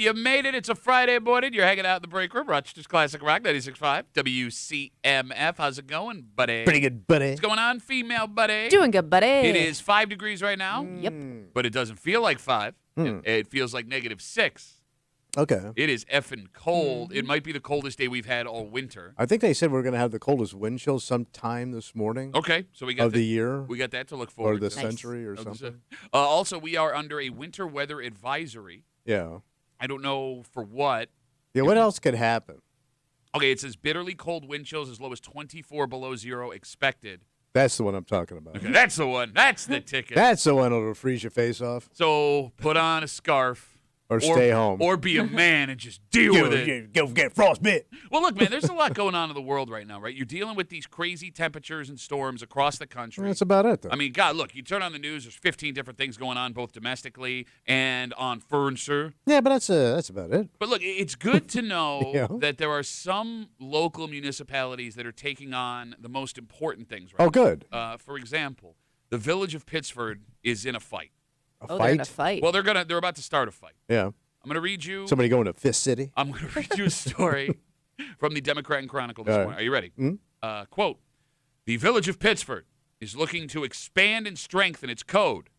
You made it. It's a Friday morning. You're hanging out in the break room. Rochester's Classic Rock 96.5 WCMF. How's it going, buddy? Pretty good, buddy. What's going on, female buddy? Doing good, buddy. It is 5 degrees right now. Yep. But it doesn't feel like 5. It feels like -6. Okay. It is effing cold. It might be the coldest day we've had all winter. I think they said we're going to have the coldest wind chill sometime this morning. Okay, so we got of the year. We got that to look forward or the to. century or something. Also, we are under a winter weather advisory. Yeah. I don't know for what. Yeah, what else could happen? Okay, it says bitterly cold wind chills as low as 24 below zero expected. That's the one I'm talking about. Okay, that's the one. That's the ticket. That's the one that'll freeze your face off. So put on a scarf. Or stay home. Or be a man and just deal with it. Go get frostbite. Well, look, man, there's a lot going on in the world right now, right? You're dealing with these crazy temperatures and storms across the country. That's about it, though. I mean, God, look, you turn on the news, there's 15 different things going on, both domestically and on furniture. Yeah, but that's about it. But look, it's good to know Yeah. that there are some local municipalities that are taking on the most important things right Oh, good. For example, the village of Pittsford is in a fight. They're in a fight. Well, they're about to start a fight. Yeah. I'm going to read you. Somebody going to Fist City? I'm going to read you a story from the Democrat and Chronicle this morning. Are you ready? Quote, the village of Pittsford is looking to expand and strengthen its code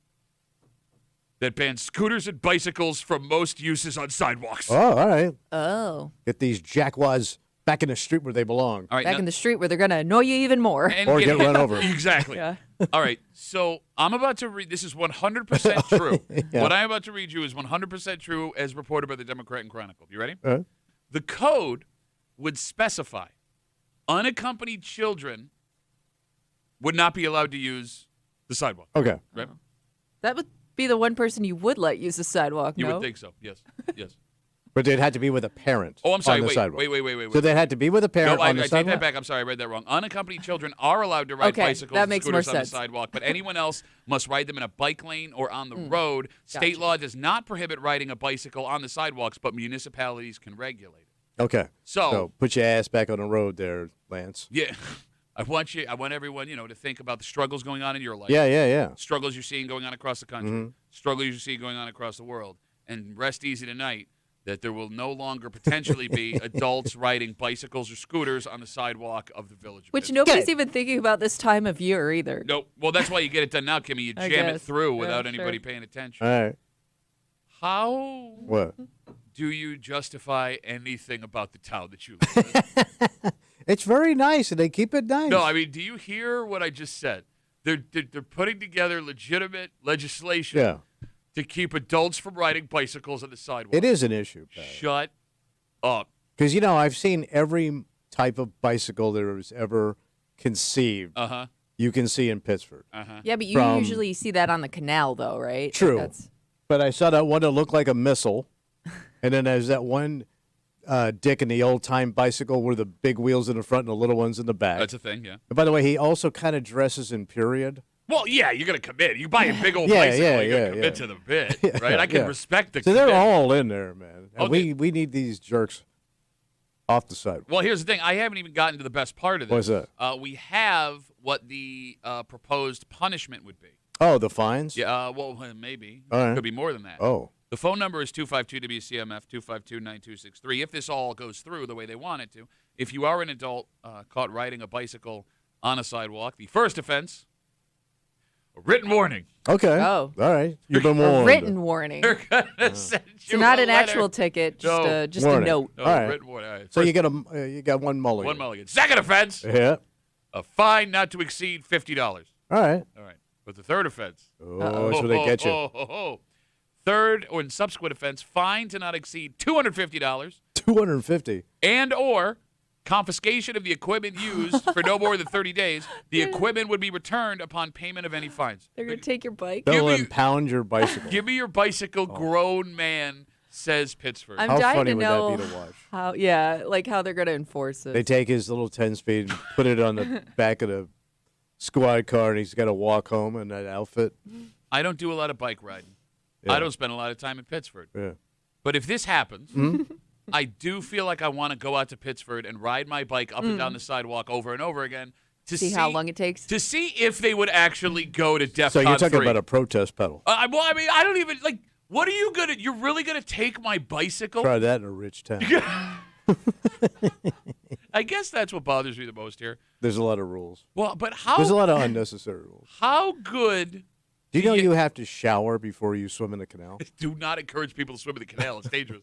that bans scooters and bicycles from most uses on sidewalks. Oh, all right. Oh. Get these jackwads back in the street where they belong. All right, Back now- in the street where they're going to annoy you even more. and Or get run over. Exactly. Yeah. All right, so I'm about to read. This is 100% true. Yeah. What I'm about to read you is 100% true as reported by the Democrat and Chronicle. You ready? Uh-huh. The code would specify unaccompanied children would not be allowed to use the sidewalk. Okay. Right? That would be the one person you would let use the sidewalk, You no? would think so. Yes. Yes. But they'd have to be with a parent. Oh, I'm sorry. On the Wait, sidewalk. wait. So they had to be with a parent No, on the I take sidewalk? that back. I'm sorry, I read that wrong. Unaccompanied children are allowed to ride Okay, bicycles that and makes more scooters on the sense. sidewalk, but anyone else must ride them in a bike lane or on the road. State Gotcha. law does not prohibit riding a bicycle on the sidewalks, but municipalities can regulate it. Okay. So put your ass back on the road there, Lance. yeah, I want everyone, to think about the struggles going on in your life. Yeah. Struggles you're seeing going on across the country. Struggles you're seeing going on across the world. And rest easy tonight that there will no longer potentially be adults riding bicycles or scooters on the sidewalk of the village. of Which Pittsburgh. nobody's even thinking about this time of year either. No, well, that's why you get it done now, Kimmy. You I jam it guess. through Yeah, without sure. anybody paying attention. All right. How What? do you justify anything about the town that you live in? It's very nice, and they keep it nice. No, I mean, do you hear what I just said? They're putting together legitimate legislation Yeah. to keep adults from riding bicycles on the sidewalk. It is an issue, Pat. Shut up. Because, I've seen every type of bicycle that was ever conceived Uh-huh. you can see in Pittsburgh. Uh-huh. Yeah, but you From- usually see that on the canal, though, right? True. That's- But I saw that one that looked like a missile. And then there's that one Dick in the old-time bicycle where the big wheels in the front and the little ones in the back. That's a thing, yeah. And by the way, he also kind of dresses in period. Well, yeah, you're going to commit. You buy a big old Yeah, bicycle, yeah, you're going yeah, to commit yeah. to the bit, right? I can Yeah. respect the So they're commitment. all in there, man. And Oh, we need these jerks off the side. Well, here's the thing. I haven't even gotten to the best part of this. What's that? We have what the proposed punishment would be. Oh, the fines? Yeah, well, maybe. All right. Could be more than that. Oh. The phone number is 252-WCMF, 252-9263. If this all goes through the way they want it to, if you are an adult caught riding a bicycle on a sidewalk, the first offense, a written warning. Okay. Oh. All right. You've been A warned. written warning. They're going to send you So not a an letter. actual ticket, just, No. just a Warning. note. No, All right. written warning. All right. So First, you got one mulligan. one mulligan. Second offense, Yeah. a fine not to exceed $50. All right. All right. But the third offense. Oh, so they get you. Third or in subsequent offense, fine to not exceed $250 $250. and or confiscation of the equipment used for no more than 30 days. The equipment would be returned upon payment of any fines. They're going to take your bike. Give They'll me- impound your bicycle. Give me your bicycle, Oh. grown man, says Pittsburgh. I'm How dying funny to would know that be to watch? how they're going to enforce it. They take his little 10-speed and put it on the back of the squad car, and he's got to walk home in that outfit. I don't do a lot of bike riding. Yeah. I don't spend a lot of time in Pittsburgh. Yeah. But if this happens, Hmm? I do feel like I want to go out to Pittsburgh and ride my bike up and down the sidewalk over and over again to see how long it takes. to see if they would actually go to DEFCON So you're talking 3. about a protest pedal. Well, I mean, I don't even like. What are you gonna? You're really gonna take my bicycle? Try that in a rich town. I guess that's what bothers me the most here. There's a lot of rules. Well, but how? There's a lot of unnecessary rules. How good? Do you know you have to shower before you swim in the canal? Do not encourage people to swim in the canal. It's dangerous.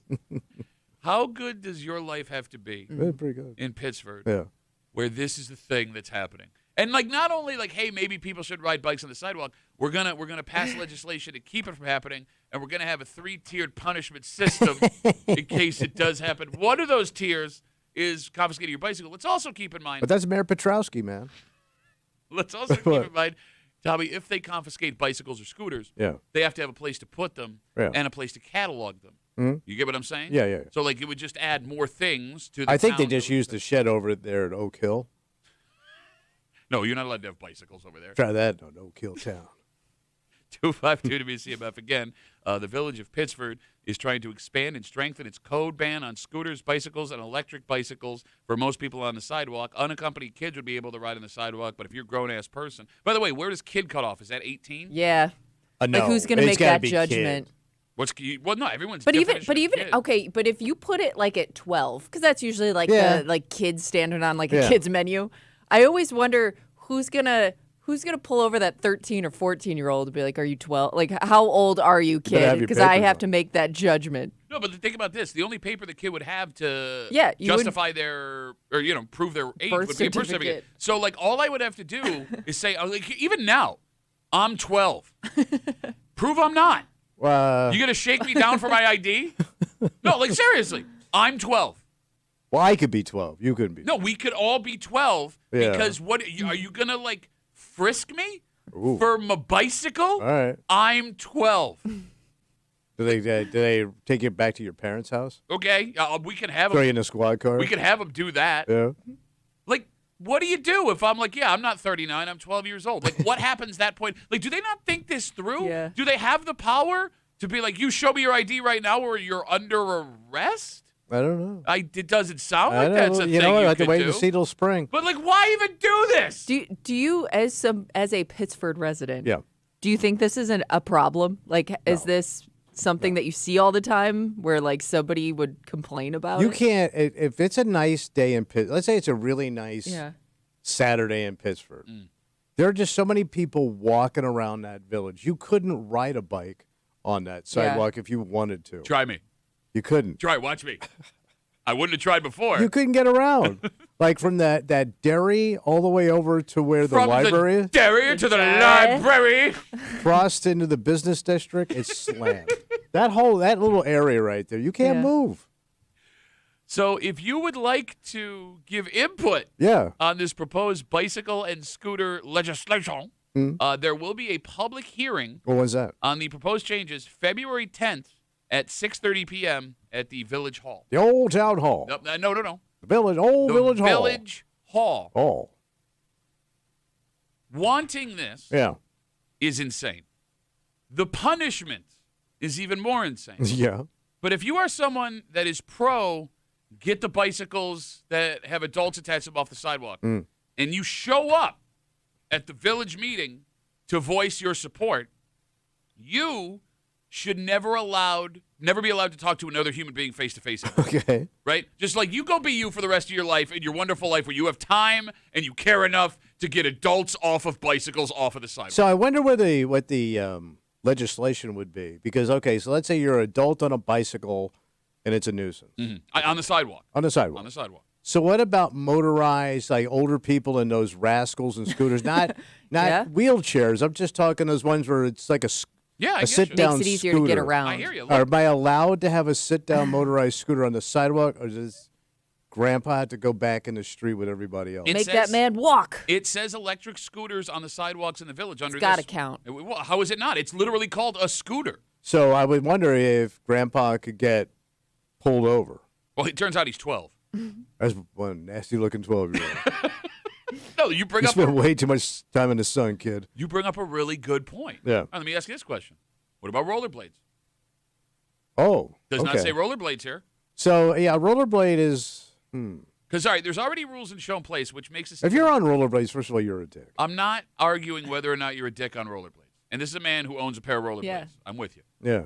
How good does your life have to be Pretty good. in Pittsburgh, Yeah. where this is the thing that's happening? And like, not only like, hey, maybe people should ride bikes on the sidewalk. We're gonna pass legislation to keep it from happening, and we're gonna have a 3-tiered punishment system in case it does happen. One of those tiers is confiscating your bicycle. Let's also keep in mind. But that's Mayor Petrowski, man. Let's also keep in mind, Tommy, if they confiscate bicycles or scooters, they have to have a place to put them and a place to catalog them. Mm-hmm. You get what I'm saying? Yeah. So, like, it would just add more things to the I think they town just that would- used the shed over there at Oak Hill. No, you're not allowed to have bicycles over there. Try that in Oak Hill town. 252 WCMF. Again, the Village of Pittsford is trying to expand and strengthen its code ban on scooters, bicycles, and electric bicycles for most people on the sidewalk. Unaccompanied kids would be able to ride on the sidewalk, but if you're a grown-ass person. By the way, where does kid cut off? Is that 18? Yeah. No, Like, who's going to it's make gotta that be judgment? kid. Well, no, everyone's But even, definition of kid. okay. But if you put it like at 12, because that's usually like Yeah. the kids standing on like Yeah. a kid's menu. I always wonder who's gonna pull over that 13 or 14-year-old and be like, "Are you 12? Like, how old are you, better have kid?" your Because I papers have on. to make that judgment. No, but think about this. The only paper the kid would have to Yeah, you would- justify their, or, prove their age Birth would be a birth certificate. certificate. So, like, all I would have to do is say, like, even now, I'm 12. Prove I'm not. You going to shake me down for my ID? No, like, seriously, I'm 12. Well, I could be 12. You couldn't be. No, we could all be 12 Yeah. because what are you going to, like, frisk me Ooh. for my bicycle? All right. I'm 12. Do they take you back to your parents' house? Okay, we can have Throw you them. in a squad car? We can have them do that. Yeah. Like, what do you do if I'm like, yeah, I'm not 39, I'm 12 years old? Like, what happens that point? Like, do they not think this through? Yeah. Do they have the power to be like, you show me your ID right now or you're under arrest? I don't know. It doesn't sound I like don't that's know. a You thing know, I you have to could wait do. and see till spring. But, like, why even do this? Do you as a Pittsford resident? Yeah. Do you think this isn't a problem? Like, is this something that you see all the time where like somebody would complain about You it? can't if it's a nice day in Pitt. Let's say it's a really nice Yeah. Saturday in Pittsburgh. Mm. There are just so many people walking around that village. You couldn't ride a bike on that sidewalk if you wanted to. Try me. You couldn't. Try, watch me. I wouldn't have tried before. You couldn't get around. Like from that dairy all the way over to where the From library the is, dairy to the dairy. library. crossed into the business district, it's slammed. that little area right there, you can't Yeah. move. So if you would like to give input Yeah. on this proposed bicycle and scooter legislation, there will be a public hearing What was that? on the proposed changes February 10th at 6:30 p.m. at the Village Hall. The old town hall. No. The village, old The village hall. Village Hall. Oh. Wanting this Yeah. is insane. The punishment is even more insane. Yeah. But if you are someone that is pro get the bicycles that have adults attached to them off the sidewalk, and you show up at the village meeting to voice your support, you should never be allowed to talk to another human being face to face. Okay. Right? Just like you go be you for the rest of your life in your wonderful life where you have time and you care enough to get adults off of bicycles off of the sidewalk. So I wonder what the legislation would be because so let's say you're an adult on a bicycle and it's a nuisance On the sidewalk. on the sidewalk. On the sidewalk. So what about motorized, like older people in those rascals and scooters? Not Yeah. wheelchairs. I'm just talking those ones where it's like Yeah, I a get sit you. down Makes it easier to get scooter. around. I hear you. Am Look, I allowed to have a sit down motorized scooter on the sidewalk, or does Grandpa have to go back in the street with everybody else? It Make says- that man walk. it says electric scooters on the sidewalks in the village under It's got to this. count. Well, how is it not? It's literally called a scooter. So I would wonder if Grandpa could get pulled over. Well, it turns out he's 12. That's one nasty looking 12-year-old. No, you bring You up spent way too much time in the sun, kid. a really good point. Yeah. All right, let me ask you this question. What about rollerblades? Oh, Does okay. not say rollerblades here. So yeah, rollerblade is. Because, all right, there's already rules and show in place, which makes it. If you're on rollerblades, first of all, you're a dick. I'm not arguing whether or not you're a dick on rollerblades. And this is a man who owns a pair of rollerblades. Yeah. I'm with you. Yeah.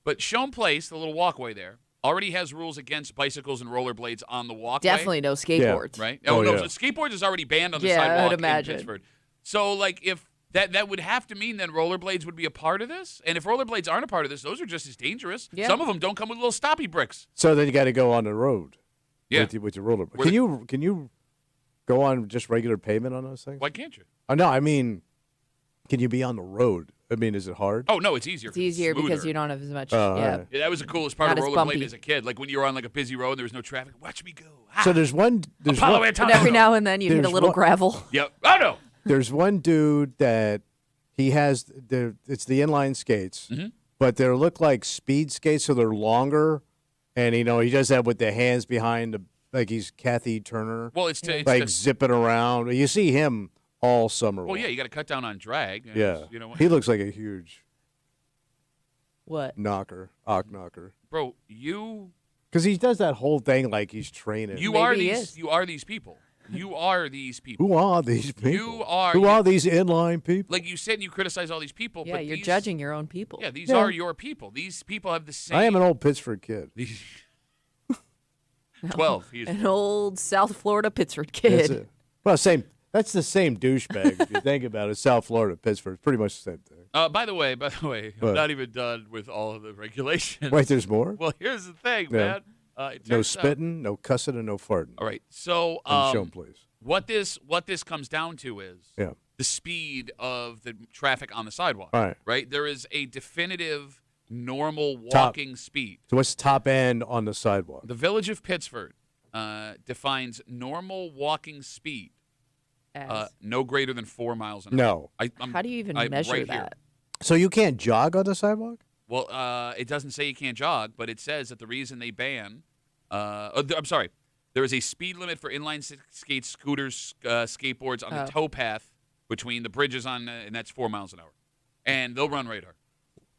But Shone Place, the little walkway there, already has rules against bicycles and rollerblades on the walkway. Definitely no skateboards. Right? Oh, no, yeah. so skateboards is already banned on the Yeah, I sidewalk would imagine. in Pittsburgh. So, like, if that would have to mean then rollerblades would be a part of this? And if rollerblades aren't a part of this, those are just as dangerous. Yeah. Some of them don't come with little stoppy bricks. So then you got to go on the road. Yeah. With your roller. Where Can you go on just regular pavement on those things? Why can't you? Oh, no, I mean, can you be on the road? I mean, is it hard? Oh, no, it's easier. It's easier because smoother. you don't have as much. Oh, yeah. alright. Yeah, that was the coolest part Not of as rollerblading bumpy. as a kid. Like when you were on like a busy road and there was no traffic. Watch me go. Ah, So there's one. Apollo And every now and then you hit a There's little one- gravel. Yep. Oh, no. There's one dude that he has. It's the inline skates, but they look like speed skates, so they're longer, and he does that with the hands behind, like he's Kathy Turner, Well, it's like zipping around. You see him all summer. well, long. yeah, you got to cut down on drag. And Yeah. it's, you know, He looks like a huge What? knocker. bro, you Because he does that whole thing like he's training. you Maybe are he these is. you are these people. You are these people. Who are these people? You are- Who are these inline people? Like you said, and you criticize all these people. Yeah, but you're these, judging your own people. Yeah, these Yeah. are your people. These people have the same. I am an old Pittsburgh kid. These, 12. He's An old South Florida Pittsburgh That's kid. it. Well, same. That's the same douchebag. If you think about it, South Florida, Pittsburgh, it's pretty much the same thing. By the way, I'm What? not even done with all of the regulations. Wait, there's more? Well, here's the thing, Yeah. man. It No turns out- spitting, no cussing, and no farting. All right. So, Show 'em, please. what this comes down to is Yeah. the speed of the traffic on the sidewalk. All right. Right? There is a definitive normal Top. walking speed. So what's top end on the sidewalk? The Village of Pittsburgh defines normal walking speed As- no greater than 4 miles an hour. No. How do you even I'm measure right that? here. So you can't jog on the sidewalk? Well, it doesn't say you can't jog, but it says that the reason they ban I'm sorry. There is a speed limit for inline skates, scooters, skateboards on the tow path between the bridges and that's 4 miles an hour. And they'll run radar.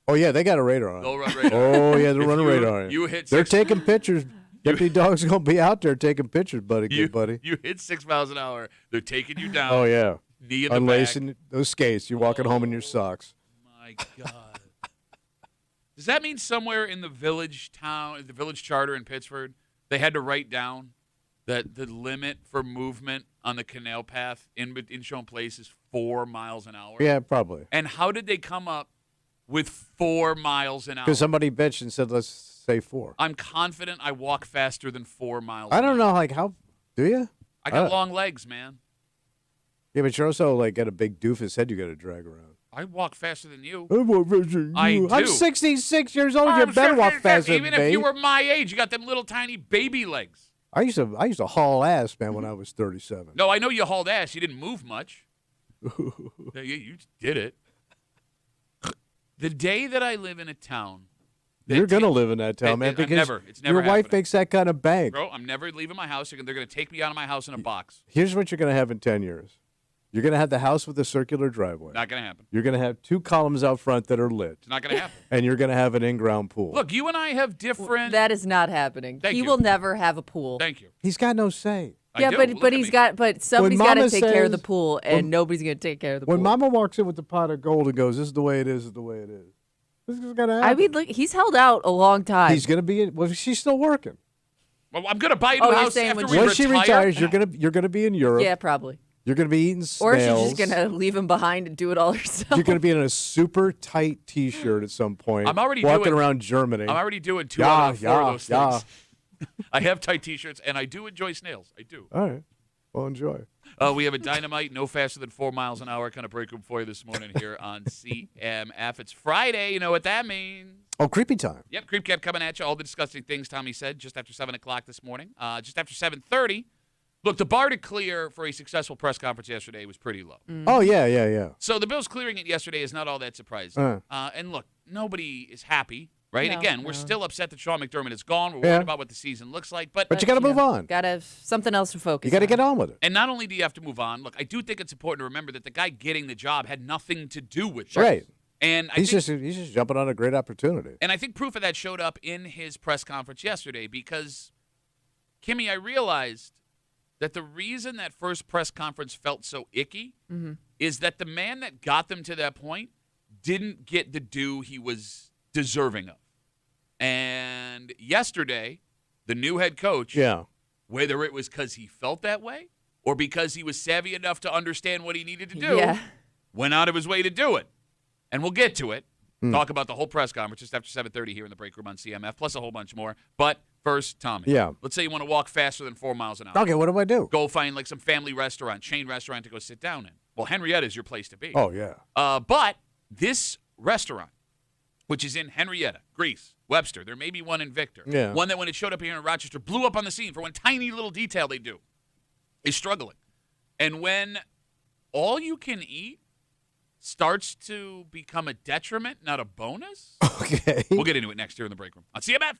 Oh, yeah, they got a radar on They'll it. run radar. Oh, yeah, they're If running you- radar on it. you hit They're six- taking pictures. Deputy Dog's going to be out there taking pictures, buddy, good buddy. You hit 6 miles an hour. They're taking you down. Oh, yeah. Knee in the Unlacing those skates. You're walking home in your socks. My God. Does that mean somewhere in the village charter in Pittsburgh, they had to write down that the limit for movement on the canal path in Shone Place is 4 miles an hour? Yeah, probably. And how did they come up with 4 miles an hour? Because somebody bitched and said, let's say 4. I'm confident I walk faster than 4 miles. I don't an hour. know, like, how do you? I got long legs, man. Yeah, but you're also, like, got a big doofus head you got to drag around. I walk faster than you. I do. I'm 66 years old. You I'm better walk 66. faster Even than if me. you were my age, you got them little tiny baby legs. I used to haul ass, man, when I was 37. No, I know you hauled ass. You didn't move much. Yeah, you did it. The day that I live in a town, that You're going to ta- live in that town, man, I'm because it's never your wife happening. makes that kind of bank. Bro, I'm never leaving my house. They're going to take me out of my house in a box. Here's what you're going to have in 10 years. You're going to have the house with a circular driveway. Not going to happen. You're going to have 2 columns out front that are lit. It's not going to happen. And you're going to have an in-ground pool. Look, you and I have different. That is not happening. Thank He you. will never have a pool. Thank you. He's got no say. I Yeah, do. but Look but at he's me. got somebody's got to Mama take care of the says- pool, and nobody's going to take care of the When pool. Mama walks in with the pot of gold and goes, this is the way it is the way it is. This is going to happen. I mean, look, he's held out a long time. He's going to be, well, she's still working. Well, I'm going to buy a new Oh, you're house saying after when we Once she retire. retires, you're going to be in Europe. yeah, probably. You're going to be eating Or snails. she's just going to leave him behind and do it all herself. You're going to be in a super tight T-shirt at some point. I'm already walking doing- around Germany. I'm already doing 2 Yeah, out of 4 yeah, of those yeah. things. I have tight T-shirts, and I do enjoy snails. I do. All right. Well, enjoy. We have a dynamite, no faster than 4 miles an hour kind of break room for you this morning here on CMF. It's Friday. You know what that means. Oh, creepy time. Yep, Creep Cat coming at you. All the disgusting things Tommy said just after 7 o'clock this morning. Just after 7:30. Look, the bar to clear for a successful press conference yesterday was pretty low. Oh, yeah. So the Bills clearing it yesterday is not all that surprising. And look, nobody is happy, right? No, Again, we're no. still upset that Sean McDermott is gone. We're Yeah. worried about what the season looks like. But But you got to move on. Got to have something else to focus You got to on. get on with it. And not only do you have to move on, look, I do think it's important to remember that the guy getting the job had nothing to do with it. Right. And He's just jumping on a great opportunity. And I think proof of that showed up in his press conference yesterday because, Kimmy, I realized that the reason that first press conference felt so icky is that the man that got them to that point didn't get the due he was deserving of. And yesterday, the new head coach, whether it was because he felt that way or because he was savvy enough to understand what he needed to do, went out of his way to do it. And we'll get to it. Talk about the whole press conference just after 7:30 here in the break room on CMF, plus a whole bunch more. But first, Tommy. Yeah. Let's say you want to walk faster than 4 miles an hour. Okay, what do I do? Go find like some family restaurant, chain restaurant to go sit down in. Well, Henrietta is your place to be. Oh, yeah. But this restaurant, which is in Henrietta, Greece, Webster, there may be one in Victor. Yeah. One that when it showed up here in Rochester blew up on the scene for one tiny little detail they do, is struggling. And when all you can eat starts to become a detriment, not a bonus. Okay. We'll get into it next year in the break room on CMF.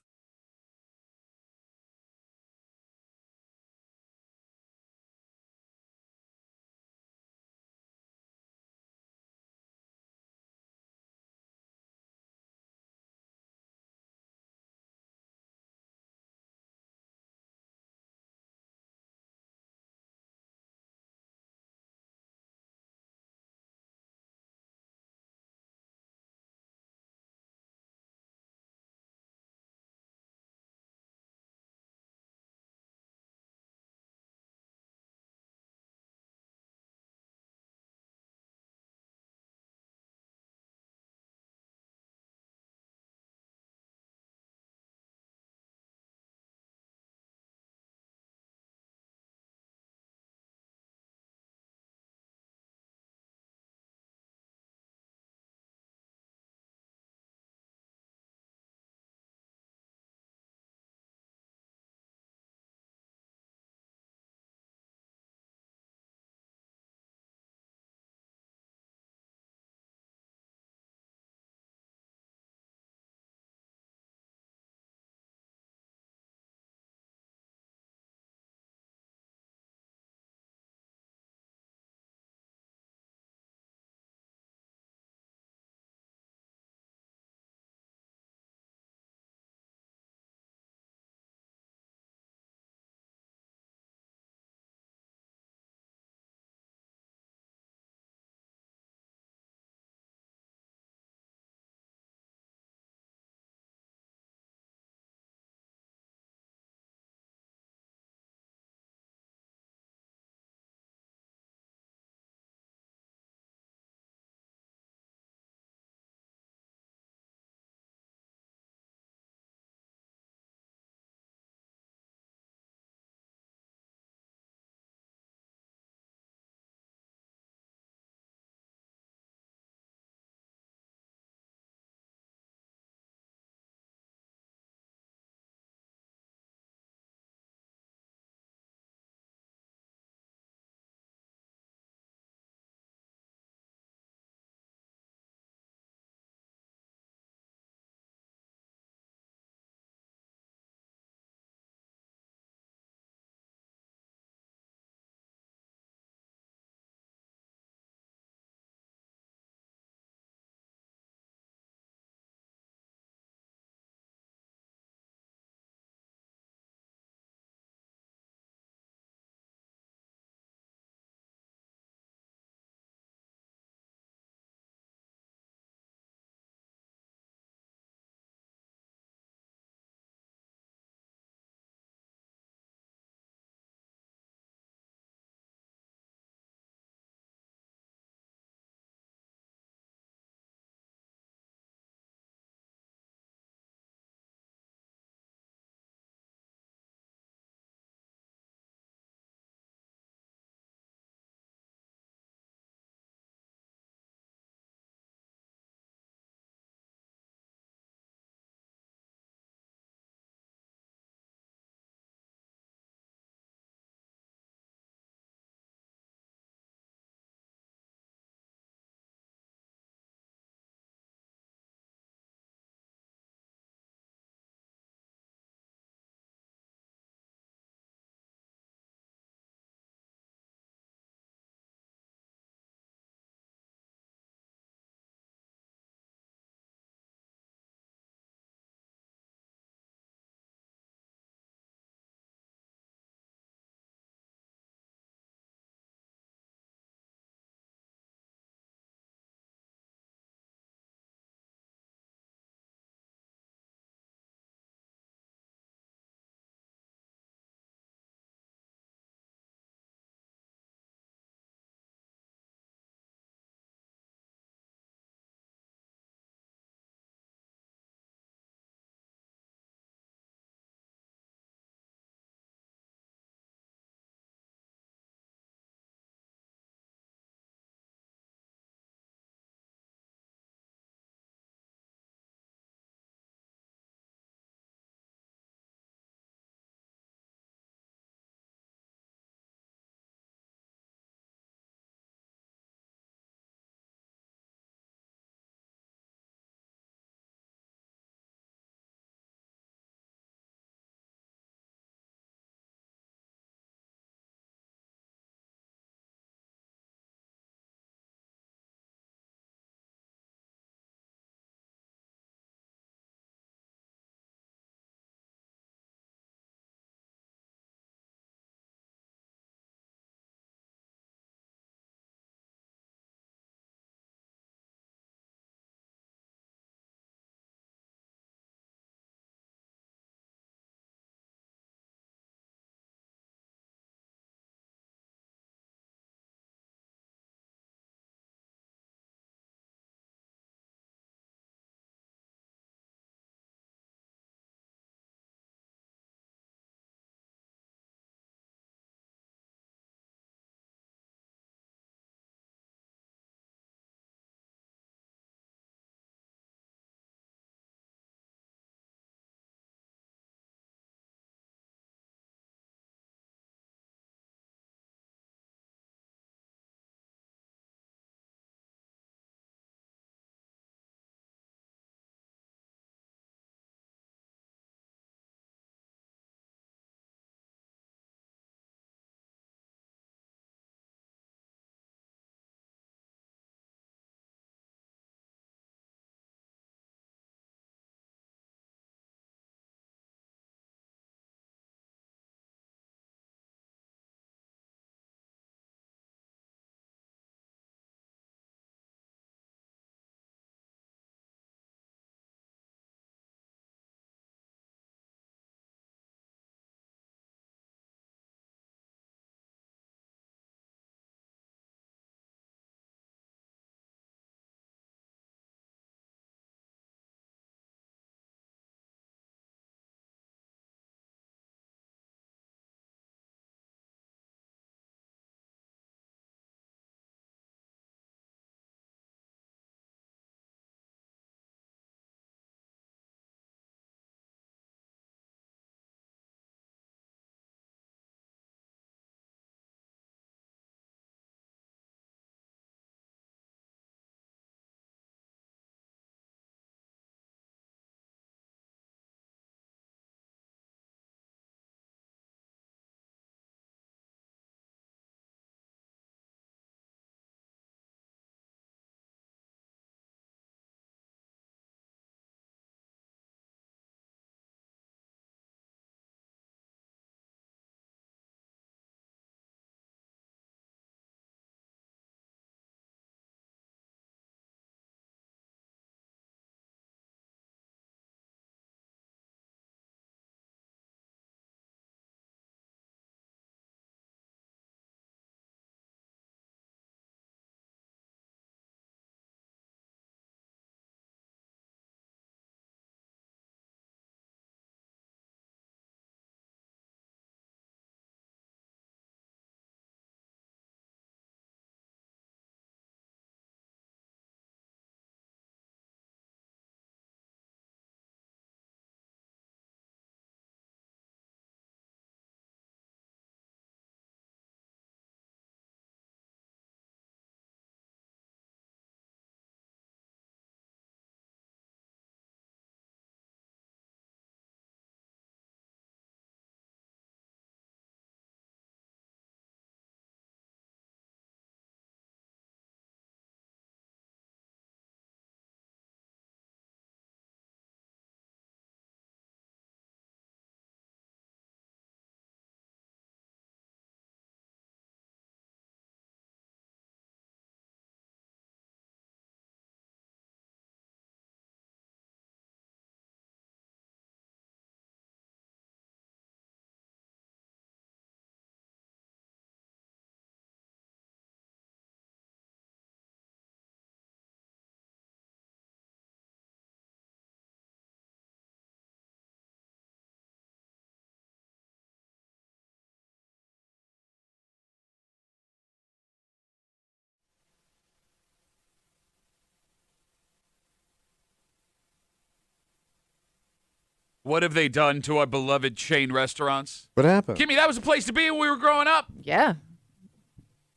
What have they done to our beloved chain restaurants? What happened? Kimmy, that was a place to be when we were growing up. Yeah.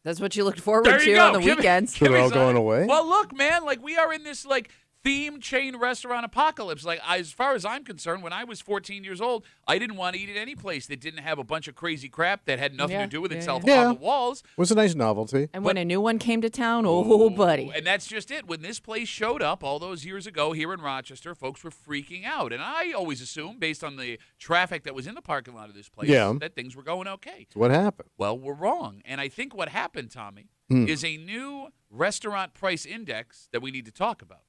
That's what you looked forward There you to go. on the weekends. So they're all Kimmy's going on it. away? Well, look, man, like we are in this like theme chain restaurant apocalypse. Like as far as I'm concerned, when I was 14 years old, I didn't want to eat at any place that didn't have a bunch of crazy crap that had nothing to do with itself yeah. on the walls. Was a nice novelty. And when a new one came to town, oh, buddy. And that's just it. When this place showed up all those years ago here in Rochester, folks were freaking out. And I always assumed, based on the traffic that was in the parking lot of this place, that things were going okay. So what happened? Well, we're wrong. And I think what happened, Tommy, is a new restaurant price index that we need to talk about.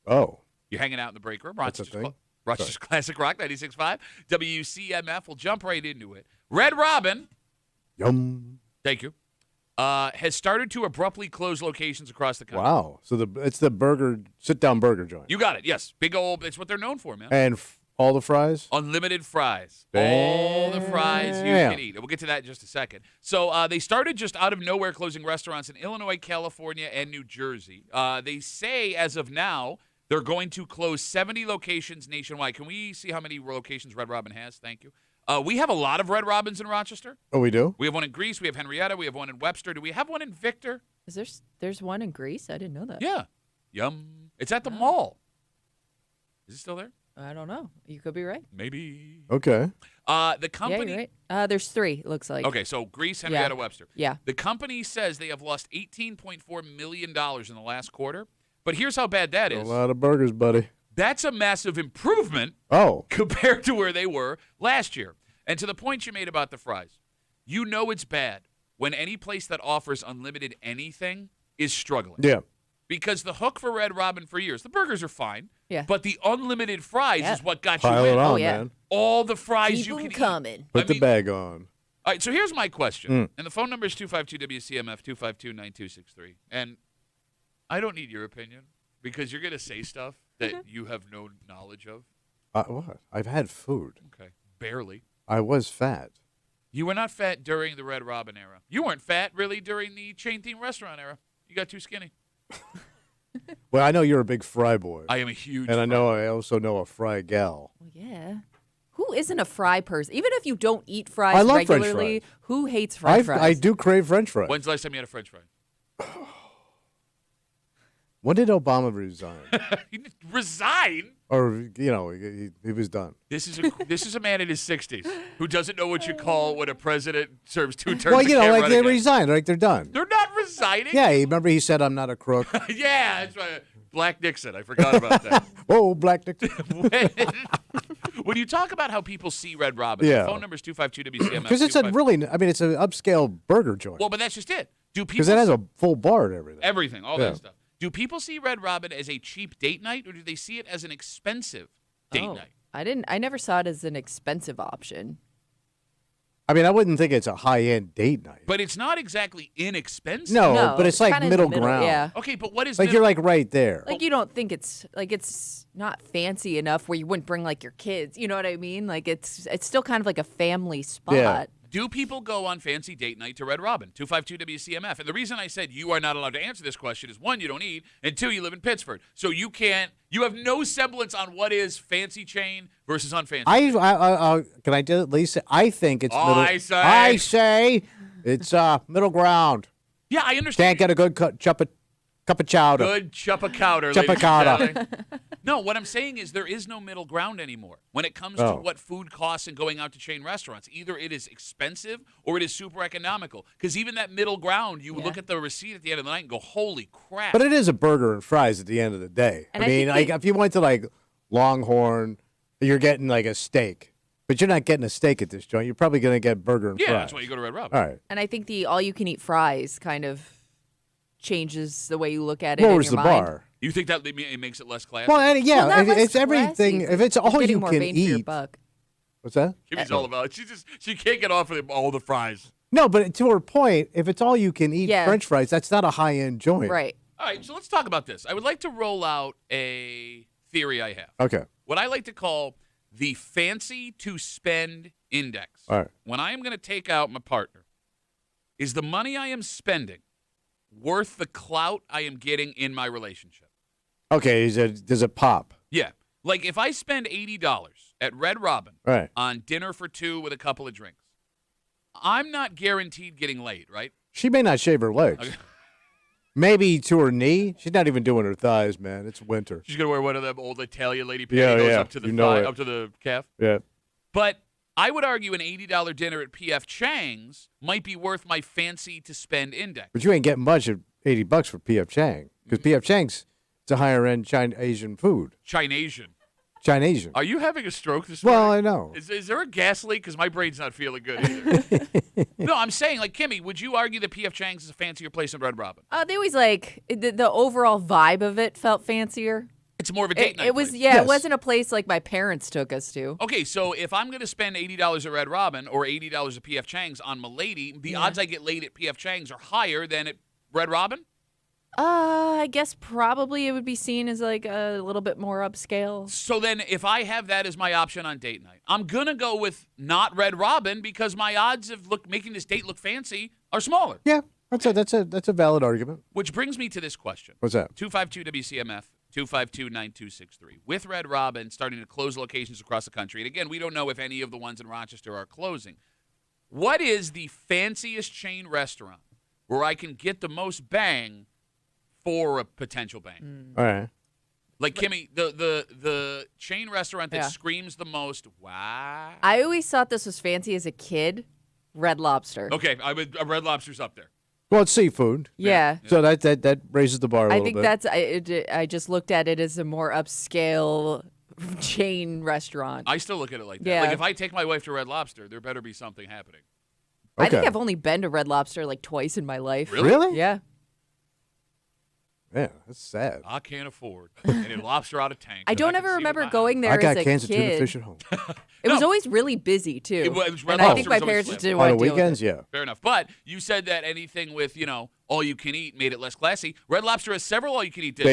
Oh. You're hanging out in the break room. That's a thing? Rochester's Classic Rock 96.5. WCMF. We'll jump right into it. Red Robin. Yum. Thank you. Has started to abruptly close locations across the country. Wow. So it's the sit-down burger joint. You got it. Yes. Big old, it's what they're known for, man. And all the fries? Unlimited fries. Damn. All the fries you can eat. And we'll get to that in just a second. So they started just out of nowhere closing restaurants in Illinois, California, and New Jersey. They say as of now they're going to close 70 locations nationwide. Can we see how many locations Red Robin has? Thank you. We have a lot of Red Robins in Rochester. Oh, we do? We have one in Greece. We have Henrietta. We have one in Webster. Do we have one in Victor? There's one in Greece? I didn't know that. Yeah. Yum. It's at the mall. Is it still there? I don't know. You could be right. Maybe. Okay. The company. Yeah, you're right. There's 3, it looks like. Okay, so Greece, Henrietta, Webster. Yeah. The company says they have lost $18.4 million in the last quarter. But here's how bad that is. A lot of burgers, buddy. That's a massive improvement compared to where they were last year. And to the point you made about the fries, you know it's bad when any place that offers unlimited anything is struggling. Yeah. Because the hook for Red Robin for years, the burgers are fine. Yeah. But the unlimited fries is what got Pile you it in. on, yeah. man. All the fries Keep you them can coming. eat. Put the bag on. All right, so here's my question. And the phone number is 252-WCMF, 252-9263. And I don't need your opinion because you're going to say stuff that you have no knowledge of. What? I've had food. Okay. Barely. I was fat. You were not fat during the Red Robin era. You weren't fat really during the chain-themed restaurant era. You got too skinny. Well, I know you're a big fry boy. I am a huge And I also know a fry gal. Well, yeah. Who isn't a fry person? Even if you don't eat fries I love French regularly, fries. who hates French fries? I do crave French fries. When's the last time you had a French fry? When did Obama resign? He didn't resign? Or, he was done. This is a man in his 60s who doesn't know what you call when a president serves 2 terms. Well, and can't like run they again. resigned, like they're done. They're not resigning. Yeah, remember he said, I'm not a crook. Yeah, that's right. Black Nixon. I forgot about that. Whoa, Black Dick. When you talk about how people see Red Robin, Yeah. the phone number is 252-WCMF. Because it's it's an upscale burger joint. Well, but that's just it. Do people Because it has a full bar and everything. everything, all Yeah. that stuff. Do people see Red Robin as a cheap date night, or do they see it as an expensive date night? I never saw it as an expensive option. I mean, I wouldn't think it's a high-end date night. But it's not exactly inexpensive. No, but it's like kinda in the middle middle, ground. Yeah. Okay, but what is Like middle- you're like right there. Like you don't think it's not fancy enough where you wouldn't bring like your kids. You know what I mean? Like it's still kind of like a family spot. Yeah. Do people go on fancy date night to Red Robin? 252-WCMF. And the reason I said you are not allowed to answer this question is, 1, you don't eat, and 2, you live in Pittsburgh. So you have no semblance on what is fancy chain versus unfancy. Can I at least say, I think it's middle. I say it's middle ground. Yeah, I understand. Can't get a good cup of chowder. Good chupacabra, ladies and Chupacabra. gentlemen. No, what I'm saying is there is no middle ground anymore when it comes to what food costs and going out to chain restaurants. Either it is expensive or it is super economical. Because even that middle ground, you would look at the receipt at the end of the night and go, holy crap. But it is a burger and fries at the end of the day. And I I mean, think like if you went to like Longhorn, you're getting like a steak. But you're not getting a steak at this joint. You're probably going to get burger and yeah, fries. that's why you go to Red Robin. All right. And I think the all-you-can-eat fries kind of changes the way you look at it. Lowers in your the mind. bar. You think that it makes it less classy? Well, Well, not less it's everything. classy. If it's all Getting you more can bang for your eat. buck. What's that? Jimmy's all about it. She can't get off of all the fries. No, but to her point, if it's all you can eat Yeah. French fries, that's not a high-end joint. Right. All right, so let's talk about this. I would like to roll out a theory I have. Okay. What I like to call the fancy to spend index. All right. When I am going to take out my partner, is the money I am spending worth the clout I am getting in my relationship? Okay, does it pop? Yeah. Like if I spend $80 at Red Robin Right. on dinner for two with a couple of drinks, I'm not guaranteed getting laid, right? She may not shave her legs. Okay. Maybe to her knee. She's not even doing her thighs, man. It's winter. She's gonna wear one of them old Italian lady Yeah, pantyhose yeah. up to the You know thigh, it. up to the calf. Yeah. But I would argue an $80 dinner at P.F. Chang's might be worth my fancy to spend index. But you ain't getting much at $80 for P.F. Chang. Because P.F. Chang's, it's a higher-end Asian food. Chinasian. Chinasian. Are you having a stroke this morning? Well, I know. Is there a gas leak? Because my brain's not feeling good either. No, I'm saying, like, Kimmy, would you argue that P.F. Chang's is a fancier place than Red Robin? They always the overall vibe of it felt fancier. It's more of a date night It was, place. yeah, Yes. it wasn't a place like my parents took us to. Okay, so if I'm going to spend $80 at Red Robin or $80 at P.F. Chang's on Milady, the odds I get laid at P.F. Chang's are higher than at Red Robin? I guess probably it would be seen as like a little bit more upscale. So then if I have that as my option on date night, I'm going to go with not Red Robin because my odds of making this date look fancy are smaller. Yeah, that's a valid argument. Which brings me to this question. What's that? 252 WCMF, 252-9263. With Red Robin starting to close locations across the country, and again, we don't know if any of the ones in Rochester are closing, what is the fanciest chain restaurant where I can get the most bang for a potential bang? All right. Like, Kimmy, the chain restaurant that Yeah. screams the most, wow. I always thought this was fancy as a kid. Red Lobster. Okay, Red Lobster's up there. Well, it's seafood. Yeah. So that raises the bar a I little think bit. that's I just looked at it as a more upscale chain restaurant. I still look at it like that. Yeah. Like, if I take my wife to Red Lobster, there better be something happening. I think Okay. I've only been to Red Lobster like twice in my life. Really? Yeah. Yeah, that's sad. I can't afford any lobster out of tank. I don't can ever see remember with my going there I got as a cans of tuna kid. fish at home. It was No. always really busy too. It was Red and I Lobster think was my always parents slammed. just didn't On want the to deal with weekends, it. yeah. Fair enough. But you said that anything with, all you can eat made it less classy. Red Lobster has several all you can eat dishes.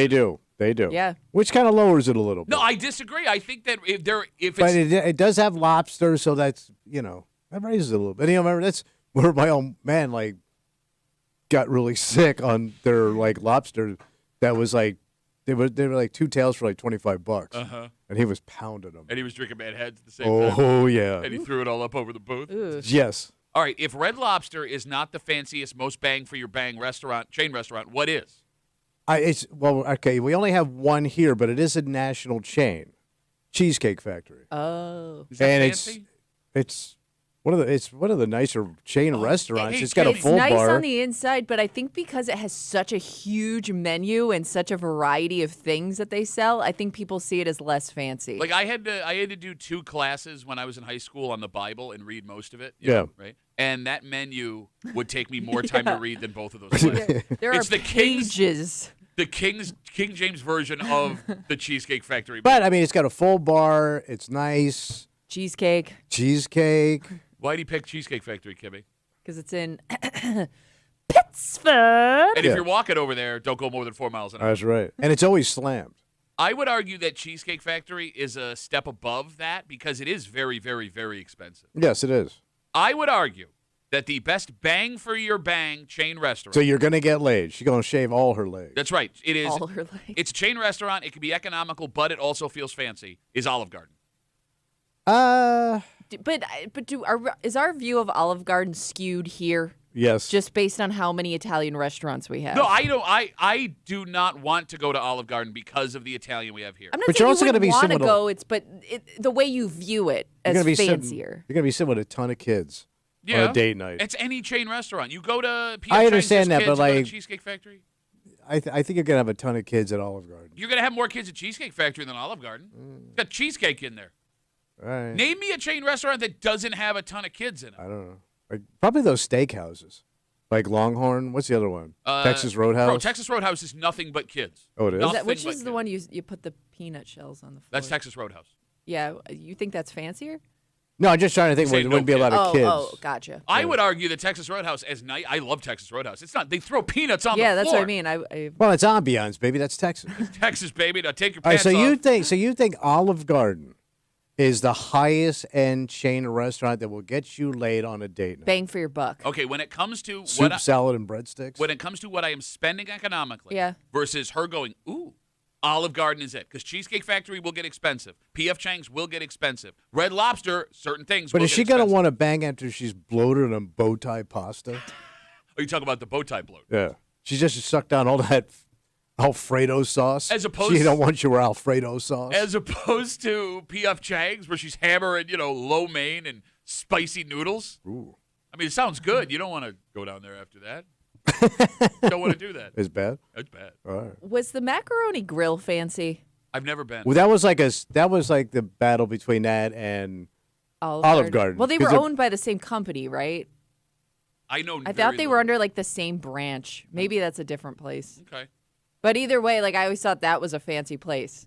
They do. Yeah. Which kind of lowers it a little bit. No, I disagree. I think that if But it's it does have lobster, so that's, that raises it a little bit. Remember, that's where my own man, got really sick on their, lobster that was, they were like two tails for, $25. Uh-huh. And he was pounding them. and he was drinking bad heads at the same time. Oh, yeah. And he threw it all up over the booth. Ooh. Yes. All right, if Red Lobster is not the fanciest, most bang for your bang chain restaurant, what is? Okay, we only have one here, but it is a national chain. Cheesecake Factory. Oh. Is that And fancy? it's one of the nicer chain restaurants. hey, It's got a Jamie. full It's nice bar. on the inside, but I think because it has such a huge menu and such a variety of things that they sell, I think people see it as less fancy. Like I had to do 2 classes when I was in high school on the Bible and read most of it. Right. And that menu would take me more time to read than both of those classes. there it's are the King's- pages. The King James version of the Cheesecake Factory. But I mean, it's got a full bar. It's nice. Cheesecake, Cheesecake. Why do you pick Cheesecake Factory, Kimmy? because it's in Pittsford. And Yeah. if you're walking over there, don't go more than 4 miles an hour. That's right. And it's always slammed. I would argue that Cheesecake Factory is a step above that because it is very, very, very expensive. Yes, it is. I would argue that the best bang for your bang chain restaurant. So you're gonna get laid. She's gonna shave all her legs. That's right. It is. All her legs. It's a chain restaurant. It can be economical, but it also feels fancy. Is Olive Garden. But is our view of Olive Garden skewed here Yes. just based on how many Italian restaurants we have? No, I don't. I do not want to go to Olive Garden because of the Italian we have here. I'm not But saying you're also you gonna wouldn't be want to similar- go. The way you view it You're as gonna be fancier. You're gonna be sitting with a ton of kids Yeah. on a date night. It's any chain restaurant. You go to P.F. I Chang's, understand there's that, kids, but, you go to like- Cheesecake Factory. I think you're gonna have a ton of kids at Olive Garden. You're gonna have more kids at Cheesecake Factory than Olive Garden. It's got cheesecake in there. All right. Name me a chain restaurant that doesn't have a ton of kids in it. I don't know. Probably those steakhouses, like Longhorn. What's the other one? Texas Roadhouse. Bro, Texas Roadhouse is nothing but kids. Oh, it is? Nothing Which but is the kids. one you put the peanut shells on the floor? That's Texas Roadhouse. Yeah, you think that's fancier? No, I'm just trying to think. Say There no wouldn't be a lot of kids. Oh, gotcha. I would argue that Texas Roadhouse is nice. I love Texas Roadhouse. It's not. They throw peanuts on the Yeah, floor. that's what I mean. I Well, it's ambiance, baby. That's Texas. Texas, baby. Now take your All right, pants so off. you think Olive Garden is the highest end chain restaurant that will get you laid on a date night? bang for your buck. Okay, when it comes to Soup, salad, and breadsticks. what I am spending economically Yeah. versus her going, ooh, Olive Garden is it. Because Cheesecake Factory will get expensive. P.F. Chang's will get expensive. Red Lobster, certain things But will is get she going to expensive. want to bang after she's bloated on bow tie pasta? Are you talking about the bow tie bloat? Yeah. She just sucked down all that Alfredo sauce. As opposed- She don't want your Alfredo sauce. As opposed to P.F. Chang's, where she's hammering, lo mein and spicy noodles. Ooh. I mean, it sounds good. You don't want to go down there after that. Don't want to do that. It's bad? That's bad. All right. Was the macaroni grill fancy? I've never been. Well, that was like the battle between that and Olive Garden. Well, they 'Cause were they're- owned by the same company, right? I know. I very thought they were little. under like the same branch. Maybe that's a different place. Okay. But either way, like I always thought that was a fancy place.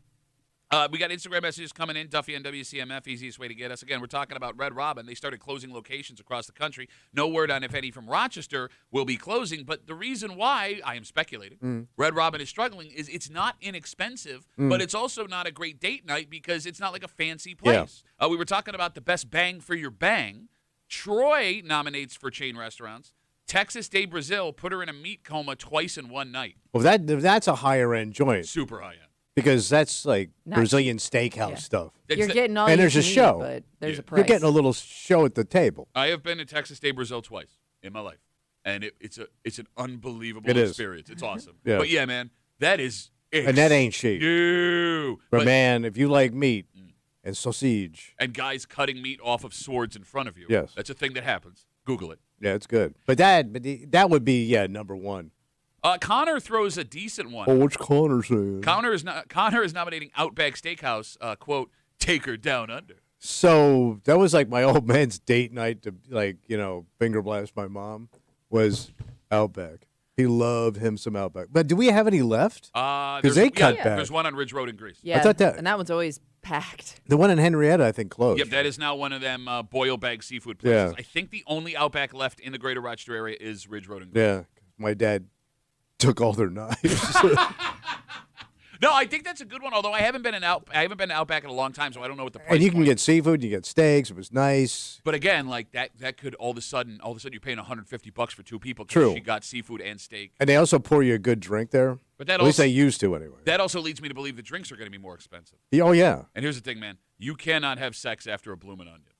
We got Instagram messages coming in. Duffy and WCMF, easiest way to get us. Again, we're talking about Red Robin. They started closing locations across the country. No word on if any from Rochester will be closing. But the reason why, I am speculating, Red Robin is struggling is it's not inexpensive, but it's also not a great date night because it's not like a fancy place. We were talking about the best bang for your bang. Troy nominates for chain restaurants. Texas de Brazil put her in a meat coma twice in one night. Well, that's a higher end joint Super high end. because that's like Not- Brazilian steakhouse Yeah. stuff. It's You're the- getting all and you there's a can eat, show. but there's Yeah. a price. You're getting a little show at the table. I have been to Texas de Brazil twice in my life, and it's an unbelievable It is. experience. It's awesome. Yeah. But yeah, man, that is And that ain't cheap. No. But man, if you like meat and sausage, And guys cutting meat off of swords in front of you. Yes. That's a thing that happens. Google it. yeah, it's good. But that would be number one. Connor throws a decent one. Oh, what's Connor saying? Connor is nominating Outback Steakhouse, quote, take her down under. So that was like my old man's date night to finger blast my mom was Outback. He loved him some Outback. But do we have any left? Because they cut back. There's one on Ridge Road in Greece. Yeah, thought that- and that one's always packed. The one in Henrietta, I think, closed. Yep, that is now one of them boil bag seafood places. Yeah. I think the only Outback left in the greater Rochester area is Ridge Road in Greece. Yeah, my dad took all their knives. No, I think that's a good one. Although I haven't been to Outback in a long time, so I don't know what the price. And you can point get seafood, you get steaks. It was nice. But again, like that could all of a sudden you're paying $150 for two people. 'Cause True. She got seafood and steak. And they also pour you a good drink there. But that At least also they used to anyway. that also leads me to believe the drinks are going to be more expensive. Oh yeah, And here's the thing, man: you cannot have sex after a bloomin' onion.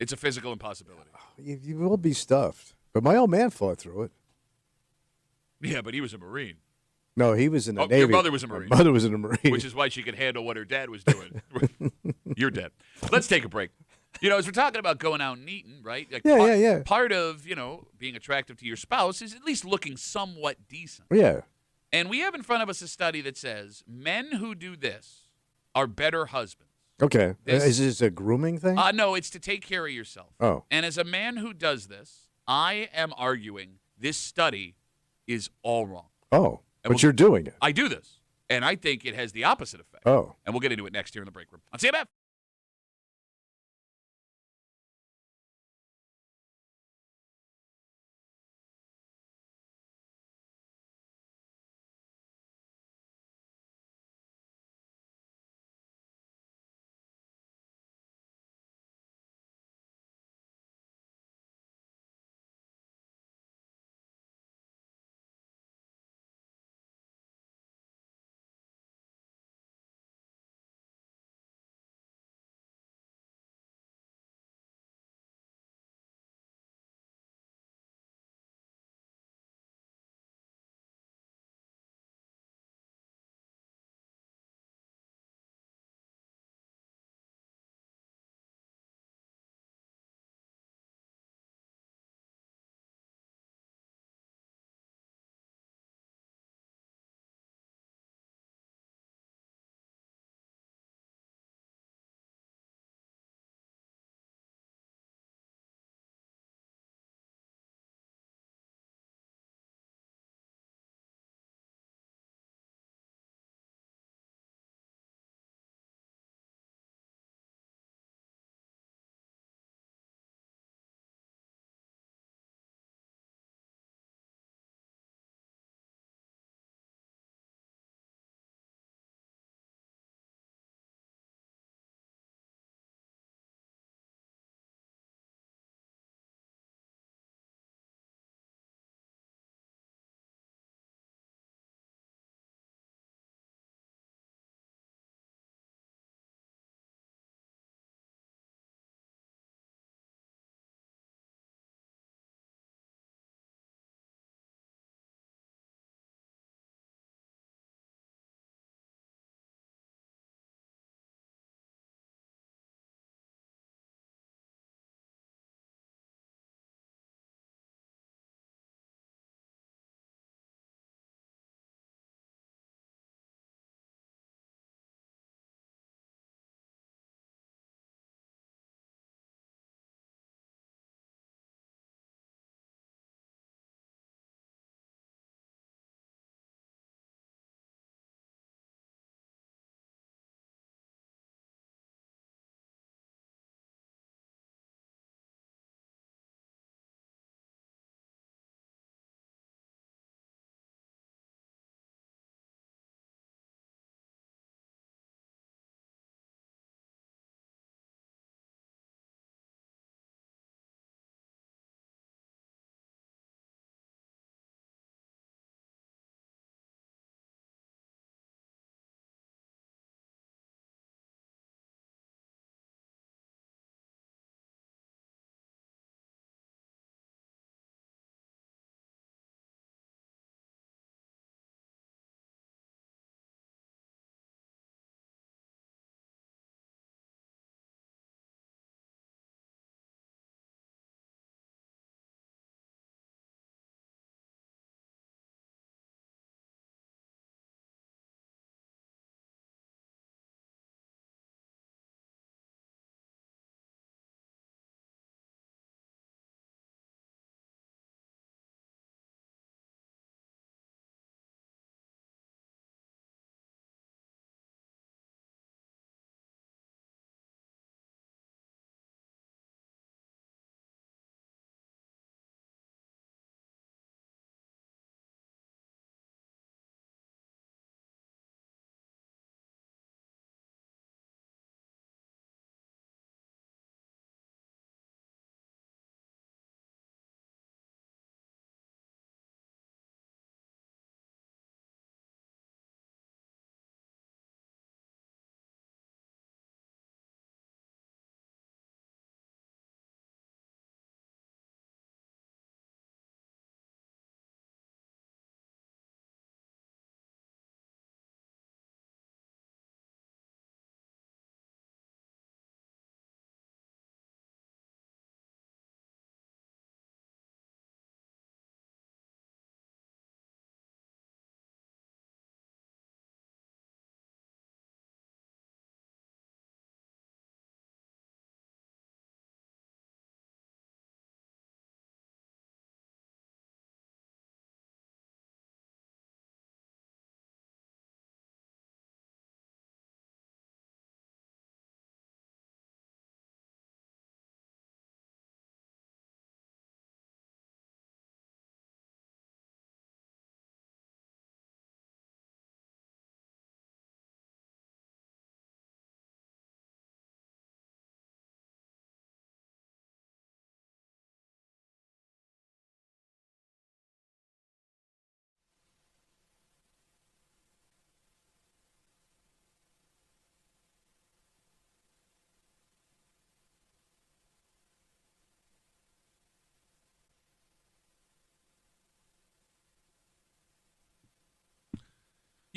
It's a physical impossibility. you will be stuffed. But my old man fought through it. Yeah, but he was a Marine, No, he was in the Oh, Navy. your mother was a Marine. My mother was in the Marine. which is why she could handle what her dad was doing. You're dead. Let's take a break. As we're talking about going out and eating, right? Like Yeah. Part of being attractive to your spouse is at least looking somewhat decent. Yeah. And we have in front of us a study that says men who do this are better husbands. Okay. This- Is this a grooming thing? No, it's to take care of yourself. Oh. And as a man who does this, I am arguing this study is all wrong. Oh. And But you're doing it. I do this, and I think it has the opposite effect. Oh. And we'll get into it next here in the break room on CMF.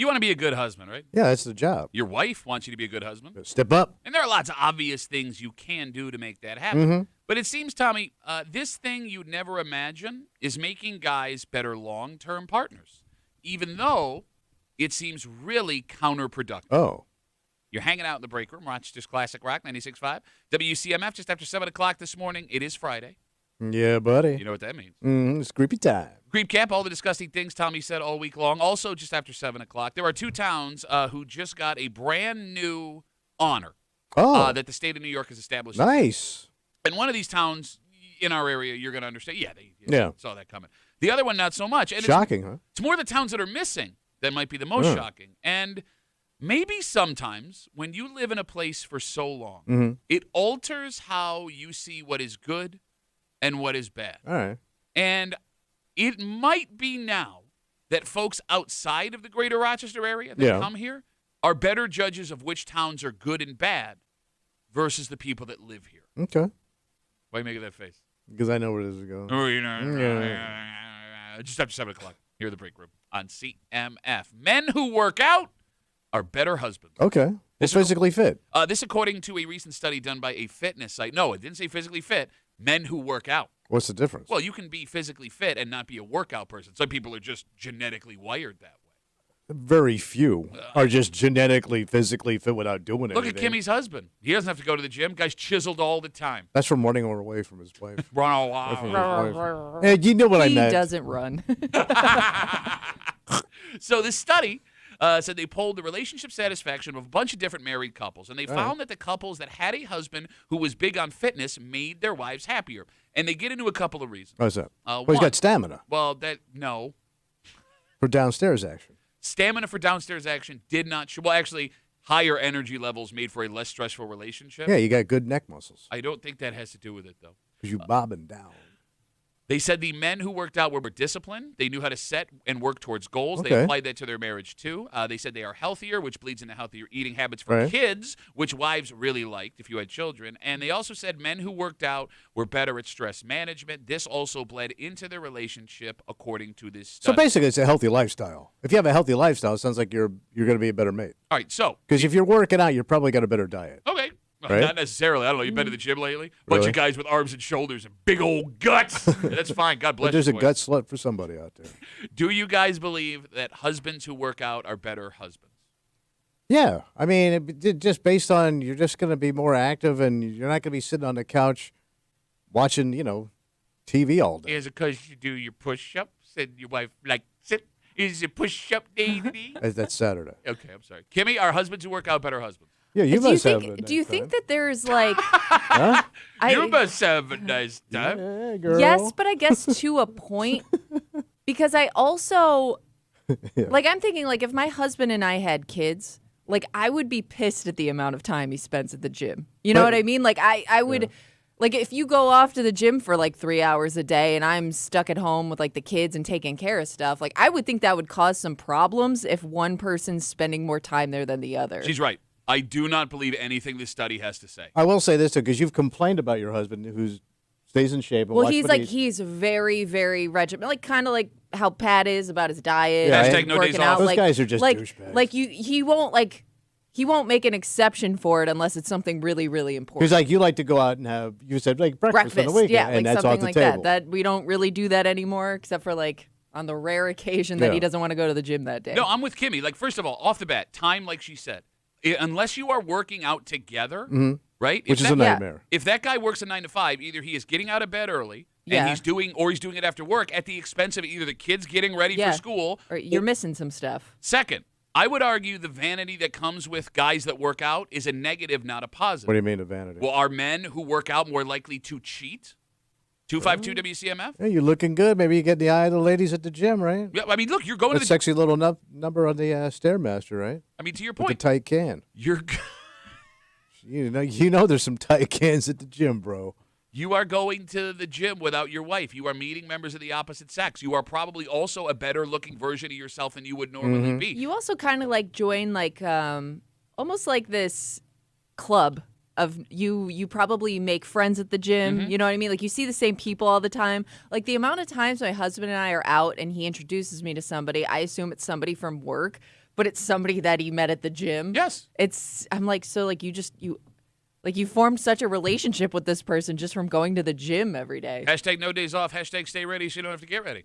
You want to be a good husband, right? Yeah, that's the job. Your wife wants you to be a good husband. Step up. And there are lots of obvious things you can do to make that happen. But it seems, Tommy, this thing you'd never imagine is making guys better long-term partners, even though it seems really counterproductive. Oh. You're hanging out in the break room, Rochester's Classic Rock 96.5. WCMF just after 7 o'clock this morning. It is Friday. Yeah, buddy. You know what that means. It's creepy time. Creep Camp, all the disgusting things Tommy said all week long. Also, just after 7 o'clock, there are two towns who just got a brand new honor that the state of New York has established. Nice. And one of these towns in our area, you're going to understand. Yeah, they saw that coming. The other one, not so much. And shocking, huh? It's more the towns that are missing that might be the most shocking. And maybe sometimes when you live in a place for so long, it alters how you see what is good and what is bad. All right. And it might be now that folks outside of the greater Rochester area that come here are better judges of which towns are good and bad versus the people that live here. Okay. Why are you making that face? Because I know where this is going. Oh, just after 7 o'clock, here at the break room on CMF. Men who work out are better husbands. Okay. Physically fit. This according to a recent study done by a fitness site. No, it didn't say physically fit. Men who work out. What's the difference? Well, you can be physically fit and not be a workout person. Some people are just genetically wired that way. Very few are just genetically, physically fit without doing anything. Look at Kimmy's husband. He doesn't have to go to the gym. Guy's chiseled all the time. That's from running away from his wife. Wow. You know what I meant. He doesn't run. So this study said they polled the relationship satisfaction of a bunch of different married couples, and they found that the couples that had a husband who was big on fitness made their wives happier. And they get into a couple of reasons. What's that? He's got stamina. Well, for downstairs action. Stamina for downstairs action did not well, actually, higher energy levels made for a less stressful relationship. Yeah, you got good neck muscles. I don't think that has to do with it, though. Because you bobbing down. They said the men who worked out were disciplined. They knew how to set and work towards goals. Okay. They applied that to their marriage, too. They said they are healthier, which bleeds into healthier eating habits for kids, which wives really liked if you had children. And they also said men who worked out were better at stress management. This also bled into their relationship, according to this study. So basically, it's a healthy lifestyle. If you have a healthy lifestyle, it sounds like you're going to be a better mate. All right, so. Because if you're working out, you're probably got a better diet. Okay. Right? Not necessarily. I don't know. You've been to the gym lately? Bunch of guys with arms and shoulders and big old guts. That's fine. God bless you. There's a gut slut for somebody out there. Do you guys believe that husbands who work out are better husbands? Yeah. I mean, just based on you're just going to be more active and you're not going to be sitting on the couch watching, TV all day. Is it because you do your push-ups and your wife likes it? Is it push-up day? That's Saturday. Okay, I'm sorry. Kimmy, are husbands who work out better husbands? Yeah, you must have a nice Do you time. think that there's like... Huh? You must have a nice time. Yeah, girl. Yes, but I guess to a point. Because I also... Like, I'm thinking, like, if my husband and I had kids, like, I would be pissed at the amount of time he spends at the gym. You know what I mean? Like, I would... Like, if you go off to the gym for, like, 3 hours a day and I'm stuck at home with, like, the kids and taking care of stuff, like, I would think that would cause some problems if one person's spending more time there than the other. She's right. I do not believe anything this study has to say. I will say this, too, because you've complained about your husband who stays in shape. And well, he's very, very regimented, like kind of like how Pat is about his diet. Yeah, Hashtag no days off. Those guys are just douchebags. Like he won't make an exception for it unless it's something really, really important. Because like you like to go out and have, you said like breakfast on the weekend, yeah, and like that's something off the like table. that. That we don't really do that anymore, except for like on the rare occasion that he doesn't want to go to the gym that day. No, I'm with Kimmy. Like, first of all, off the bat, time, like she said, unless you are working out together, right? Which is a nightmare. If that guy works a 9 to 5, either he is getting out of bed early and he's doing it after work at the expense of either the kids getting ready for school, or you're missing some stuff. Second, I would argue the vanity that comes with guys that work out is a negative, not a positive. What do you mean, a vanity? Well, are men who work out more likely to cheat? 252 WCMF? Yeah, you're looking good. Maybe you get the eye of the ladies at the gym, right? Yeah, I mean, look, you're going That to the sexy little number on the Stairmaster, right? I mean, to your With point, the tight can. you're You know, there's some tight cans at the gym, bro. You are going to the gym without your wife. You are meeting members of the opposite sex. You are probably also a better looking version of yourself than you would normally be. You also kind of like join like almost like this club of you probably make friends at the gym. You know what I mean? Like you see the same people all the time. Like the amount of times my husband and I are out and he introduces me to somebody, I assume it's somebody from work. but it's somebody that he met at the gym. Yes. I'm like, so like you formed such a relationship with this person just from going to the gym every day. Hashtag no days off. Hashtag stay ready so you don't have to get ready.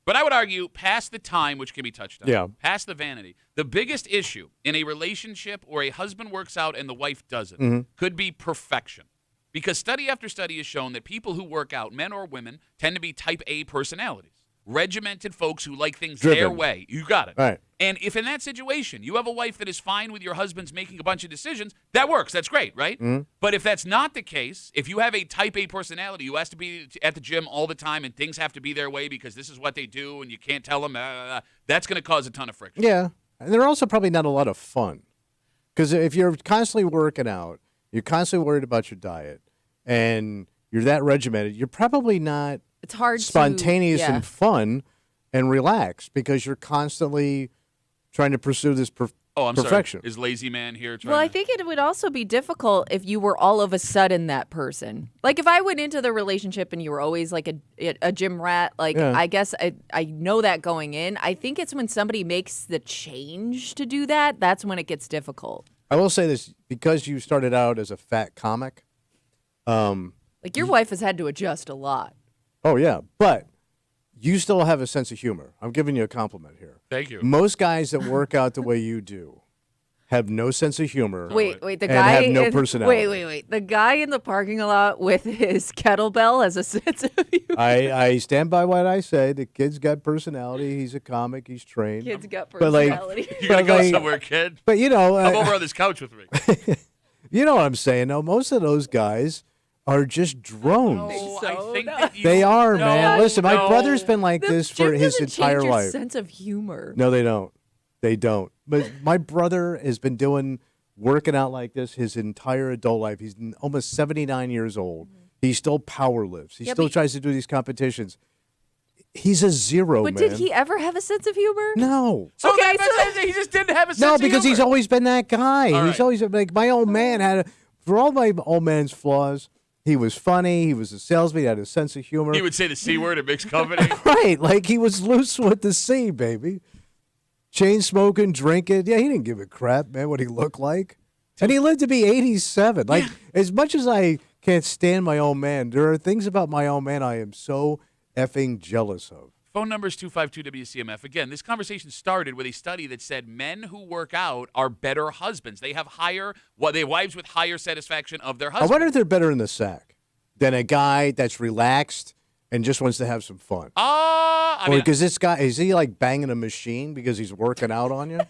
But I would argue past the time, which can be touched on, past the vanity, the biggest issue in a relationship where a husband works out and the wife doesn't could be perfection. Because study after study has shown that people who work out, men or women, tend to be type A personalities. Regimented folks who like things their way. You got it. Right. And if in that situation you have a wife that is fine with your husband's making a bunch of decisions, that works. That's great, right? But if that's not the case, if you have a type A personality who has to be at the gym all the time and things have to be their way because this is what they do and you can't tell them, that's going to cause a ton of friction. Yeah. And they're also probably not a lot of fun. Because if you're constantly working out, you're constantly worried about your diet, and you're that regimented, you're probably not It's hard spontaneous and fun and relaxed because you're constantly trying to pursue this perfection. Sorry. Is lazy man here trying Well, I think it would also be difficult if you were all of a sudden that person. Like if I went into the relationship and you were always like a gym rat, like I guess I know that going in. I think it's when somebody makes the change to do that, that's when it gets difficult. I will say this, because you started out as a fat comic. Like your wife has had to adjust a lot. Oh, yeah. But you still have a sense of humor. I'm giving you a compliment here. Thank you. Most guys that work out the way you do have no sense of humor. Wait, the and guy have no personality. Wait. The guy in the parking lot with his kettlebell has a sense of humor. I stand by what I say. The kid's got personality. He's a comic. He's trained. Kid's got But, like, personality. You got to go somewhere, kid. But, you know. Come over on this couch with me. You know what I'm saying, though? Most of those guys are just drones. I think that They are, man. Listen, my brother's been like this for his entire your life. Sense of humor. No, they don't. They don't. But my brother has been working out like this his entire adult life. He's almost 79 years old. He still power lifts. He still tries to do these competitions. He's a zero, but man. did he ever have a sense of humor? No. So he just didn't have a sense of humor. No, because he's always been that guy. All He's right. always like my old man for all my old man's flaws. He was funny. He was a salesman. He had a sense of humor. He would say the C word at mixed company. Right, like he was loose with the C, baby. Chain smoking, drinking. Yeah, he didn't give a crap, man, what he looked like. And he lived to be 87. Like, as much as I can't stand my old man, there are things about my old man I am so effing jealous of. Phone number is 252-WCMF. Again, this conversation started with a study that said men who work out are better husbands. They have they have wives with higher satisfaction of their I husband. wonder if they're better in the sack than a guy that's relaxed and just wants to have some fun. Because this guy, is he like banging a machine because he's working out on you?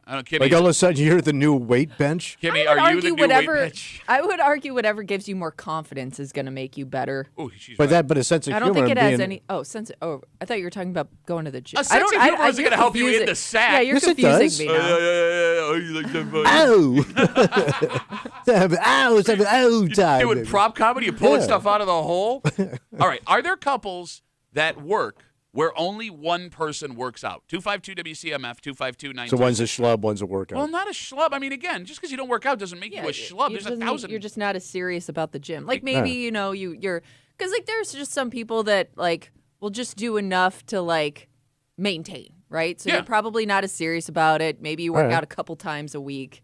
I don't, Kimmy, Like all of a sudden you're the new weight bench? Kimmy, are you the new weight bench? I would argue whatever gives you more confidence is going to make you better. Oh, she's But right. but a sense of I humor. don't think it has being, any. I thought you were talking about going to the gym. A sense of humor isn't going to help you in the sack. Yeah, you're Yes, it confusing does. me now. Oh, you like that funny? Ow! It's ow time. Doing baby. prop comedy, you pulling Yeah. stuff out of the hole. All right, are there couples that work where only one person works out? 252-WCMF, 252-92. So one's a schlub, one's a workout. Well, not a schlub. I mean, again, just because you don't work out doesn't make you a schlub. There's 1,000. You're just not as serious about the gym. Like maybe you're because like there's just some people that like will just do enough to like maintain, right? So you're probably not as serious about it. Maybe you work out a couple times a week.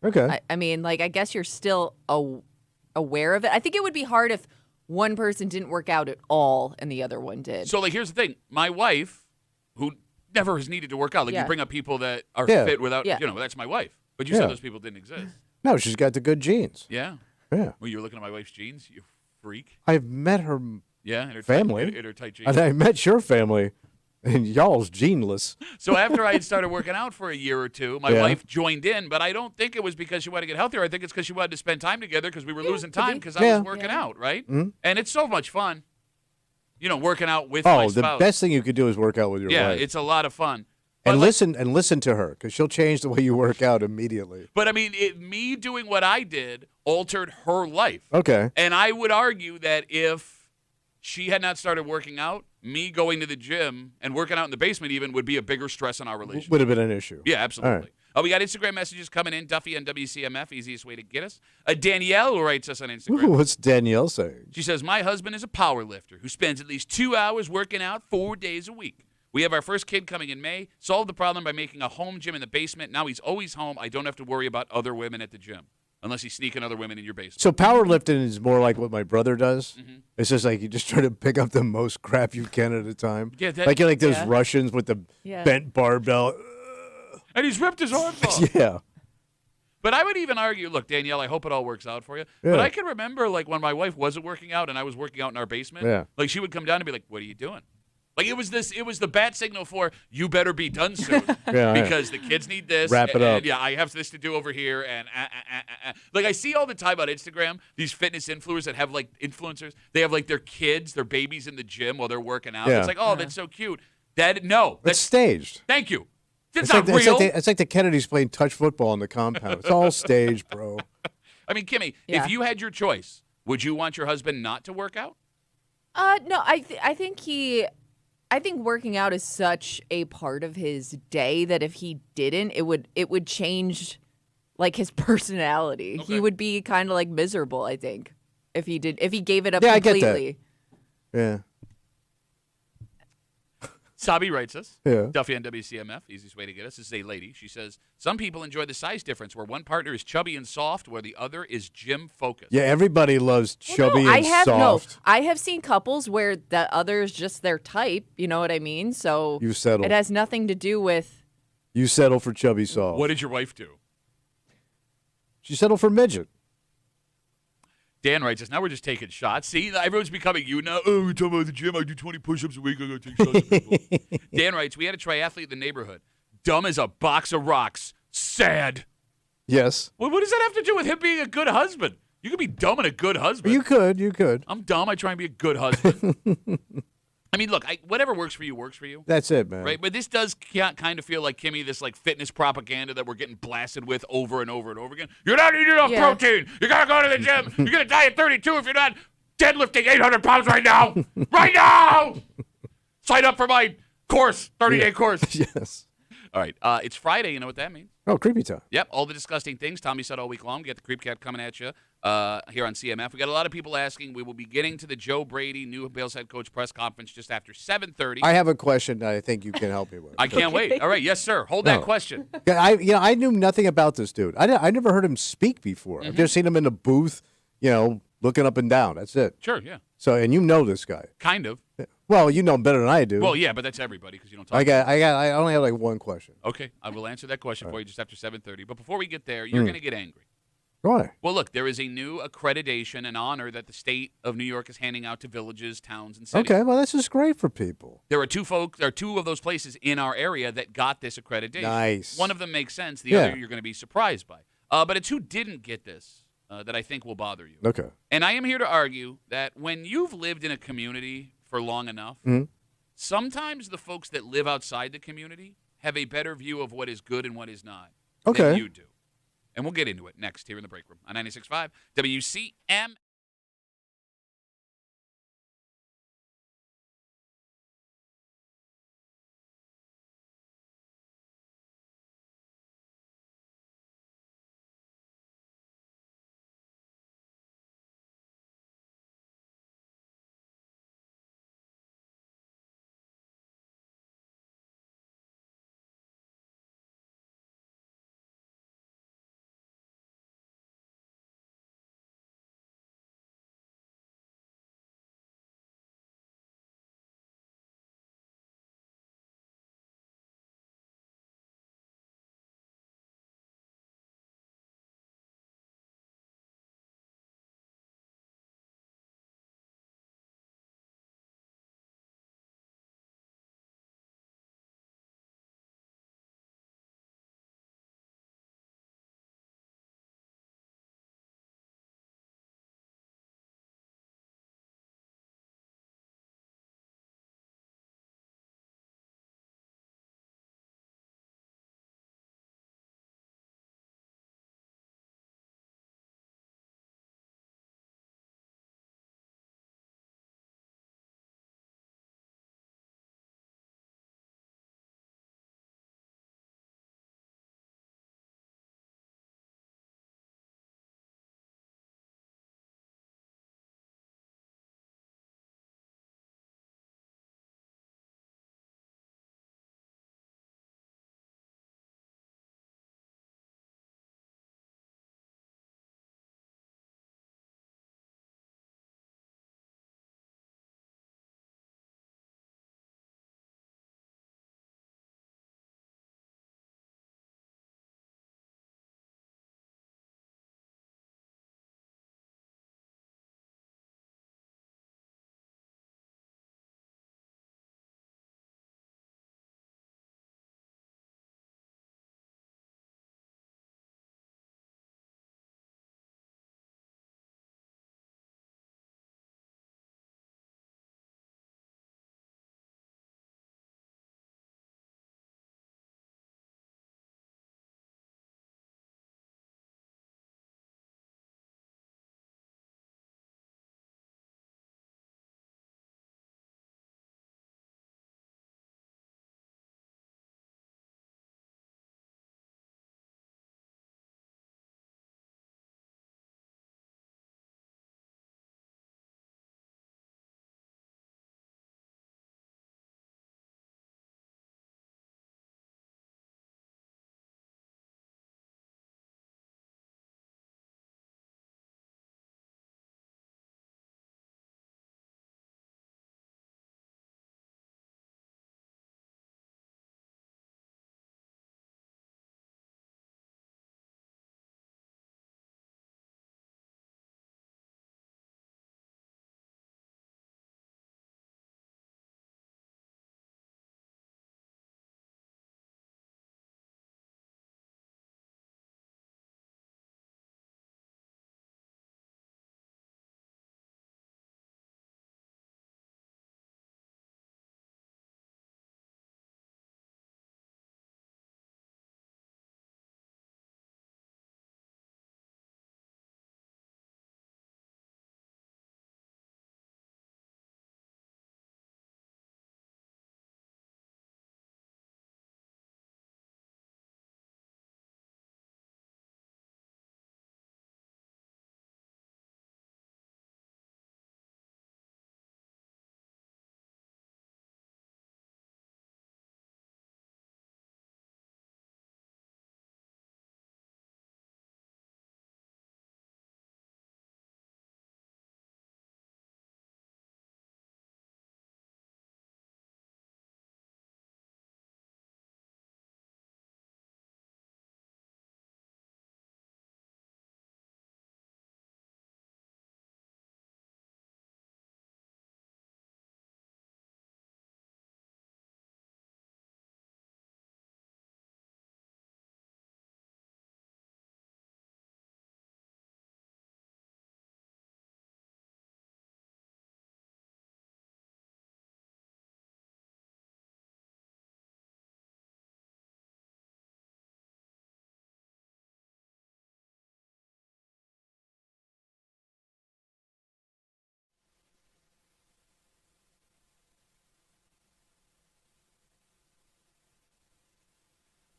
Okay. I mean, like I guess you're still aware of it. I think it would be hard if one person didn't work out at all and the other one did. So, like, here's the thing. My wife, who never has needed to work out, like you bring up people that are Yeah. fit without, that's my wife. But you said those people didn't exist. No, she's got the good genes. Yeah. Yeah. Well, you were looking at my wife's jeans, you freak. I've met her Yeah, in her family. in her tight jeans. and I met your family, and y'all's geneless. So after I had started working out for a year or two, my wife joined in, but I don't think it was because she wanted to get healthier. I think it's because she wanted to spend time together because we were losing time because I was working out, right? Mm-hmm. And it's so much fun, working out with my spouse. The best thing you could do is work out with your wife. Yeah, it's a lot of fun. But And listen to her, because she'll change the way you work out immediately. But, I mean, me doing what I did altered her life. Okay. And I would argue that if she had not started working out, me going to the gym and working out in the basement even would be a bigger stress on our relationship. Would have been an issue. Yeah, absolutely. All right. We got Instagram messages coming in. Duffy on WCMF, easiest way to get us. Danielle writes us on Instagram. Ooh, what's Danielle saying? She says, my husband is a power lifter who spends at least 2 hours working out 4 days a week. We have our first kid coming in May. Solved the problem by making a home gym in the basement. Now he's always home. I don't have to worry about other women at the gym. Unless he's sneaking other women in your basement. So powerlifting is more like what my brother does. It's just like you just try to pick up the most crap you can at a time. Yeah, like you're like those Russians with the bent barbell. And he's ripped his arms off. Yeah. But I would even argue, look, Danielle, I hope it all works out for you. Yeah. But I can remember, like, when my wife wasn't working out and I was working out in our basement, like, she would come down and be like, what are you doing? Like, it was the bat signal for, you better be done soon. Because the kids need this. Wrap it up. Yeah, I have this to do over here. And, Like, I see all the time on Instagram, these fitness influencers that have, like, they have, like, their kids, their babies in the gym while they're working out. Yeah. It's like, oh, that's so cute. That's staged. Thank you. It's not real. It's like the Kennedys playing touch football in the compound. It's all staged, bro. I mean, Kimmy, if you had your choice, would you want your husband not to work out? No, I think working out is such a part of his day that if he didn't, it would change like his personality. Okay. He would be kind of like miserable, I think, if he gave it up completely. I get that. Yeah. Sabi writes us, Duffy on WCMF, easiest way to get us. This is a lady. She says, some people enjoy the size difference where one partner is chubby and soft where the other is gym-focused. Yeah, everybody loves chubby and soft. I have seen couples where the other is just their type, you know what I mean? So you settle. It has nothing to do with... You settle for chubby soft. What did your wife do? She settled for midget. Dan writes us, now we're just taking shots. See, everyone's becoming you now. Oh, we're talking about the gym. I do 20 push-ups a week. I got to take shots at people. Dan writes, we had a triathlete in the neighborhood. Dumb as a box of rocks. Sad. Yes. Well, what does that have to do with him being a good husband? You could be dumb and a good husband. You could. I'm dumb. I try and be a good husband. I mean, look, whatever works for you works for you. That's it, man. Right? But this does kind of feel like, Kimmy, this like fitness propaganda that we're getting blasted with over and over and over again. You're not eating enough protein. You got to go to the gym. You're going to die at 32 if you're not deadlifting 800 pounds right now. Right now! Sign up for my course, 30-day course. Yes. All right. It's Friday. You know what that means? Oh, creepy time. Yep. All the disgusting things Tommy said all week long. We got the Creep Cat coming at you here on CMF. We got a lot of people asking. We will be getting to the Joe Brady, new Bills head coach press conference just after 7:30. I have a question that I think you can help me with. I can't wait. All right. Yes, sir. Hold that question. I knew nothing about this dude. I never heard him speak before. I've just seen him in the booth, looking up and down. That's it. Sure, yeah. So, and you know this guy. Kind of. Well, you know him better than I do. Well, yeah, but that's everybody because you don't talk. I only have like one question. Okay, I will answer that question for you just after 7:30. But before we get there, you're going to get angry. Why? Well, look, there is a new accreditation and honor that the state of New York is handing out to villages, towns, and cities. Okay, well, this is great for people. There are two of those places in our area that got this accreditation. Nice. One of them makes sense. The other you're going to be surprised by. But it's who didn't get this that I think will bother you. Okay. And I am here to argue that when you've lived in a community for long enough, sometimes the folks that live outside the community have a better view of what is good and what is not than you do. And we'll get into it next here in the break room on 96.5 WCMF.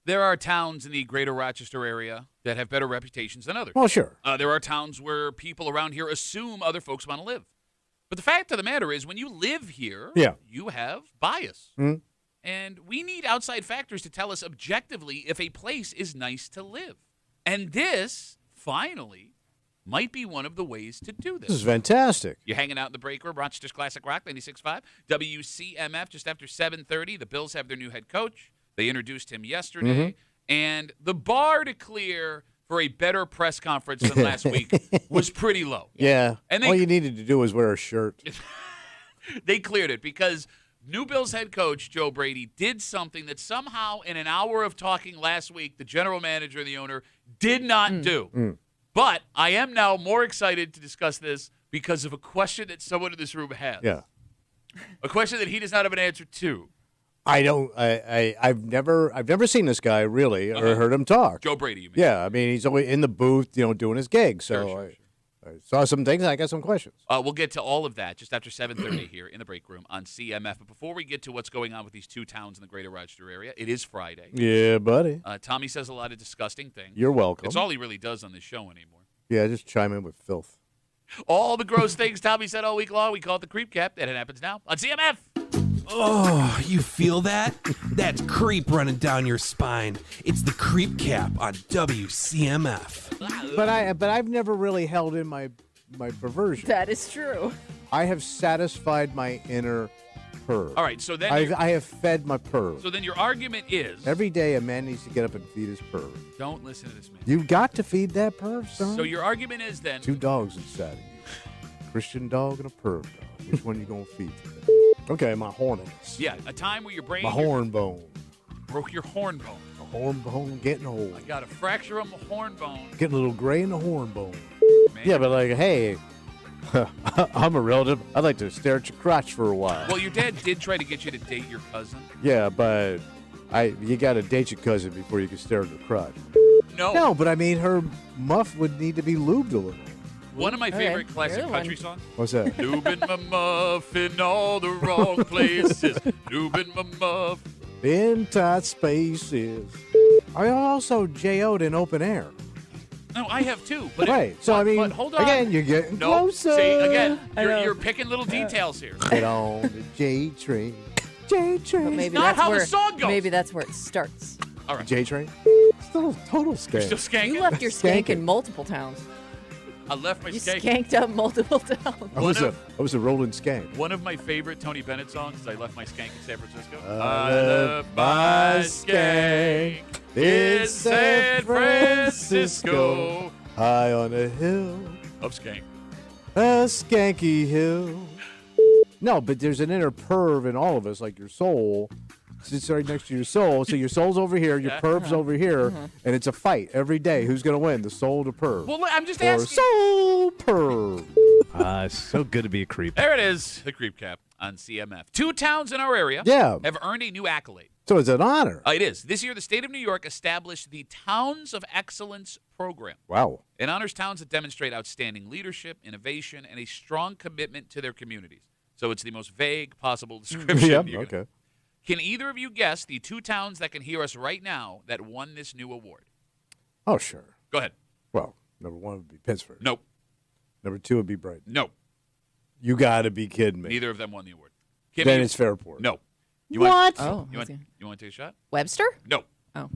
There are towns in the greater Rochester area that have better reputations than others. Well, sure. There are towns where people around here assume other folks want to live. But the fact of the matter is, when you live here, you have bias. Mm-hmm. And we need outside factors to tell us objectively if a place is nice to live. And this, finally, might be one of the ways to do this. This is fantastic. You're hanging out in the break room, Rochester's Classic Rock, 96.5. WCMF, just after 7:30. The Bills have their new head coach. They introduced him yesterday. And the bar to clear for a better press conference than last week was pretty low. Yeah. And all you needed to do was wear a shirt. They cleared it because new Bills head coach Joe Brady did something that somehow in an hour of talking last week, the general manager and the owner did not do. But I am now more excited to discuss this because of a question that someone in this room has. Yeah. A question that he does not have an answer to. I've never seen this guy really or heard him talk. Joe Brady, you mean? Yeah, I mean he's always in the booth, doing his gig. So Sure. I saw some things. I got some questions. We'll get to all of that just after 7:30 here in the break room on CMF. But before we get to what's going on with these two towns in the greater Rochester area, it is Friday. Yeah, buddy. Tommy says a lot of disgusting things. You're welcome. It's all he really does on this show anymore. Yeah, just chime in with filth. All the gross things Tommy said all week long, we call it the Creep Cap, and it happens now on CMF. Oh, you feel that? That's creep running down your spine. It's the Creep Cap on WCMF. But I've never really held in my perversion. That is true. I have satisfied my inner perv. All right, so then I have fed my perv. so then your argument is Every day a man needs to get up and feed his perv. don't listen to this man. You've got to feed that perv, son. So your argument is then 2 dogs inside of you. Christian dog and a perv dog. Which one you gonna feed today? Okay, my horniness. yeah, a time where your brain My horn bone. broke your horn bone. My horn bone getting old. I got a fracture on my horn bone. Getting a little gray in the horn bone. Man. Yeah, but like, hey, I'm a relative. I'd like to stare at your crotch for a while. Well, your dad did try to get you to date your cousin. Yeah, but you got to date your cousin before you can stare at her crotch. No. No, but I mean, her muff would need to be lubed a little. One of my Okay, favorite you're classic the country one. songs. What's that? Lubin' my muff in all the wrong places. Lubin' my muff. In tight spaces. I also J.O.'d in open air. No, I have too. But Right. So, I mean, but hold on. again, you're getting no, closer. see, again, I know. you're picking little details here. Get on the J train. J train. But maybe not that's how the where song goes. maybe that's where it starts. All right. J train. Still total You're skank. still skanking? You left your skank Skanking. in multiple towns. I left my You skank. skanked up multiple towns. I was a rolling skank. One of my favorite Tony Bennett songs is I Left My Skank in San Francisco. I left my skank in San Francisco, high on a hill, Of skank. a skanky hill. No, but there's an inner perv in all of us, like your soul sits right next to your soul. So your soul's over here, your Yeah. perv's over here, and it's a fight every day. Who's going to win, the soul or the perv? Well, I'm just or asking. soul perv. It's so good to be a creep. There it is, the Creep Cap on CMF. 2 towns in our area Yeah. have earned a new accolade. So it's an honor. It is. This year, the state of New York established the Towns of Excellence program. Wow. It honors towns that demonstrate outstanding leadership, innovation, and a strong commitment to their communities. So it's the most vague possible description. Yep. you can- Okay. Can either of you guess the 2 towns that can hear us right now that won this new award? Oh, sure. Go ahead. Well, number 1 would be Pittsburgh. Nope. Number 2 would be Brighton. Nope. You got to be kidding me. Neither of them won the award. Kimmy, Then it's Fairport. no. You What? Want, Oh, you, want, okay. you want to take a shot? Webster? No. Oh.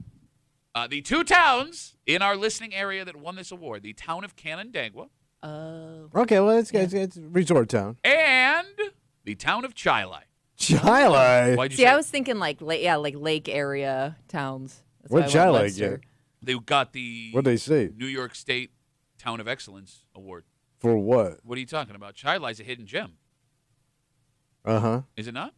The 2 towns in our listening area that won this award, the town of Canandaigua Okay, well, it's a resort town. and the town of Chili. Chili. Why'd you See, say I was thinking like lake area towns. That's What why I Chili went Webster. get? They got the What'd they say? New York State Town of Excellence Award. For what? What are you talking about? Chili's a hidden gem, Uh-huh. is it not?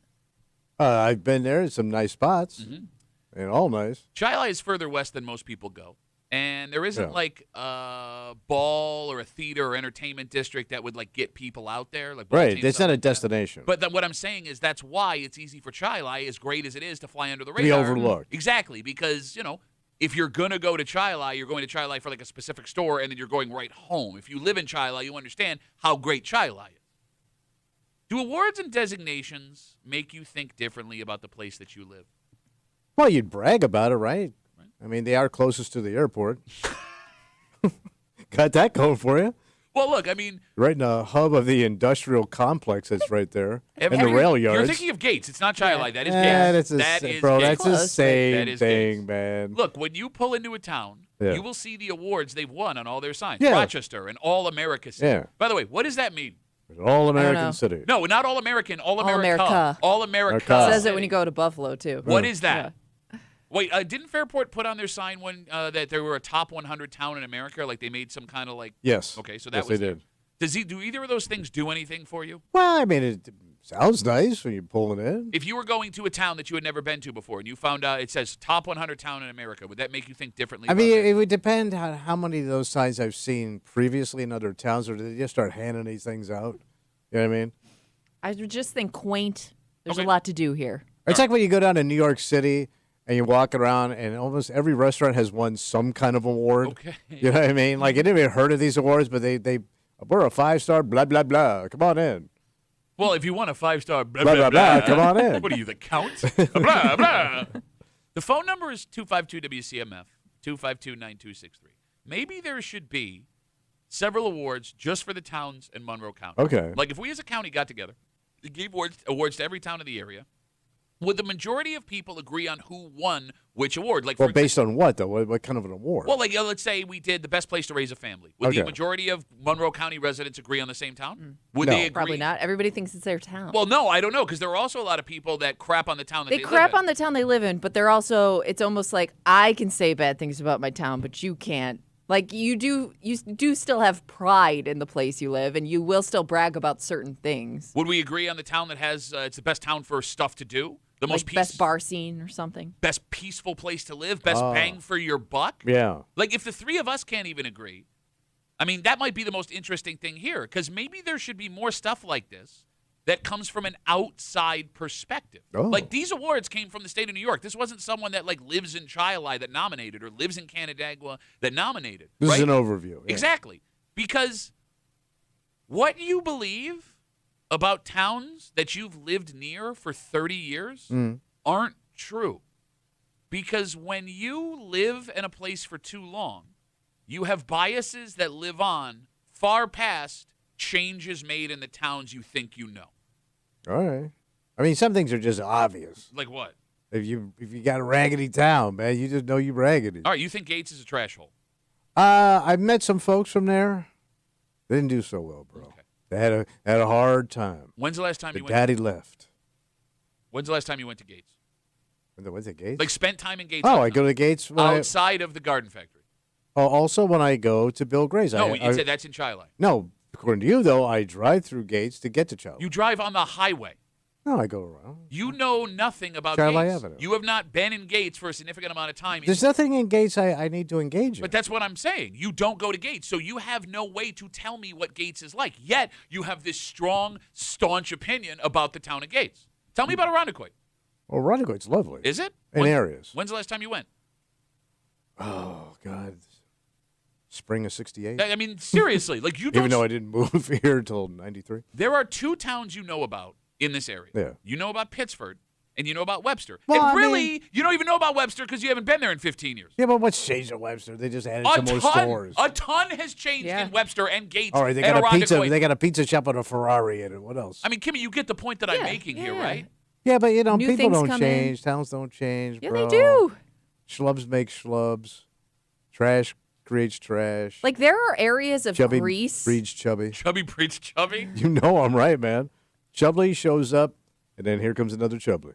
I've been there. Some nice spots. Mhm. And all nice. Chili is further west than most people go. And there isn't Yeah. like a ball or a theater or entertainment district that would like get people out there. Like Right. teams, It's stuff not a like that. destination. But then what I'm saying is that's why it's easy for Chili, as great as it is, to fly under the be radar. overlooked. Exactly, because, if you're going to go to Chili, you're going to Chili for like a specific store, and then you're going right home. If you live in Chili, you understand how great Chili is. Do awards and designations make you think differently about the place that you live? Well, you'd brag about it, right? Right. I mean, they are closest to the airport. Got that going for you. Well, look, I mean, right in the hub of the industrial complex that's right there, and the you're- rail yards. You're thinking of Gates. It's not Chilai. That is Yeah, Gates. that's That is bro. Gates. That's the Close. same That is thing, Gates. man. Look, when you pull into a town, Yeah. you will see the awards they've won on all their signs. Yeah. Rochester and All America City. Yeah. By the way, what does that mean? It's an all-American know. city. No, not All American. All America. America. All America. America. It says it when you go to Buffalo too. What is that? Wait, didn't Fairport put on their sign when that they were a top 100 town in America? Like they made some kind of like. Yes. Okay, so that yes, was. they there. did. Do either of those things do anything for you? Well, I mean, it sounds nice when you're pulling in. If you were going to a town that you had never been to before and you found out it says top 100 town in America, would that make you think differently? I about mean, that? it would depend on how many of those signs I've seen previously in other towns, or did they just start handing these things out? You know what I mean? I would just think quaint. There's Okay. a lot to do here. It's like when you go down to New York City and you walk around, and almost every restaurant has won some kind of award. Okay. You know what I mean? Like, I didn't even heard of these awards, but we're a 5-star, blah, blah, blah. Come on in. Well, if you want a 5-star, blah, Blah, blah, blah, blah, come on in. What are you, the count? Blah, blah. The phone number is 252-WCMF, 252-9263. Maybe there should be several awards just for the towns in Monroe County. Okay. Like if we as a county got together, gave awards to every town in the area, would the majority of people agree on who won which award? Like, Well, for based on what, though? What kind of an award? well, like let's say we did the best place to raise a family. Would the Okay. majority of Monroe County residents agree on the same town? Would No. they agree? Probably not. Everybody thinks it's their town. Well, no, I don't know, because there are also a lot of people that crap on the town that they they crap live on the town they live in, but they're also, it's almost like I can say bad things about my town, but you can't. Like you do still have pride in the place you live, and you will still brag about certain things. Would we agree on the town that has it's the best town for stuff to do? The most Like best bar scene or something. best peaceful place to live, best bang for your buck? yeah. Like if the three of us can't even agree, I mean, that might be the most interesting thing here, because maybe there should be more stuff like this that comes from an outside perspective. Oh. Like these awards came from the state of New York. This wasn't someone that like lives in Chilai that nominated or lives in Canandaigua that nominated. This right? is an overview. Yeah. Exactly. Because what you believe about towns that you've lived near for 30 years aren't true. Because when you live in a place for too long, you have biases that live on far past changes made in the towns you think you know. All right. I mean, some things are just obvious. Like what? If you got a raggedy town, man, you just know you raggedy. All right, you think Gates is a trash hole. I've met some folks from there. They didn't do so well, bro. Okay. They had a hard time. When's the last time The you went? daddy left. When's the last time you went to Gates? When's it, Gates? Like spent time in Gates? oh, I go to Gates when outside of the Garden Factory. also when I go to Bill Gray's. No, I you said that's in Chilai. no. According to you, though, I drive through Gates to get to Charlie. You drive on the highway. No, I go around. You know nothing about Chilai Gates. Avenue. You have not been in Gates for a significant amount of time. There's nothing in Gates I need to engage in. But that's what I'm saying. You don't go to Gates, so you have no way to tell me what Gates is like. Yet you have this strong, staunch opinion about the town of Gates. Tell me about Irondequoit. Well, Irondequoit's lovely. Is it? In areas. When's the last time you went? Oh, God. Spring of 68. I mean, seriously, like you don't. Even though I didn't move here until 93. There are two towns you know about in this area. Yeah. You know about Pittsford, and you know about Webster. Well, and I really, mean- you don't even know about Webster because you haven't been there in 15 years. Yeah, but what's changed at Webster? They just added A some more stores. ton has changed Yeah. in Webster and Gates. All right, they and got a pizza. Irondequoit. They got a pizza shop with a Ferrari in it. What else? I mean, Kimmy, you get the point that I'm Yeah, making here, yeah. right? yeah, but New people things don't come in. change. Towns don't change. Yeah, bro. they do. Schlubs make schlubs. Trash creates trash. Like there are areas of chubby Greece. breeds chubby. Chubby breeds chubby. You know I'm right, man. Chubbly shows up, and then here comes another Chubbly.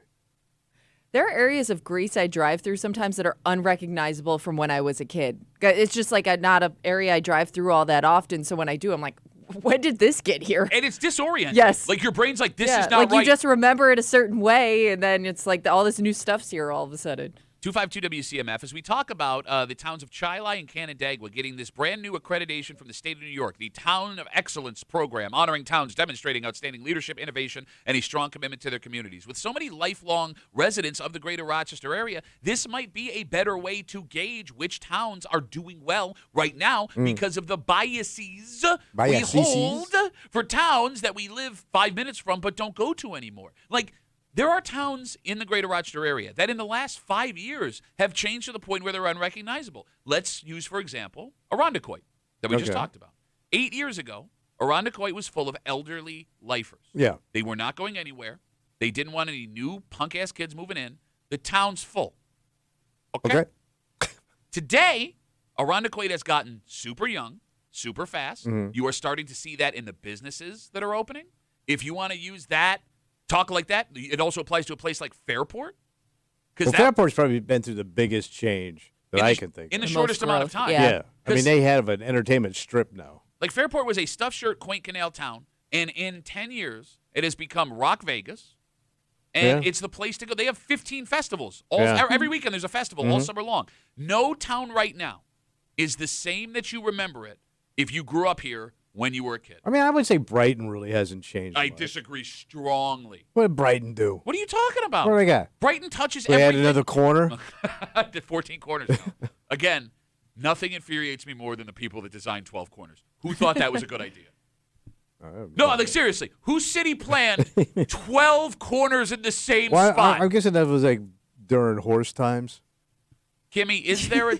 There are areas of Greece I drive through sometimes that are unrecognizable from when I was a kid. It's just like not an area I drive through all that often. So when I do, I'm like, when did this get here? And it's disorienting. Yes. Like your brain's like, this yeah, is not like right. you just remember it a certain way, and then it's like all this new stuff's here all of a sudden. 252 WCMF, as we talk about the towns of Chilai and Canandaigua getting this brand new accreditation from the state of New York, the Town of Excellence program, honoring towns demonstrating outstanding leadership, innovation, and a strong commitment to their communities. With so many lifelong residents of the greater Rochester area, this might be a better way to gauge which towns are doing well right now because of the biases we hold for towns that we live 5 minutes from but don't go to anymore. Like, There are towns in the greater Rochester area that in the last 5 years have changed to the point where they're unrecognizable. Let's use, for example, Irondequoit that we just talked about. 8 years ago, Irondequoit was full of elderly lifers. Yeah. They were not going anywhere. They didn't want any new punk-ass kids moving in. The town's full. Okay? Today, Irondequoit has gotten super young, super fast. Mm-hmm. You are starting to see that in the businesses that are opening. If you want to use that, talk like that, it also applies to a place like Fairport. Well, Fairport's probably been through the biggest change that I can think of. In the shortest amount of time. Yeah. I mean, they have an entertainment strip now. Like Fairport was a stuffed shirt, quaint canal town, and in 10 years, it has become Rock Vegas, and it's the place to go. They have 15 festivals. Every weekend there's a festival all summer long. No town right now is the same that you remember it if you grew up here when you were a kid. I mean, I would say Brighton really hasn't changed I much. disagree strongly. What did Brighton do? What are you talking about? What do they got? Brighton touches They everything. had another corner? Did 14 corners now. Again, nothing infuriates me more than the people that designed 12 corners. Who thought that was a good idea? No, like seriously, whose city planned 12 corners in the same spot? I'm guessing that was like during horse times. Kimmy, is there a...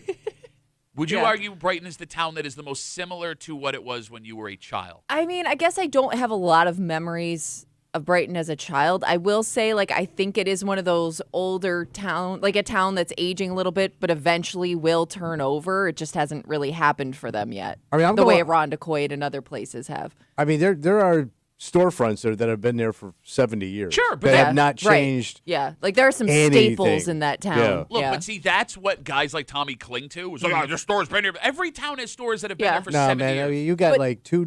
Would you argue Brighton is the town that is the most similar to what it was when you were a child? I mean, I guess I don't have a lot of memories of Brighton as a child. I will say, like, I think it is one of those older town, like a town that's aging a little bit, but eventually will turn over. It just hasn't really happened for them yet. I mean, the way Irondequoit and other places have. I mean, there are storefronts there that have been there for 70 years. Sure, but that have not changed. Right. Yeah, like there are some staples in that town. Yeah. Look, but see, that's what guys like Tommy cling to. It's like, this store's been here. Every town has stores that have been there for 70 years. I mean, you got like three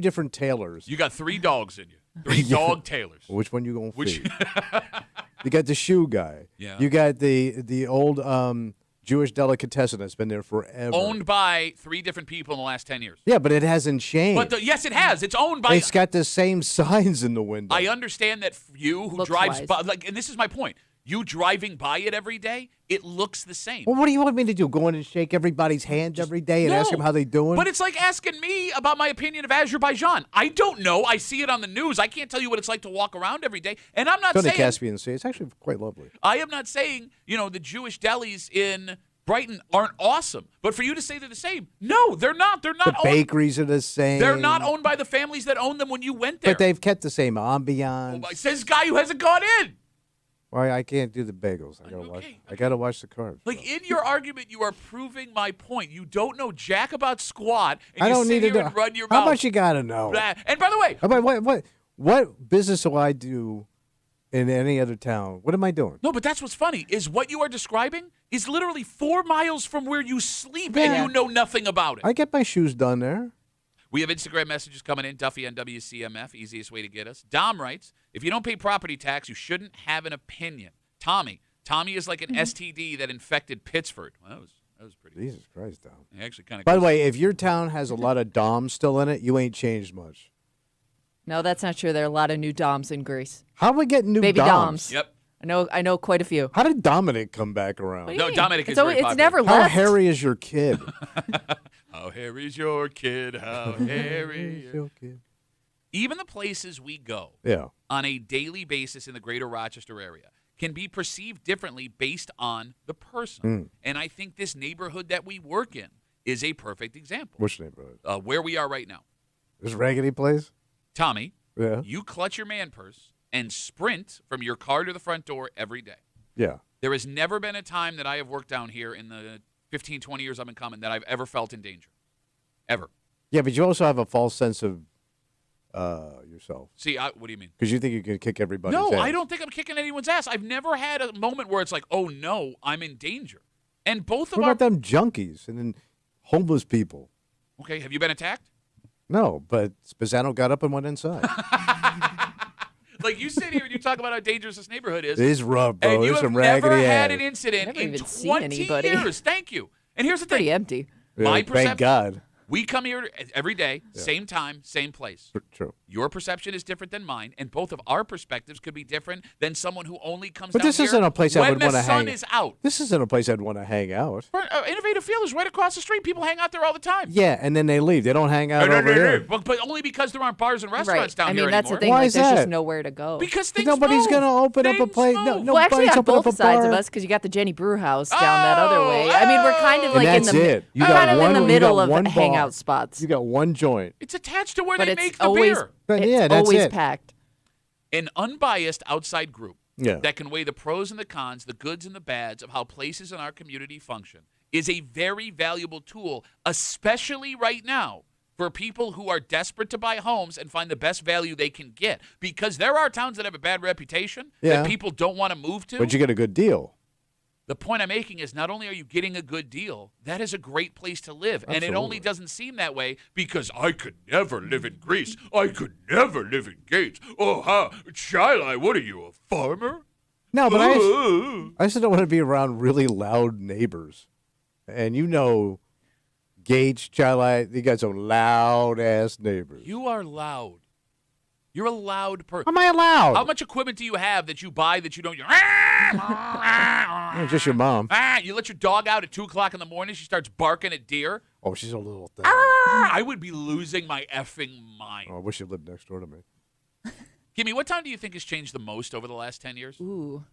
different tailors. You got 3 dogs in you. 3 dog tailors. Which one you gonna feed? You got the shoe guy. Yeah. You got the old Jewish delicatessen that's been there forever. Owned by 3 different people in the last 10 years. Yeah, but it hasn't changed. But yes, it has. It's owned by. It's got the same signs in the window. I understand that you who drives by, like, and this is my point. You driving by it every day, it looks the same. Well, what do you want me to do? Go in and shake everybody's hand every day and ask them how they doing? But it's like asking me about my opinion of Azerbaijan. I don't know. I see it on the news. I can't tell you what it's like to walk around every day. And I'm not Go to saying the Caspian Sea. It's actually quite lovely. I am not saying, the Jewish delis in Brighton aren't awesome. But for you to say they're the same, no, they're not. They're not The bakeries are the same. They're not owned by the families that owned them when you went there. But they've kept the same ambiance. Well, says guy who hasn't gone in. Well, I can't do the bagels. I gotta watch the carbs. Like, in your argument, you are proving my point. You don't know jack about squat, and I you don't sit need to here know. and run your How mouth. much you gotta know? And by the way, What business do I do in any other town? What am I doing? no, but that's what's funny is what you are describing is literally 4 miles from where you sleep, and you know nothing about it. I get my shoes done there. We have Instagram messages coming in. Duffy on WCMF, easiest way to get us. Dom writes, if you don't pay property tax, you shouldn't have an opinion. Tommy is like an STD that infected Pittsford. Well, that was pretty. Jesus Christ, Dom. Actually, kind of. By the way, if your town has a lot of Doms still in it, you ain't changed much. No, that's not true. There are a lot of new Doms in Greece. How are we getting new Baby Doms? Yep. I know quite a few. How did Dominic come back around? What do you No, mean? Dominic is it's very popular. never How left. hairy is your kid? How hairy's your kid? How hairy is your kid? Even the places we go Yeah. on a daily basis in the greater Rochester area can be perceived differently based on the person. And I think this neighborhood that we work in is a perfect example. Which neighborhood? Where we are right now. This raggedy place? Tommy, Yeah. you clutch your man purse and sprint from your car to the front door every day. Yeah. There has never been a time that I have worked down here in the 15, 20 years I've been coming that I've ever felt in danger. Ever. Yeah, but you also have a false sense of yourself. See, what do you mean? Because you think you can kick everybody's No, ass. I don't think I'm kicking anyone's ass. I've never had a moment where it's like, oh, no, I'm in danger. And both of What our... about them junkies and then homeless people? Okay, have you been attacked? No, but Spezzano got up and went inside. Like, you sit here and you talk about how dangerous this neighborhood is. It is rough, bro. And you There's have some never raggedy had ass. an incident Never in even seen 20 anybody. years. Thank you. And here's the Pretty thing. empty. Yeah, My perception- thank God. We come here every day, same time, same place. True. Your perception is different than mine, and both of our perspectives could be different than someone who only comes But down this here isn't a place I when would the want to sun hang. is out. This isn't a place I'd want to hang out. Innovative Field is right across the street. People hang out there all the time. Yeah, and then they leave. They don't hang out over here. But only because there aren't bars and Right. restaurants down I here mean, that's anymore. the thing. Why Like, is there's just that? nowhere to go. Because things Nobody's move. going to open up a Things place. move. No, well, actually, nobody's on open up both a sides bar. of us, because you got the Jenny Brew House down that other way. I mean, we're kind of And like in that's the it. You kind got of in one- the you middle got of one the bar. hangout spots. You got one joint. It's attached to where But they it's make the always beer. But it's yeah, that's always it. packed. An unbiased outside group Yeah. that can weigh the pros and the cons, the goods and the bads of how places in our community function is a very valuable tool, especially right now for people who are desperate to buy homes and find the best value they can get. Because there are towns that have a bad reputation Yeah. that people don't want to move to. But you get a good deal. The point I'm making is not only are you getting a good deal, that is a great place to live. And it only Absolutely. doesn't seem that way because I could never live in Greece. I could never live in Gates. Oh, Shiloh, what are you, a farmer? No, but I just don't want to be around really loud neighbors. And you know, Gage, Charlie, you got some loud ass neighbors. You are loud. You're a loud person. Am I allowed? How much equipment do you have that you buy that you don't? Just your mom. You let your dog out at 2 o'clock in the morning. She starts barking at deer. Oh, she's a little thing. I would be losing my effing mind. Oh, I wish you lived next door to me. Kimmy, what town do you think has changed the most over the last 10 years? Ooh.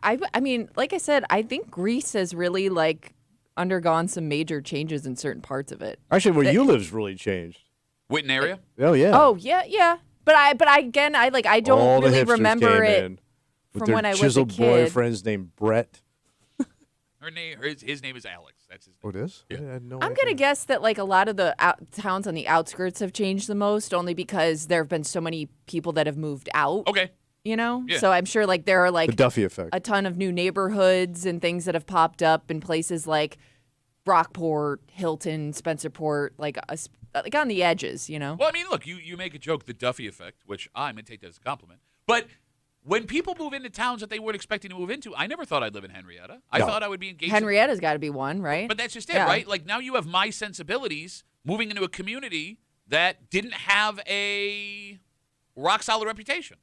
I mean, like I said, I think Greece has really like undergone some major changes in certain parts of it. Actually, where you live's really changed. Witten area? Oh yeah. Oh yeah. But I again I don't All the really hipsters remember came it in with from their when I was a chiseled kid. boyfriends named Brett. His name is Alex. That's his name. Oh, it is? Yeah. I had no I'm idea. gonna guess that like a lot of the towns on the outskirts have changed the most, only because there have been so many people that have moved out. Okay. You know, Yeah. so I'm sure like there are The like Duffy effect. a ton of new neighborhoods and things that have popped up in places like Rockport, Hilton, Spencerport, like on the edges. You know. Well, I mean, look, you make a joke, the Duffy effect, which I'm going to take that as a compliment. But when people move into towns that they weren't expecting to move into, I never thought I'd live in Henrietta. I No. thought I would be engaged. Henrietta's got to be one, right? But that's just it, Yeah. right? Like now you have my sensibilities moving into a community that didn't have a rock solid reputation.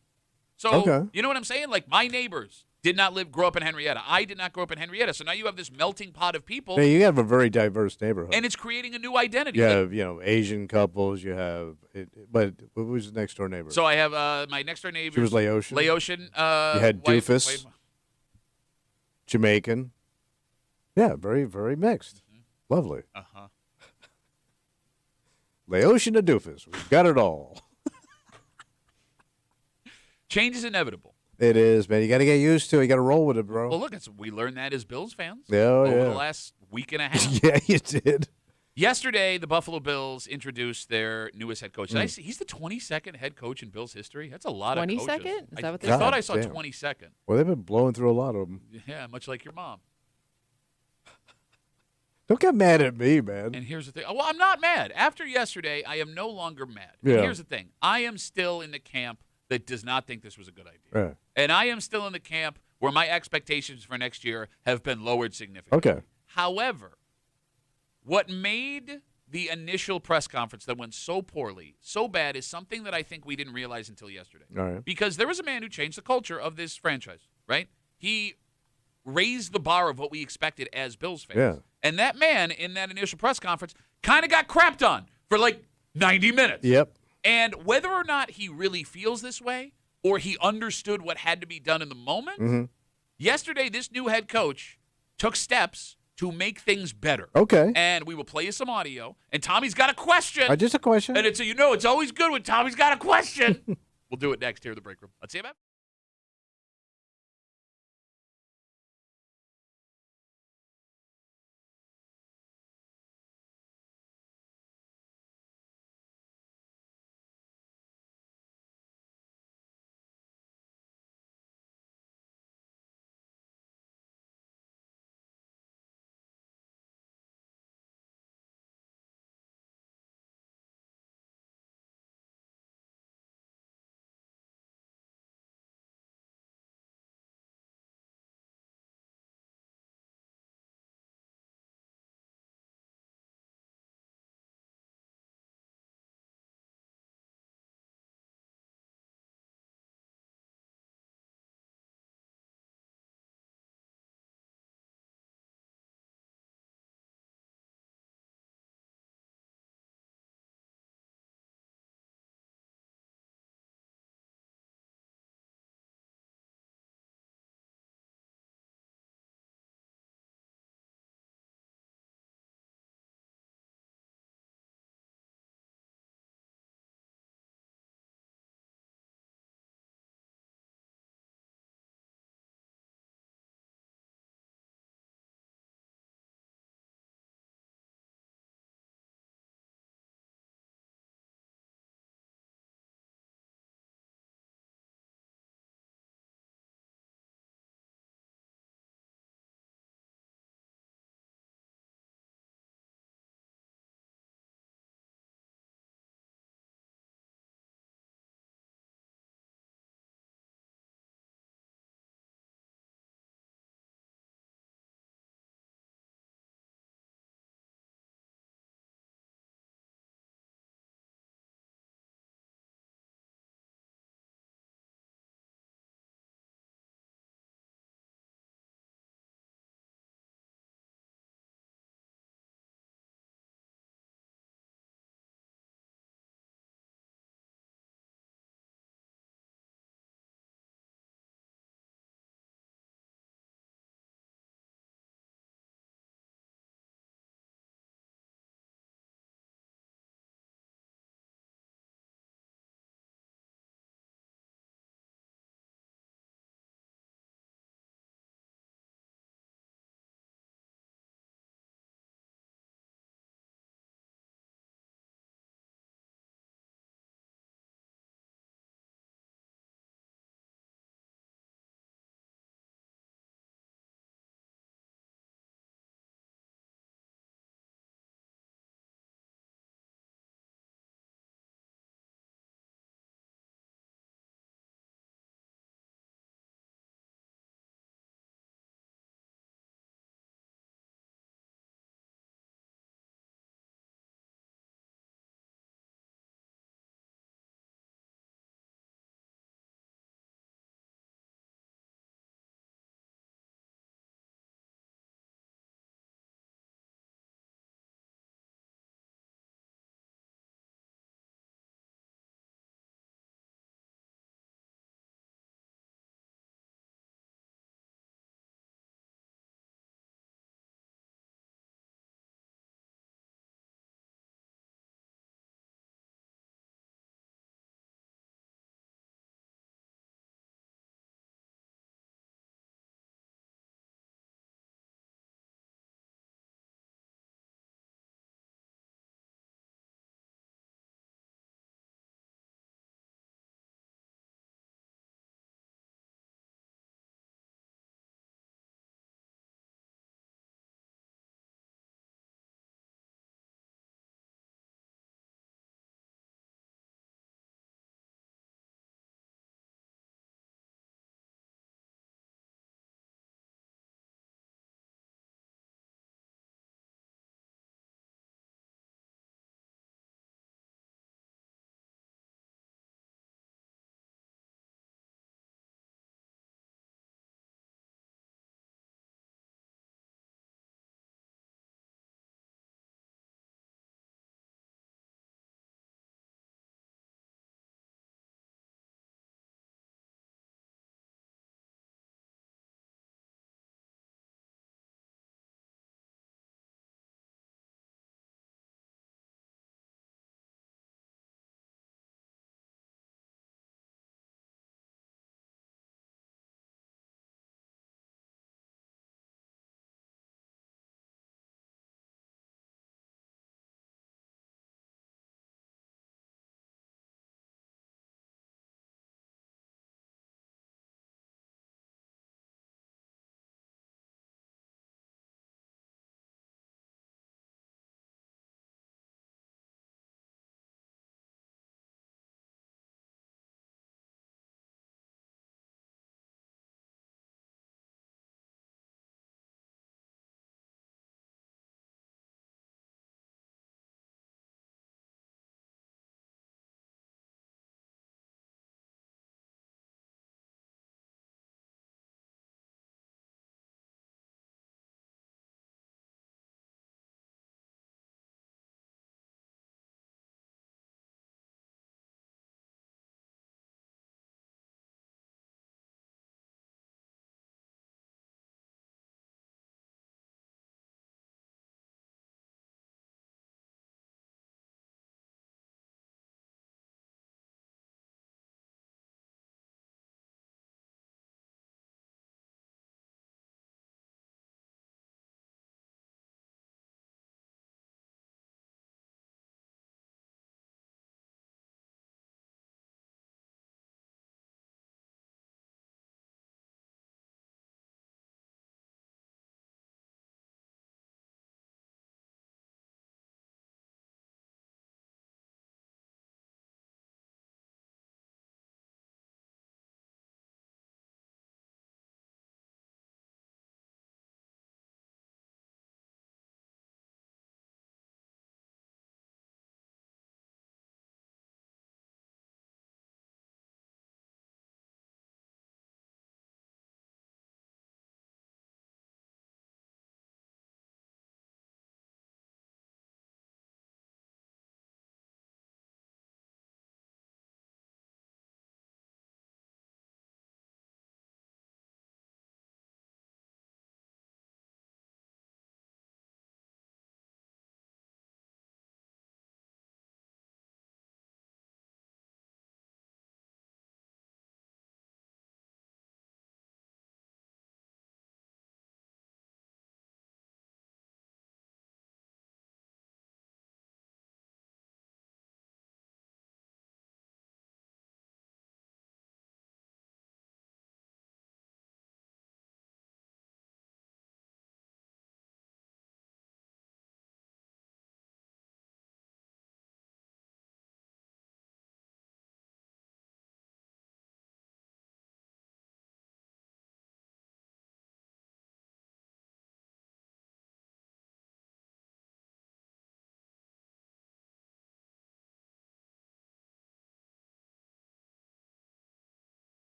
So, Okay. you know what I'm saying? Like my neighbors did not grow up in Henrietta. I did not grow up in Henrietta. So now you have this melting pot of people, Yeah, you have a very diverse neighborhood. and it's creating a new identity. you Like, have, Asian couples. You have, but what was the next door neighbor? so I have my next door neighbor. She was Laotian? Laotian. You had wife- Doofus. wife- Jamaican. Yeah, very, very mixed. Mm-hmm. Lovely. Uh-huh. Laotian to Doofus. We've got it all. Change is inevitable. It is, man. You got to get used to it. You got to roll with it, bro. Well, look, we learned that as Bills fans Yeah, over yeah. the last week and a half. Yeah, you did. Yesterday, the Buffalo Bills introduced their newest head coach. Did I see, he's the 22nd head coach in Bills history. That's a lot of 22nd? coaches. Is that what they I thought said? I saw God damn. 22nd. Well, they've been blowing through a lot of them. Yeah, much like your mom. Don't get mad at me, man. And here's the thing. Well, I'm not mad. After yesterday, I am no longer mad. And Yeah. here's the thing. I am still in the camp that does not think this was a good idea. Yeah. And I am still in the camp where my expectations for next year have been lowered significantly. Okay. However, what made the initial press conference that went so poorly, so bad, is something that I think we didn't realize until yesterday. All right. Because there was a man who changed the culture of this franchise, right? He raised the bar of what we expected as Bills fans. Yeah. And that man in that initial press conference kind of got crapped on for like 90 minutes. Yep. And whether or not he really feels this way or he understood what had to be done in the moment, yesterday this new head coach took steps to make things better. Okay. And we will play you some audio. And Tommy's got a question. Just a question. And it's it's always good when Tommy's got a question. We'll do it next here in the break room. Let's see about.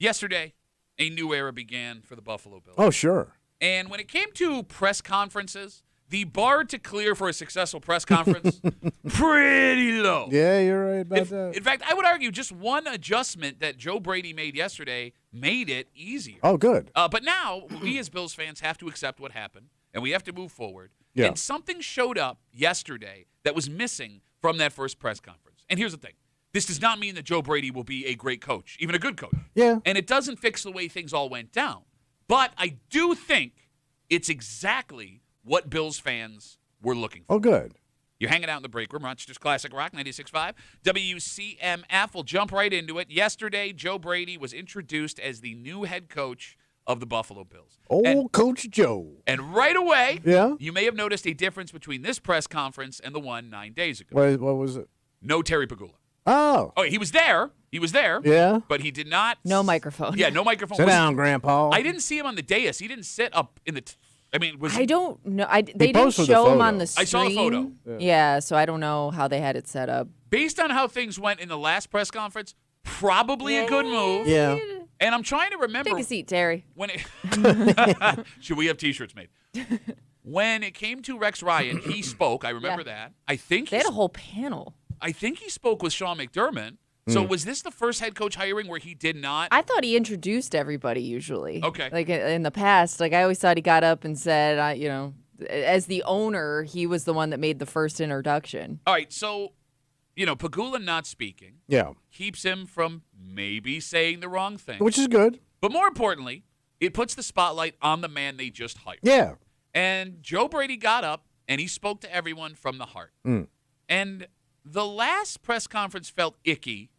Yesterday, a new era began for the Buffalo Bills. Oh, sure. And when it came to press conferences, the bar to clear for a successful press conference, pretty low. Yeah, you're right about that. In fact, I would argue just one adjustment that Joe Brady made yesterday made it easier. Oh, good. But now, we as Bills fans have to accept what happened, and we have to move forward. Yeah. And something showed up yesterday that was missing from that first press conference. And here's the thing. This does not mean that Joe Brady will be a great coach, even a good coach. Yeah. And it doesn't fix the way things all went down. But I do think it's exactly what Bills fans were looking for. Oh, good. You're hanging out in the break room. Rochester's Classic Rock 96.5. WCMF will jump right into it. Yesterday, Joe Brady was introduced as the new head coach of the Buffalo Bills. Coach Joe. And right away, Yeah? you may have noticed a difference between this press conference and the one 9 days ago. What was it? No Terry Pagula. Oh. Oh, he was there. He was there. Yeah? But he did not. No microphone. Yeah, no microphone. Sit down, Grandpa. I didn't see him on the dais. He didn't sit up in the. Was I don't know. They didn't posted the show him photo. on the I screen. saw the photo. Yeah, so I don't know how they had it set up. based on how things went in the last press conference, probably a good move. Yeah. And I'm trying to remember Take a seat, Terry. when it should we have T-shirts made? When it came to Rex Ryan, he spoke. I remember that. I think They had a whole panel. I think he spoke with Sean McDermott. So was this the first head coach hiring where he did not? I thought he introduced everybody usually. Okay. Like in the past, like I always thought he got up and said, as the owner, he was the one that made the first introduction. All right, so Pagula not speaking Yeah. keeps him from maybe saying the wrong thing. Which is good. But more importantly, it puts the spotlight on the man they just hired. Yeah. And Joe Brady got up and he spoke to everyone from the heart. And the last press conference felt icky,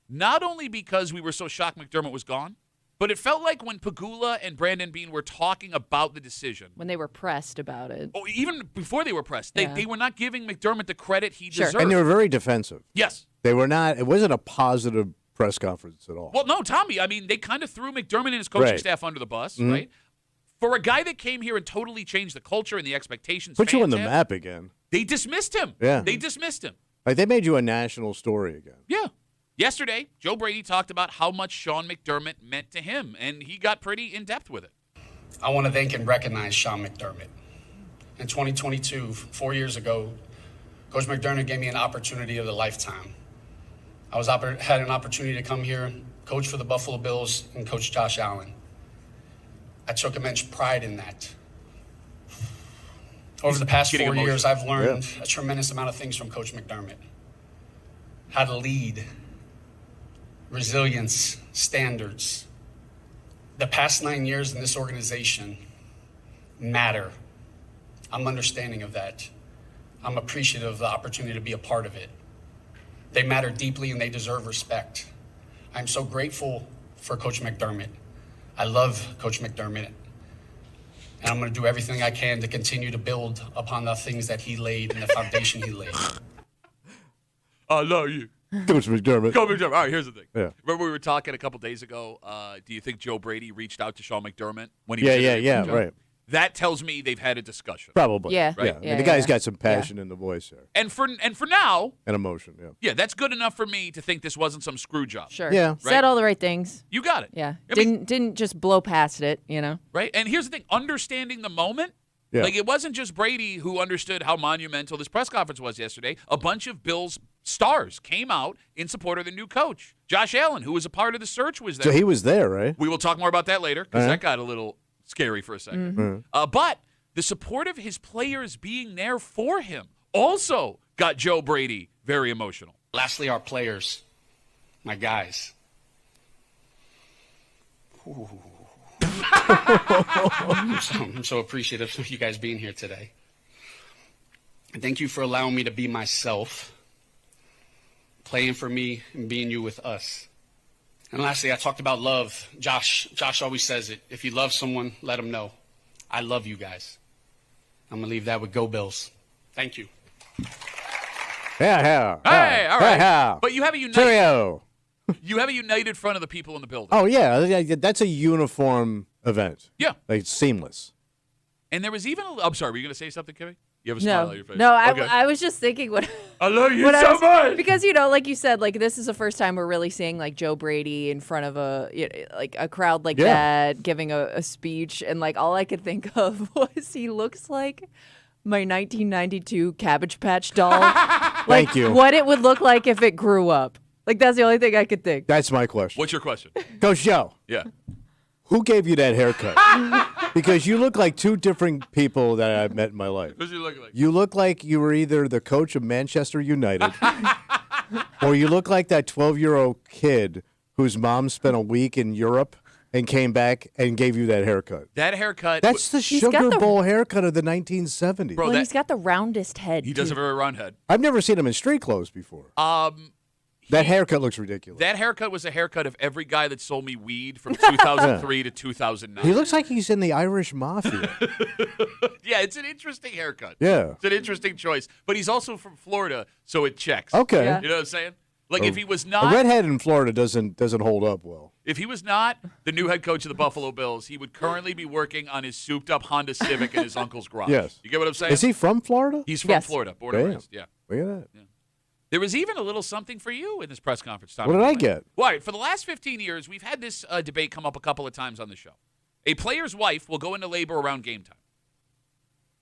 not only because we were so shocked McDermott was gone, but it felt like when Pagula and Brandon Beane were talking about the decision. When they were pressed about it. Oh, even before they were pressed, Yeah. they were not giving McDermott the credit he Sure. deserved. And they were very defensive. Yes. They were not, it wasn't a positive press conference at all. Well, no, Tommy. I mean, they kind of threw McDermott and his coaching Right. staff under the bus, right? For a guy that came here and totally changed the culture and the expectations, Put you on fans the had, map again. They dismissed him. Yeah. They dismissed him. Like they made you a national story again. Yeah. Yesterday, Joe Brady talked about how much Sean McDermott meant to him, and he got pretty in-depth with it. I want to thank and recognize Sean McDermott. In 2022, 4 years ago, Coach McDermott gave me an opportunity of a lifetime. I had an opportunity to come here, coach for the Buffalo Bills, and coach Josh Allen. I took immense pride in that. Over the past 4 getting years, emotional. I've learned a tremendous amount of things from Coach McDermott. How to lead, resilience, standards. The past 9 years in this organization matter. I'm understanding of that. I'm appreciative of the opportunity to be a part of it. They matter deeply and they deserve respect. I'm so grateful for Coach McDermott. I love Coach McDermott. And I'm going to do everything I can to continue to build upon the things that he laid and the foundation he laid. I love you. Coach McDermott. Go McDermott. All right, here's the thing. Yeah. Remember we were talking a couple days ago, do you think Joe Brady reached out to Sean McDermott when he Yeah, was yeah, interviewing yeah, Joe? right. That tells me they've had a discussion. Probably. Yeah. Right. Yeah. I mean, Yeah, the guy's yeah. got some passion in the voice there And for now, and emotion. Yeah. yeah, that's good enough for me to think this wasn't some screw job. Sure. Yeah. Right. Said all the right things. You got it. Yeah. I mean, Didn't just blow past it, right? And here's the thing, understanding the moment, Yeah. like it wasn't just Brady who understood how monumental this press conference was yesterday. A bunch of Bills stars came out in support of the new coach. Josh Allen, who was a part of the search, was there. So he was there, right? We will talk more about that later because Uh-huh. that got a little scary for a 2nd But the support of his players being there for him also got Joe Brady very emotional. Lastly, our players, my guys. Ooh. I'm so appreciative of you guys being here today. And thank you for allowing me to be myself, playing for me and being you with us. And lastly, I talked about love. Josh always says it. If you love someone, let them know. I love you guys. I'm going to leave that with Go Bills. Thank you. Yeah. Hey, all right. Yeah. But you have a united, Cheerio. you have a united front of the people in the building. Oh, yeah. That's a uniform event. Yeah. Like, it's seamless. And there was even I'm sorry, were you going to say something, Kevin? You have a smile on your face. No, Okay. I was just thinking what I love you what I so was- much. because like you said, like this is the first time we're really seeing like Joe Brady in front of a crowd like that, giving a speech, and like all I could think of was he looks like my 1992 Cabbage Patch doll. Like Thank you. what it would look like if it grew up. Like that's the only thing I could think. That's my question. What's your question? Coach Joe, Yeah. who gave you that haircut? Because you look like two different people that I've met in my life. What does he look like? You look like you were either the coach of Manchester United or you look like that 12-year-old kid whose mom spent a week in Europe and came back and gave you that haircut. That haircut. That's the He's got Sugar the- Bowl haircut of the 1970s. Bro, Well, that- he's got the roundest head. he does too. have a very round head. I've never seen him in street clothes before. That haircut looks ridiculous. That haircut was a haircut of every guy that sold me weed from 2003 to 2009. He looks like he's in the Irish Mafia. Yeah, it's an interesting haircut. Yeah. It's an interesting choice. But he's also from Florida, so it checks. Okay. Yeah. You know what I'm saying? Like if he was A not redhead in Florida doesn't hold up well. if he was not the new head coach of the Buffalo Bills, he would currently be working on his souped up Honda Civic in his uncle's garage. Yes. You get what I'm saying? Is he from Florida? He's from Yes. Florida, born and Damn. raised. Yeah. Look at that. There was even a little something for you in this press conference, Tom. What did I get? Well, all right, for the last 15 years, we've had this debate come up a couple of times on the show. A player's wife will go into labor around game time.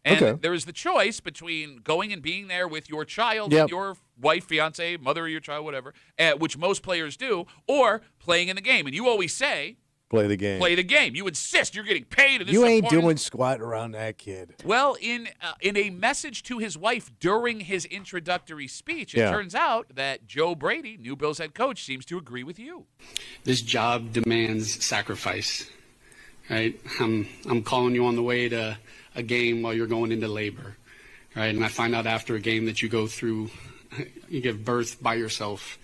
And Okay. there is the choice between going and being there with your child, Yep. your wife, fiance, mother of your child, whatever, which most players do, or playing in the game. And you always say, Play the game. play the game. You insist you're getting paid. And this You is ain't important. doing squat around that kid. Well, in a message to his wife during his introductory speech, it Yeah. turns out that Joe Brady, new Bills head coach, seems to agree with you. This job demands sacrifice, right? I'm calling you on the way to a game while you're going into labor, right? And I find out after a game that you go through, you give birth by yourself.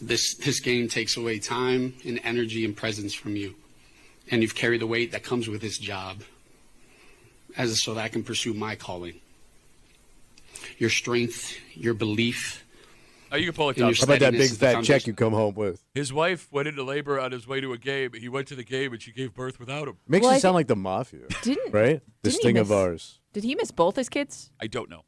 This game takes away time and energy and presence from you, and you've carried the weight that comes with this job, so that I can pursue my calling. Your strength, your belief. Oh, you can pull it And down. your How about that Steadiness big is the fat check foundation. you come home with? His wife went into labor on his way to a game. He went to the game, and she gave birth without him. Makes Well, it I sound thi- like the mafia, Didn't right? This didn't he thing of miss- ours. Did he miss both his kids? I don't know.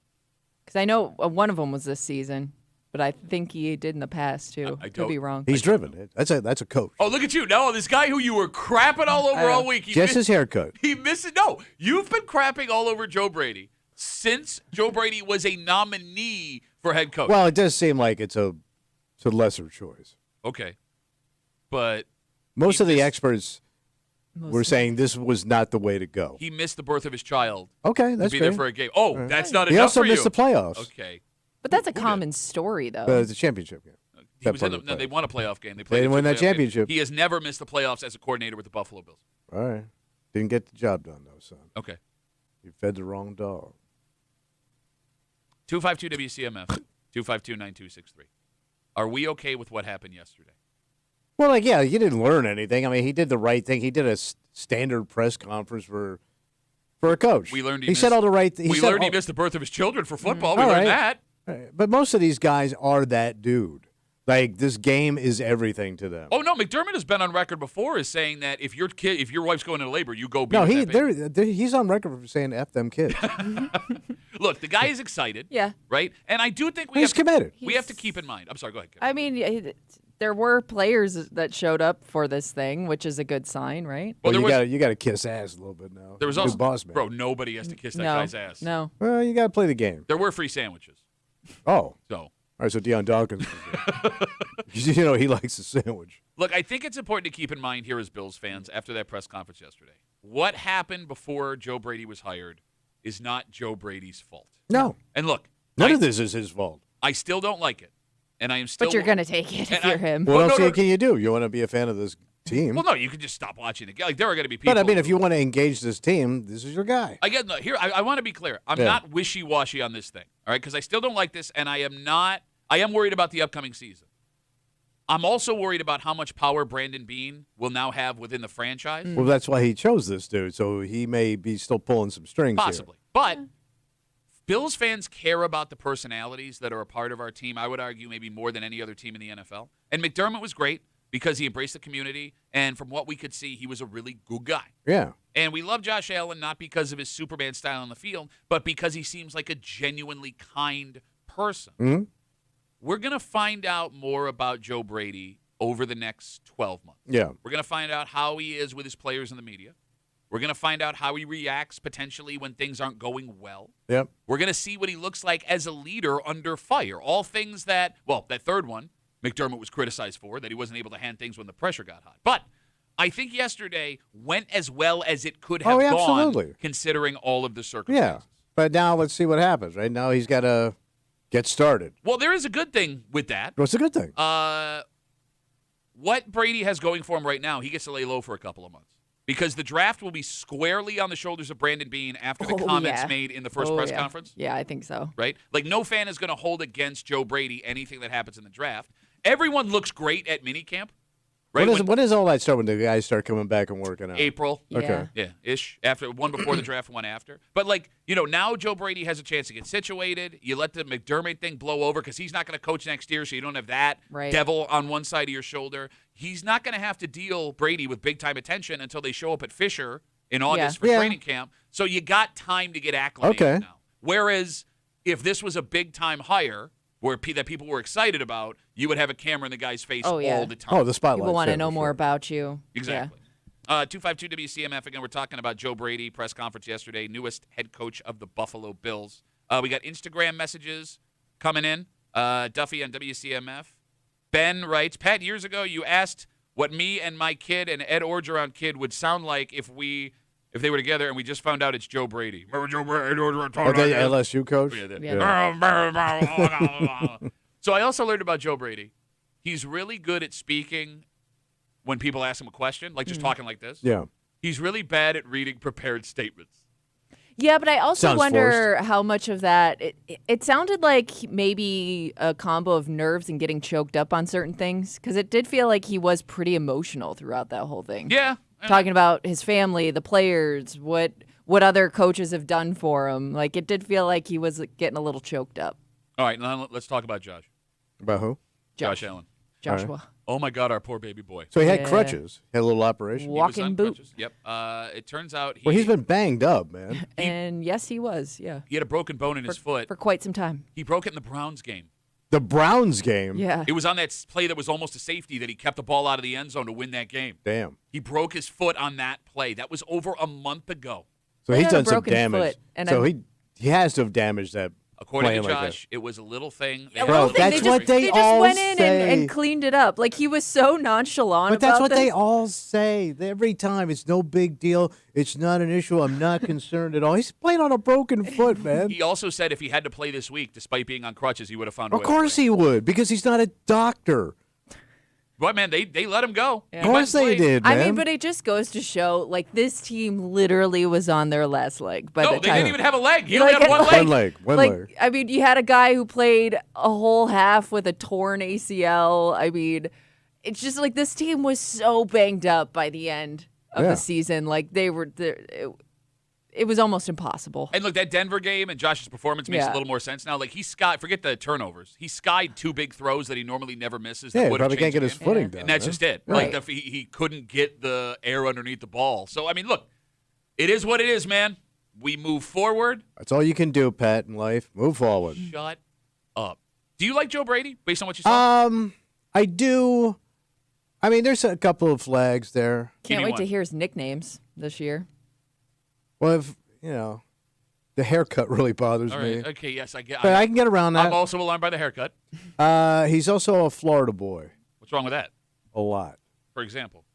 Because I know one of them was this season, but I think he did in the past too. I Could don't- be wrong. He's driven. That's a coach. Oh, look at you. No, this guy who you were crapping all over all week. Just his haircut. He misses. No, you've been crapping all over Joe Brady since Joe Brady was a nominee for head coach. Well, it does seem like it's a lesser choice. Okay. But Most He of the missed- experts were saying this was not the way to go. he missed the birth of his child Okay, to that's be fair. there for a game. Oh, that's not He enough also for you. missed the playoffs. Okay. But that's a common story, though. The championship game. He That was part in of the, no, the they playoffs. won a playoff game. They They didn't played win that two playoff games. championship. He has never missed the playoffs as a coordinator with the Buffalo Bills. All right. Didn't get the job done, though, son. Okay. You fed the wrong dog. 252 WCMF, 252-9263. Are we okay with what happened yesterday? Well, like, yeah, you didn't learn anything. I mean, he did the right thing. He did a standard press conference for a coach. We learned he said all the right things. We learned he missed the birth of his children for football. We All learned right. that. But most of these guys are that dude. Like, this game is everything to them. Oh no, McDermott has been on record before as saying that if your wife's going into labor, you go be No, with that baby. he's on record for saying F them kids. Look, the guy is excited. Yeah. Right? And I do think we He's have to, committed. we have to keep in mind. I'm sorry, go ahead, Kevin. I mean, there were players that showed up for this thing, which is a good sign, right? Well, Well, there you got to kiss ass a little bit now. There was You're also boss man. Bro, nobody has to kiss that no, guy's ass. no. Well, you got to play the game. There were free sandwiches. Oh, So all right. So Deion Dawkins, you know, he likes a sandwich. look, I think it's important to keep in mind here as Bills fans after that press conference yesterday. What happened before Joe Brady was hired is not Joe Brady's fault. No, And look, none I, of this is his fault. I still don't like it. And I am still But you're gonna take it if And you're I- him. What Well, else no. can you do? You want to be a fan of this team? Well, no, you can just stop watching the game. Like there are going to be people. but I mean, if you want to engage this team, this is your guy. I get no, here. I want to be clear. I'm Yeah. not wishy-washy on this thing. All right, because I still don't like this, and I am not. I am worried about the upcoming season. I'm also worried about how much power Brandon Beane will now have within the franchise. Well, that's why he chose this dude. So he may be still pulling some strings here. Possibly. But Bills fans care about the personalities that are a part of our team. I would argue maybe more than any other team in the NFL. And McDermott was great. because he embraced the community, and from what we could see, he was a really good guy. Yeah. And we love Josh Allen not because of his Superman style on the field, but because he seems like a genuinely kind person. Mm-hmm. We're going to find out more about Joe Brady over the next 12 months. Yeah. We're going to find out how he is with his players in the media. We're going to find out how he reacts potentially when things aren't going well. Yep. We're going to see what he looks like as a leader under fire. All things that, well, that third one, McDermott was criticized for, that he wasn't able to hand things when the pressure got hot. But I think yesterday went as well as it could have gone, considering all of the circumstances. Yeah. But now let's see what happens. Right now he's got to get started. Well, there is a good thing with that. What's the good thing? What Brady has going for him right now, he gets to lay low for a couple of months. Because the draft will be squarely on the shoulders of Brandon Beane after the comments made in the first press conference. Yeah, I think so. Right? Like, no fan is going to hold against Joe Brady anything that happens in the draft. Everyone looks great at minicamp. Right? When does all that start when the guys start coming back and working out? April. Yeah. Okay. Yeah, ish. After one before the draft, one after. But, like, now Joe Brady has a chance to get situated. You let the McDermott thing blow over because he's not going to coach next year, so you don't have that devil on one side of your shoulder. He's not going to have to deal Brady with big-time attention until they show up at Fisher in August for training camp. So you got time to get acclimated now. Whereas if this was a big-time hire that people were excited about, you would have a camera in the guy's face all the time. Oh, the spotlight. People want to know more about you. Exactly. 252 WCMF. Again, we're talking about Joe Brady, press conference yesterday, newest head coach of the Buffalo Bills. We got Instagram messages coming in. Duffy on WCMF. Ben writes, Pat, years ago you asked what me and my kid and Ed Orgeron kid would sound like if they were together, and we just found out it's Joe Brady. Remember Joe Brady? The LSU coach? So I also learned about Joe Brady. He's really good at speaking when people ask him a question, like just talking like this. Yeah. He's really bad at reading prepared statements. Yeah, but I also Sounds wonder how much of that it sounded like maybe a combo of nerves and getting choked up on certain things, because it did feel like he was pretty emotional throughout that whole thing. Yeah. Talking about his family, the players, what other coaches have done for him. Like, it did feel like he was getting a little choked up. All right, now let's talk about Josh. About who? Josh Allen. Joshua. Right. Oh, my God, our poor baby boy. So he had crutches. He had a little operation. Walking boot. Crutches. Yep. It turns out he's been banged up, man. And yes, he was, yeah. He had a broken bone in his foot. For quite some time. He broke it in the Browns game. The Browns game? Yeah. It was on that play that was almost a safety that he kept the ball out of the end zone to win that game. Damn. He broke his foot on that play. That was over a month ago. So he's done some damage. So he has to have damaged that. According to Josh, it was a little thing. That's what they all say. They just went in and cleaned it up. Like, he was so nonchalant But that's what this. they all say every time. It's no big deal. It's not an issue. I'm not concerned at all. He's playing on a broken foot, man. He also said if he had to play this week, despite being on crutches, he would have found a way. Of course he would, because he's not a doctor. But, man, they let him go. Yeah. Of course they did, man. I mean, but it just goes to show, like, this team literally was on their last leg. No, they didn't even have a leg. He only had one leg. One leg. I mean, you had a guy who played a whole half with a torn ACL. I mean, it's just like this team was so banged up by the end of the season. Like, they were it was almost impossible. And look, that Denver game and Josh's performance makes a little more sense now. Like, forget the turnovers. He skied two big throws that he normally never misses. Yeah, that he probably can't get his footing down. And that's just it. Right. Like, he couldn't get the air underneath the ball. So, I mean, look, it is what it is, man. We move forward. That's all you can do, Pat, in life. Move forward. Shut up. Do you like Joe Brady based on what you saw? I do. I mean, there's a couple of flags there. Can't wait to hear his nicknames this year. Well, if, the haircut really bothers All me. right. Okay, yes, I get But I can get around that. I'm also alarmed by the haircut. He's also a Florida boy. What's wrong with that? A lot. For example?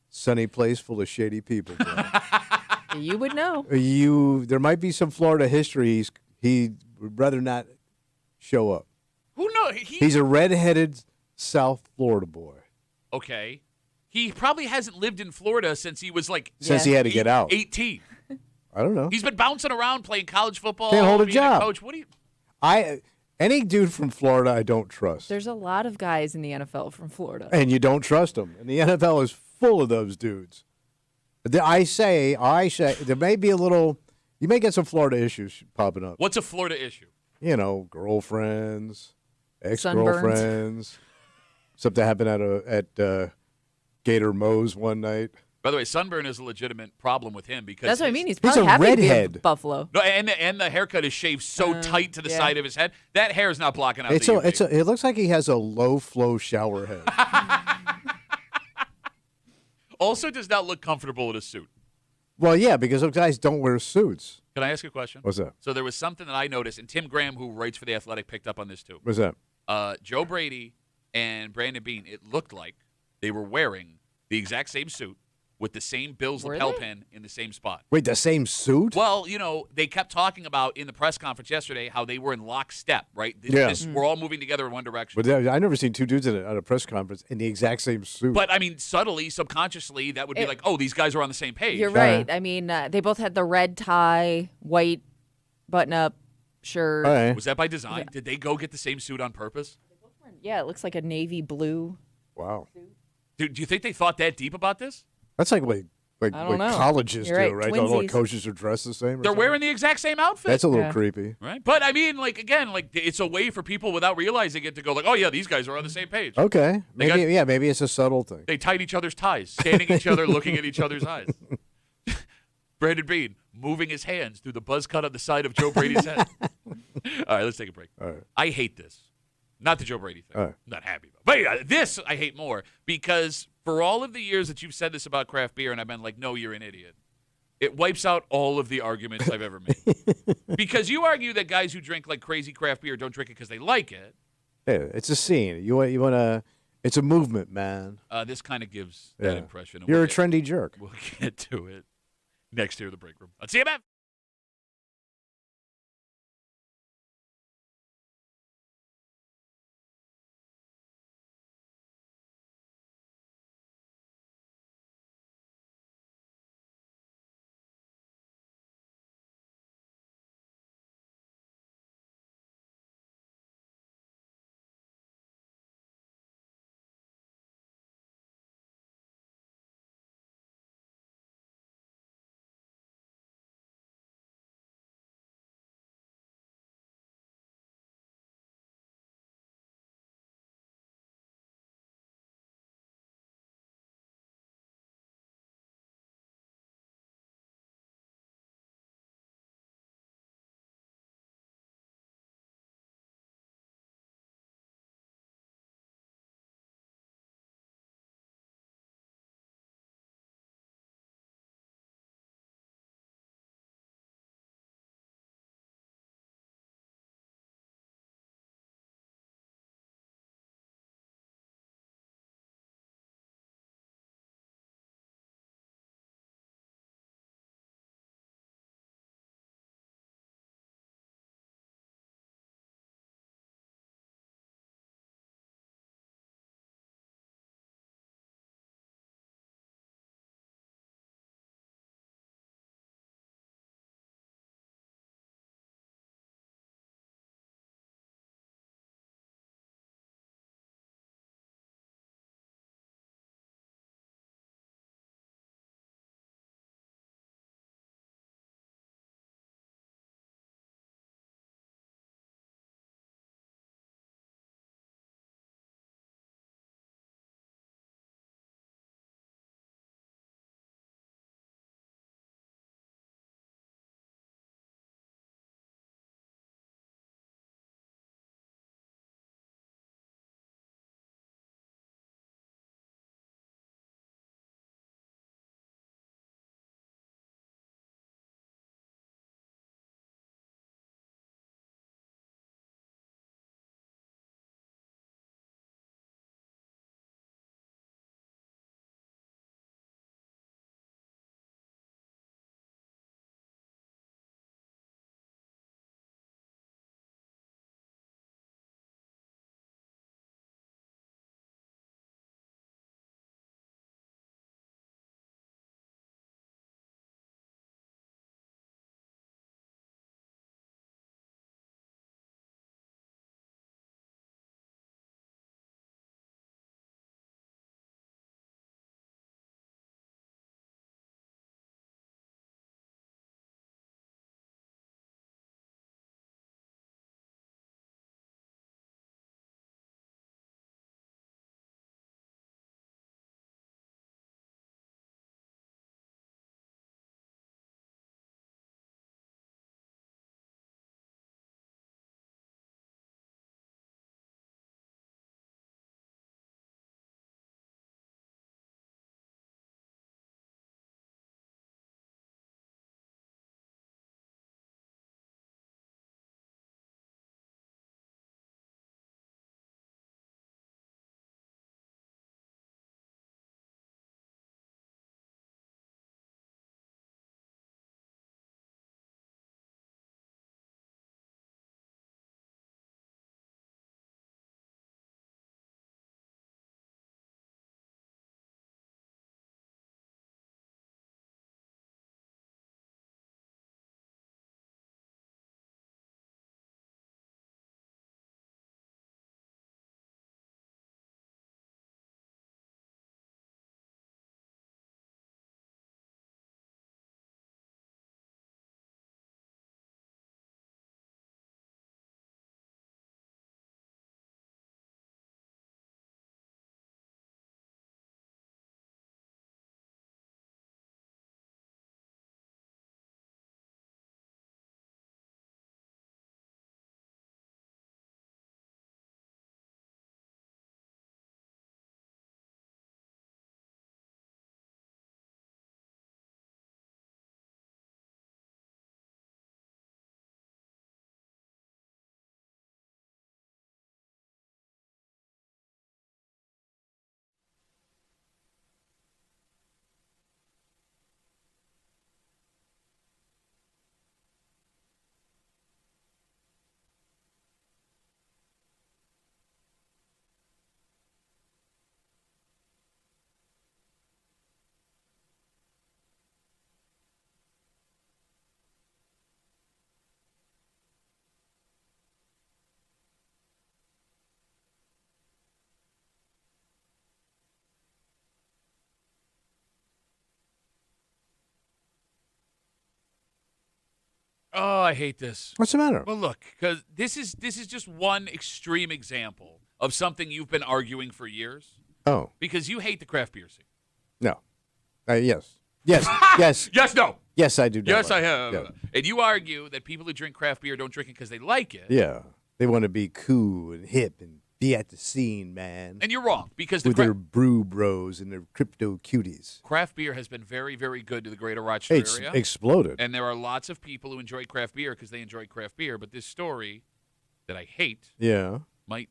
Sunny place full of shady people. You would know. There might be some Florida history. He would rather not show up. Who knows? He's a redheaded South Florida boy. Okay. He probably hasn't lived in Florida since he was since he had to get out. 18. I don't know. He's been bouncing around playing college football. Can't hold a being job. Coach. What do you? Any dude from Florida, I don't trust. There's a lot of guys in the NFL from Florida. And you don't trust them. And the NFL is full of those dudes. I say, there may be a little. You may get some Florida issues popping up. What's a Florida issue? Girlfriends, ex-girlfriends. Something happened at Gator Moe's one night. By the way, sunburn is a legitimate problem with him because That's what I mean. He's a probably happy to be a redhead. buffalo. No, and the haircut is shaved so tight to the side of his head that hair is not blocking out the UV. It looks like he has a low flow shower head. Also, does not look comfortable in a suit. Well, yeah, because those guys don't wear suits. Can I ask you a question? What's that? So there was something that I noticed, and Tim Graham, who writes for The Athletic, picked up on this too. What's that? Joe Brady and Brandon Beane, it looked like they were wearing the exact same suit with the same Bills Were lapel they? pin in the same spot. Wait, the same suit? Well, they kept talking about in the press conference yesterday how they were in lockstep, right? Yeah. We're all moving together in one direction. But I never seen two dudes at a press conference in the exact same suit. But, I mean, subtly, subconsciously, that would be like, oh, these guys are on the same page. You're right. I mean, they both had the red tie, white button-up shirt. All right. Was that by design? Did they go get the same suit on purpose? Yeah, it looks like a navy blue. Wow. Dude, do you think they thought that deep about this? That's like I don't know. colleges You're do, right? right? All the Twinsies. coaches are dressed the same. They're wearing the exact same outfit. That's a little Yeah. creepy. Right? But, I mean, it's a way for people without realizing it to go like, oh, yeah, these guys are on the same page. Okay. They got- Maybe it's a subtle thing. They tied each other's ties, standing each other, looking at each other's eyes. Brandon Beane moving his hands through the buzz cut on the side of Joe Brady's head. All right, let's take a break. All right. I hate this. Not the Joe Brady thing. All right. I'm not happy about. But this I hate more because for all of the years that you've said this about craft beer, and I've been like, no, you're an idiot. It wipes out all of the arguments I've ever made. Because you argue that guys who drink like crazy craft beer don't drink it because they like it. Yeah, it's a scene. You want to. It's a movement, man. This kind of gives that Yeah. impression. And You're we'll a get- trendy jerk. We'll get to it next here in the break room on CMF. Oh, I hate this. What's the matter? Well, look, because this is just one extreme example of something you've been arguing for years. Oh, Because you hate the craft beer scene. no. Yes. Yes. Yes. Yes, no. Yes, I do. Yes, like I it. have. Yeah. And you argue that people who drink craft beer don't drink it because they like it. Yeah. They want to be cool and hip and be at the scene, man. And you're wrong, because the With their brew bros and their crypto cuties. craft beer has been very, very good to the greater Rochester It's area. exploded. And there are lots of people who enjoy craft beer because they enjoy craft beer. But this story that I hate Yeah. might,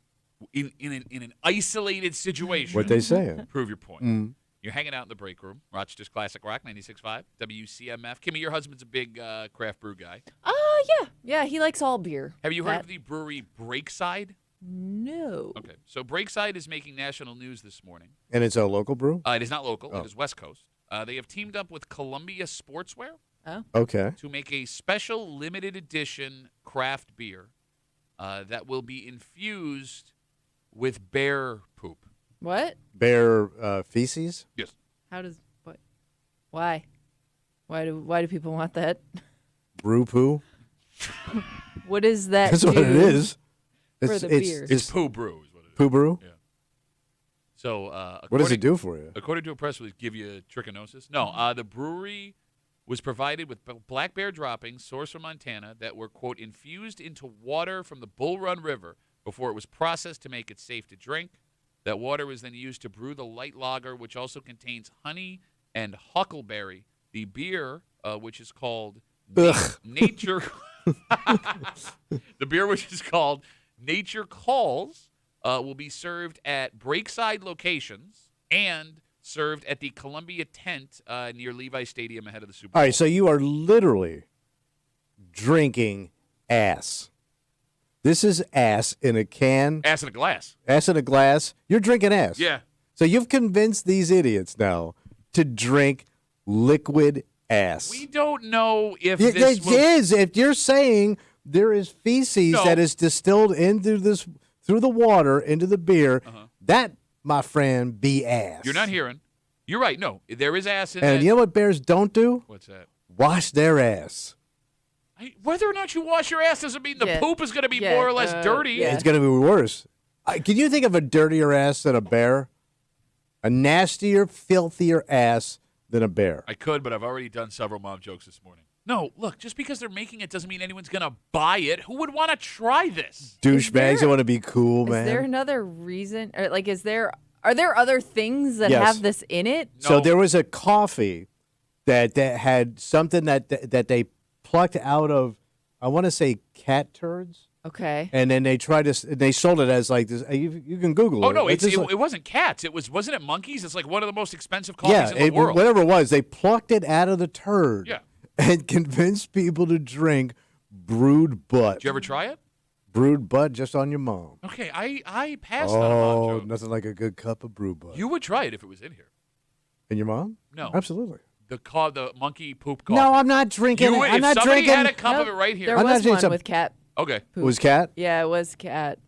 in an isolated situation, What they saying? prove your point. Mm. You're hanging out in the break room, Rochester's Classic Rock, 96.5, WCMF. Kimmy, your husband's a big craft brew guy. Yeah, he likes all beer. Have you heard Pat? of the brewery Breakside? No. Okay, so Breakside is making national news this morning. And it's a local brew? It is not local. Oh. It is West Coast. They have teamed up with Columbia Sportswear Okay. to make a special limited edition craft beer that will be infused with bear poop. What? Bear feces? Yes. How does what? Why? Why do people want that? Brew poo? What is that? That's what it is. for the beer? It's poo brew is what it is. poo brew? Yeah. So What does it do for you? According to a press release, give you trichinosis? No, the brewery was provided with black bear droppings sourced from Montana that were, quote, infused into water from the Bull Run River before it was processed to make it safe to drink. That water was then used to brew the light lager, which also contains honey and huckleberry. The beer, which is called Nature... the beer, which is called Nature Calls, will be served at Breakside locations and served at the Columbia tent near Levi Stadium ahead of the Super Bowl. All right, so you are literally drinking ass. This is ass in a can, Ass in a glass. ass in a glass. You're drinking ass. Yeah. So you've convinced these idiots now to drink liquid ass. We don't know if It this will... is. If you're saying there is feces No. that is distilled into this through the water into the beer, that, my friend, be ass. You're not hearing. You're right. No, there is ass in And that. you know what bears don't do? What's that? Wash their ass. Whether or not you wash your ass doesn't mean the Yeah. poop is going to be Yeah, more or less dirty. yeah. It's going to be worse. Can you think of a dirtier ass than a bear? A nastier, filthier ass than a bear. I could, but I've already done several mom jokes this morning. No, look, just because they're making it doesn't mean anyone's going to buy it. Who would want to try this? Douchebags that want to be cool, man. Is there another reason, or like, are there other things that Yes. have this in it? So No. there was a coffee that had something that they plucked out of, I want to say, cat turds. Okay. And then they sold it as like this. You can Google it. Oh no, It's just like- it wasn't cats. Wasn't it monkeys? It's like one of the most expensive coffees in the it, world. whatever it was, they plucked it out of the turd. Yeah. And convinced people to drink brewed butt. Did you ever try it? Brewed butt just on your mom. Okay, I passed on a mom Oh, joke. nothing like a good cup of brew butt. You would try it if it was in here. And your mom? No. Absolutely. The monkey poop coffee. No, I'm not drinking You it. would, I'm if not somebody drinking. had a cup Nope. of it right here. There I'm not was doing one some- with cat Okay. poop. It was cat? Yeah, it was cat.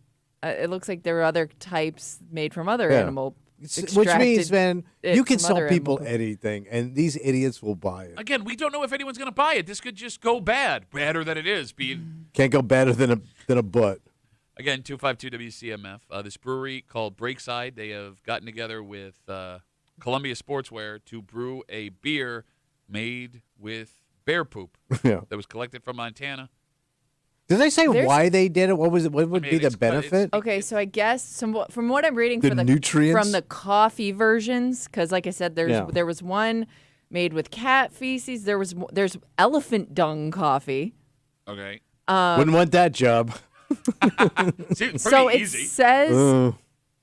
It looks like there were other types made from other Yeah. animal. Which means, man, it you can from sell other people animal- anything, and these idiots will buy it. Again, we don't know if anyone's going to buy it. This could just go bad. Badder than it is. Being Can't go better than a butt. Again, 252 WCMF. This brewery called Breakside, they have gotten together with Columbia Sportswear to brew a beer made with bear poop Yeah. that was collected from Montana. Did they say There's- why they did it? What was it? What would mean, be the it's- benefit? Okay, so I guess from what I'm reading The for nutrients? from the coffee versions, because like I said, Yeah. there was one made with cat feces. There's elephant dung coffee. Okay. Wouldn't want that job. See, it's pretty So it easy. says Uh,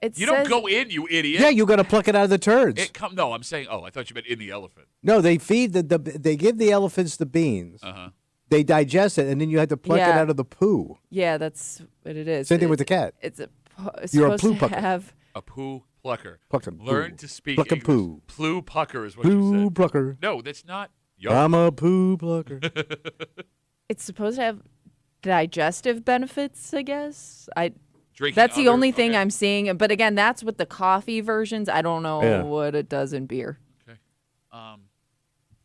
it You says, don't go in, you idiot. yeah, you got to pluck it out of the turds. No, I'm saying, I thought you meant in the elephant. No, they feed they give the elephants the beans. Uh-huh. They digest it, and then you have to pluck it Yeah. out of the poo. Yeah, that's what it is. Same thing with the cat. It's You're a supposed poo to plucker. have. A poo plucker. Plucker. Learn Poo. to speak Plucker English. poo. Poo pucker is what you Poo said. plucker. No, that's not. Yuck. I'm a poo plucker. It's supposed to have digestive benefits. I guess Drinking that's the other- only thing okay. I'm seeing. But again, that's with the coffee versions. I don't know Yeah. what it does in beer. Okay.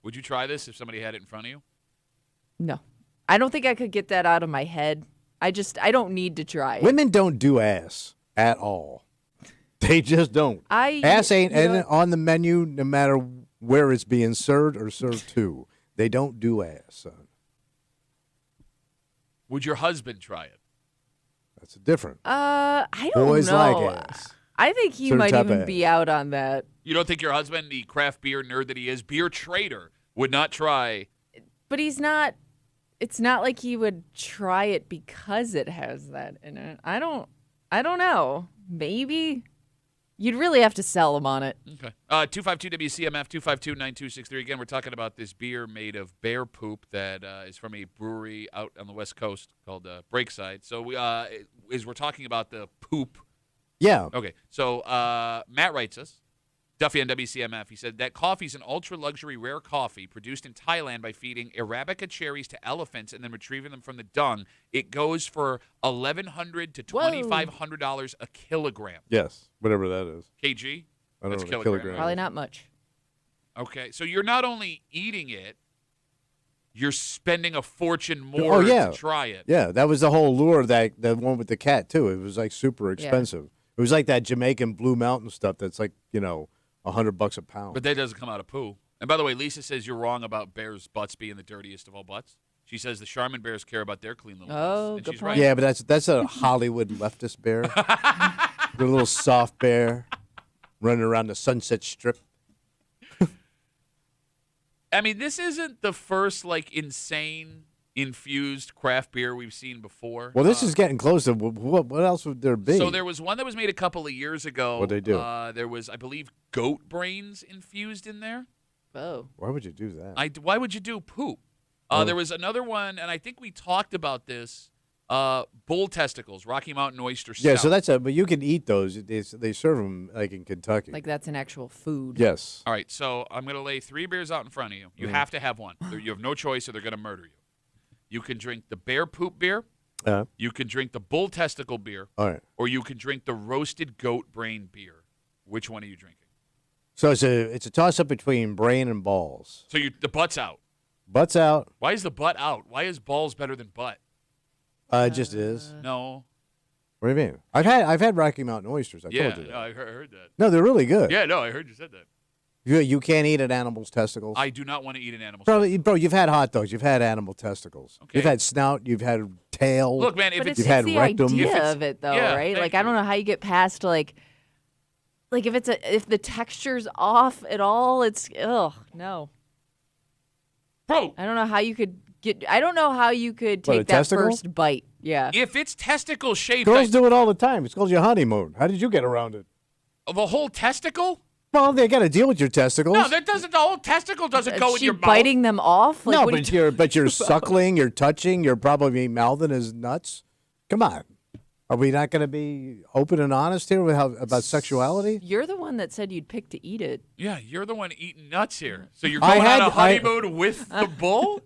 Would you try this if somebody had it in front of you? No. I don't think I could get that out of my head. I don't need to try it. Women don't do ass at all. They just don't. Ass ain't on the menu no matter where it's being served or served to. They don't do ass, son. Would your husband try it? That's different. I don't Boys know. like ass. I think he Certain might type even of be out on that. You don't think your husband, the craft beer nerd that he is, beer trader, would not try? But he's not. It's not like he would try it because it has that in it. I don't know. Maybe. You'd really have to sell him on it. Okay. 252-WCMF, 252-9263. Again, we're talking about this beer made of bear poop that is from a brewery out on the West Coast called Breakside. So we're talking about the poop. Yeah. Okay. So Matt writes us, Duffy on WCMF. He said that coffee is an ultra-luxury rare coffee produced in Thailand by feeding Arabica cherries to elephants and then retrieving them from the dung. It goes for $1,100 to $2,500 a kilogram. Yes, whatever that is. kg? I don't That's know. kilogram. Kilogram. Probably not much. Okay. So you're not only eating it, you're spending a fortune more to try it. Yeah, that was the whole lure, the one with the cat, too. It was like super expensive. It was like that Jamaican Blue Mountain stuff that's like, $100 a pound. But that doesn't come out of poo. And by the way, Lisa says you're wrong about bears' butts being the dirtiest of all butts. She says the Charmin bears care about their clean little butts. And good she's point. right. Yeah, but that's a Hollywood leftist bear. They're a little soft bear running around the Sunset Strip. I mean, this isn't the first insane infused craft beer we've seen before. Well, this is getting close to what else would there be? So there was one that was made a couple of years ago. What'd they do? There was, I believe, goat brains infused in there. Oh. Why would you do that? Why would you do poop? There was another one, and I think we talked about this. Bull testicles, Rocky Mountain oyster stout. Yeah, so but you can eat those. They serve them like in Kentucky. Like that's an actual food. Yes. All right, so I'm going to lay 3 beers out in front of you. You have to have one. You have no choice or they're going to murder you. You can drink the bear poop beer. You can drink the bull testicle beer. All right. Or you can drink the roasted goat brain beer. Which one are you drinking? So it's a toss-up between brain and balls. So the butt's out. Butt's out. Why is the butt out? Why is balls better than butt? It just is. No. What do you mean? I've had Rocky Mountain oysters. I told you that. No, I heard that. No, they're really good. Yeah, no, I heard you said that. You can't eat an animal's testicles. I do not want to eat an animal. Bro, you've had hot dogs. You've had animal testicles. Okay. You've had snout. You've had tail. Look, man, if But it's it's had the rectum. idea of it, though, Yeah, right? thank Like I don't know how you get past like if the texture's off at all, it's no. Bro, I don't know how you could What, a take that testicle? first bite. Yeah. if it's testicle shaped, Girls do it all the time. It's called your honeymoon. How did you get around it? the whole testicle? Well, they got to deal with your testicles. No, that doesn't. The whole testicle doesn't go in She your mouth. biting them off? Like, no, what are but you you're suckling, you're touching, you're probably mouthing his nuts. Come on. Are we not going to be open and honest here about sexuality? You're the one that said you'd pick to eat it. Yeah, you're the one eating nuts here. So you're I going had- on a honeymoon with the bull?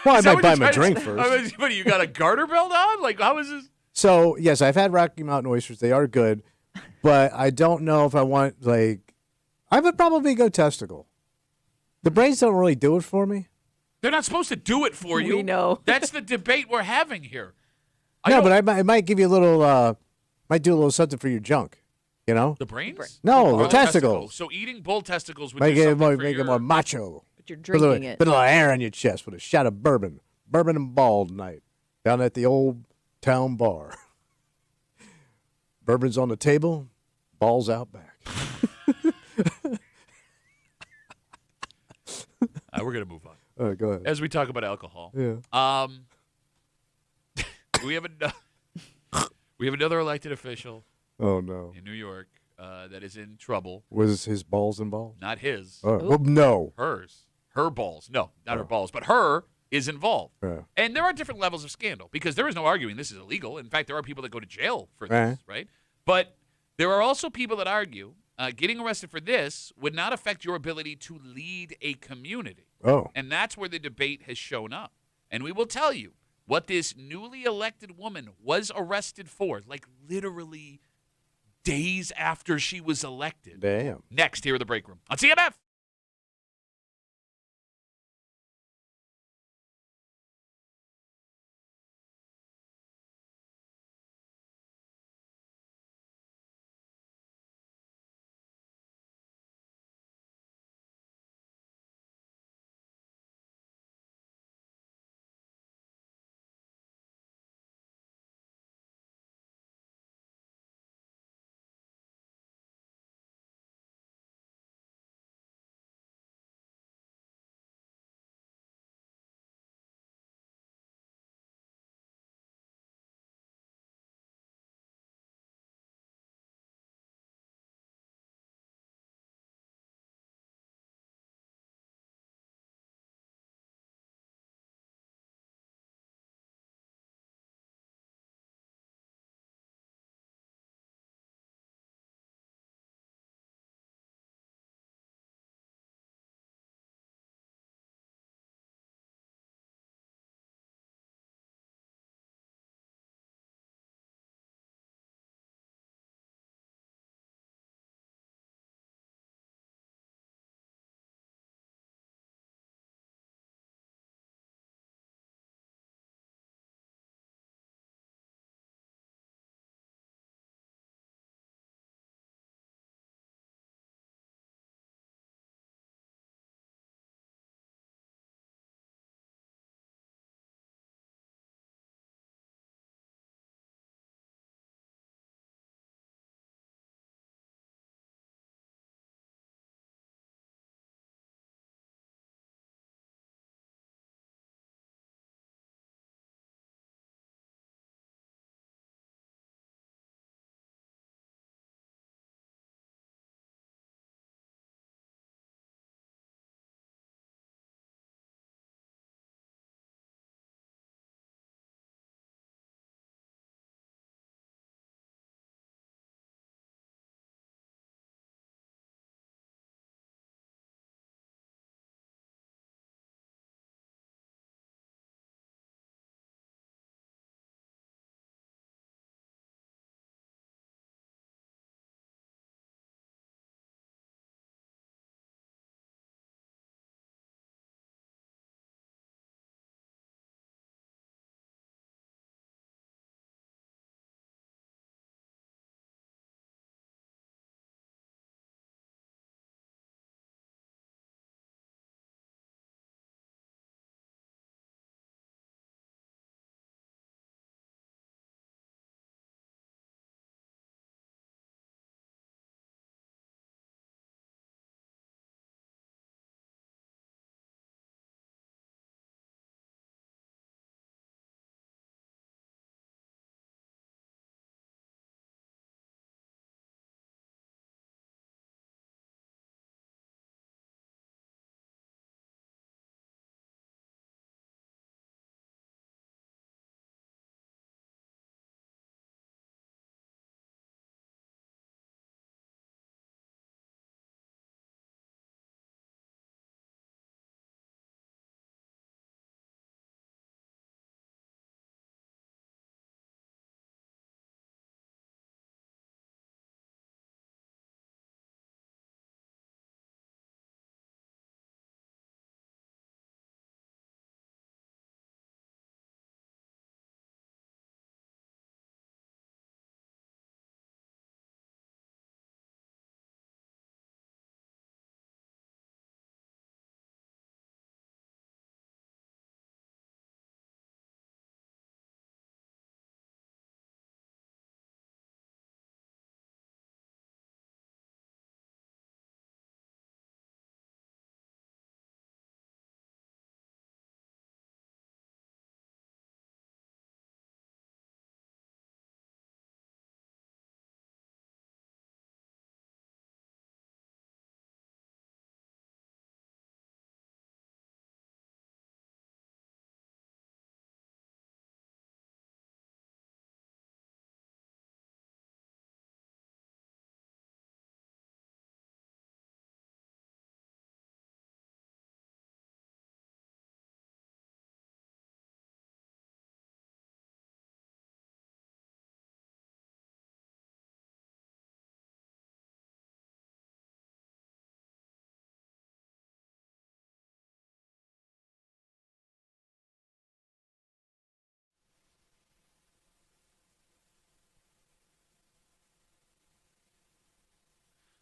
Well, I Is that might what buy you're him a trying drink to say? first. What, you got a garter belt on? Like, how is this? So, yes, I've had Rocky Mountain oysters. They are good, but I don't know if I want, I would probably go testicle. The brains don't really do it for me. They're not supposed to do it for you. We know. That's the debate we're having here. No, but I might give you a little, might do a little something for your junk, you know? The brains? No, Or the testicles. So eating bull testicles would Make do it something for make your... it more macho. But you're Put drinking it. a little air on your chest with a shot of bourbon. Bourbon and ball tonight down at the old town bar. Bourbon's on the table, balls out back. We're going to move on. All right, go ahead. As we talk about alcohol. Yeah. We have another elected official Oh, no. in New York that is in trouble. Was his balls involved? Not his. Well, no. Hers. Her balls. No, not her balls, but her is involved. Yeah. And there are different levels of scandal because there is no arguing this is illegal. In fact, there are people that go to jail for this, Right. right? But there are also people that argue getting arrested for this would not affect your ability to lead a community. Oh. And that's where the debate has shown up. And we will tell you what this newly elected woman was arrested for, like literally days after she was elected. Damn. Next, here in the break room on CMF.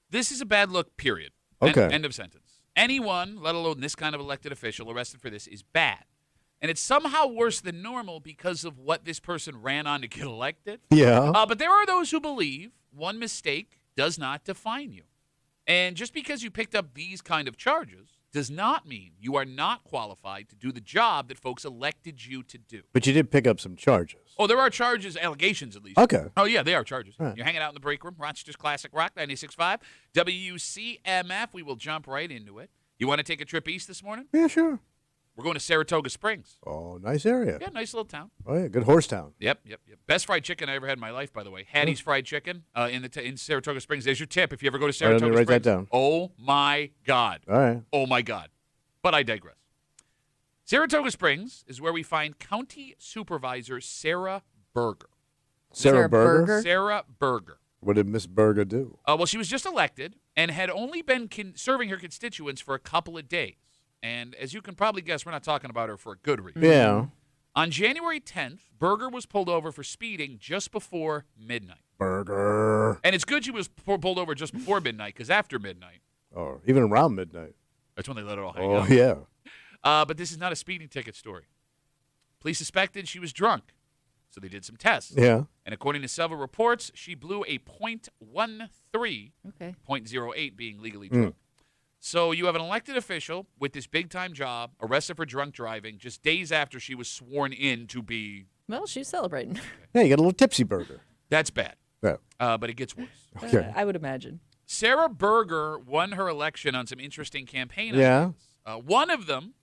This is a bad look, period. Okay. End of sentence. Anyone, let alone this kind of elected official, arrested for this is bad. And it's somehow worse than normal because of what this person ran on to get elected. Yeah. But there are those who believe one mistake does not define you. And just because you picked up these kind of charges does not mean you are not qualified to do the job that folks elected you to do. But you did pick up some charges. Oh, there are charges, allegations at least. Okay. Oh, yeah, they are charges. Right. You're hanging out in the break room, Rochester's Classic Rock, 96.5. WCMF, we will jump right into it. You want to take a trip east this morning? Yeah, sure. We're going to Saratoga Springs. Oh, nice area. Yeah, nice little town. Oh, yeah, good horse town. Yep. Best fried chicken I ever had in my life, by the way. Hattie's Fried Chicken in Saratoga Springs. There's your tip if you ever go to All right, Saratoga let me write Springs. that down. Oh, my God. All right. Oh, my God. But I digress. Saratoga Springs is where we find County Supervisor Sarah Berger. Sarah Berger? Sarah Berger. What did Miss Berger do? Well, she was just elected and had only been serving her constituents for a couple of days. And as you can probably guess, we're not talking about her for a good reason. Yeah. On January 10th, Berger was pulled over for speeding just before midnight. Berger. And it's good she was pulled over just before midnight because after midnight, Oh, even around midnight. that's when they let it all hang Oh, out. yeah. But this is not a speeding ticket story. Police suspected she was drunk, so they did some tests. Yeah. And according to several reports, she blew a .13, Okay. .08 being legally drunk. So you have an elected official with this big-time job arrested for drunk driving just days after she was sworn in to be. Well, she's celebrating. Yeah, you got a little tipsy burger. That's bad. Yeah. But it gets worse. Okay. I would imagine. Sarah Berger won her election on some interesting campaign Yeah. ideas. One of them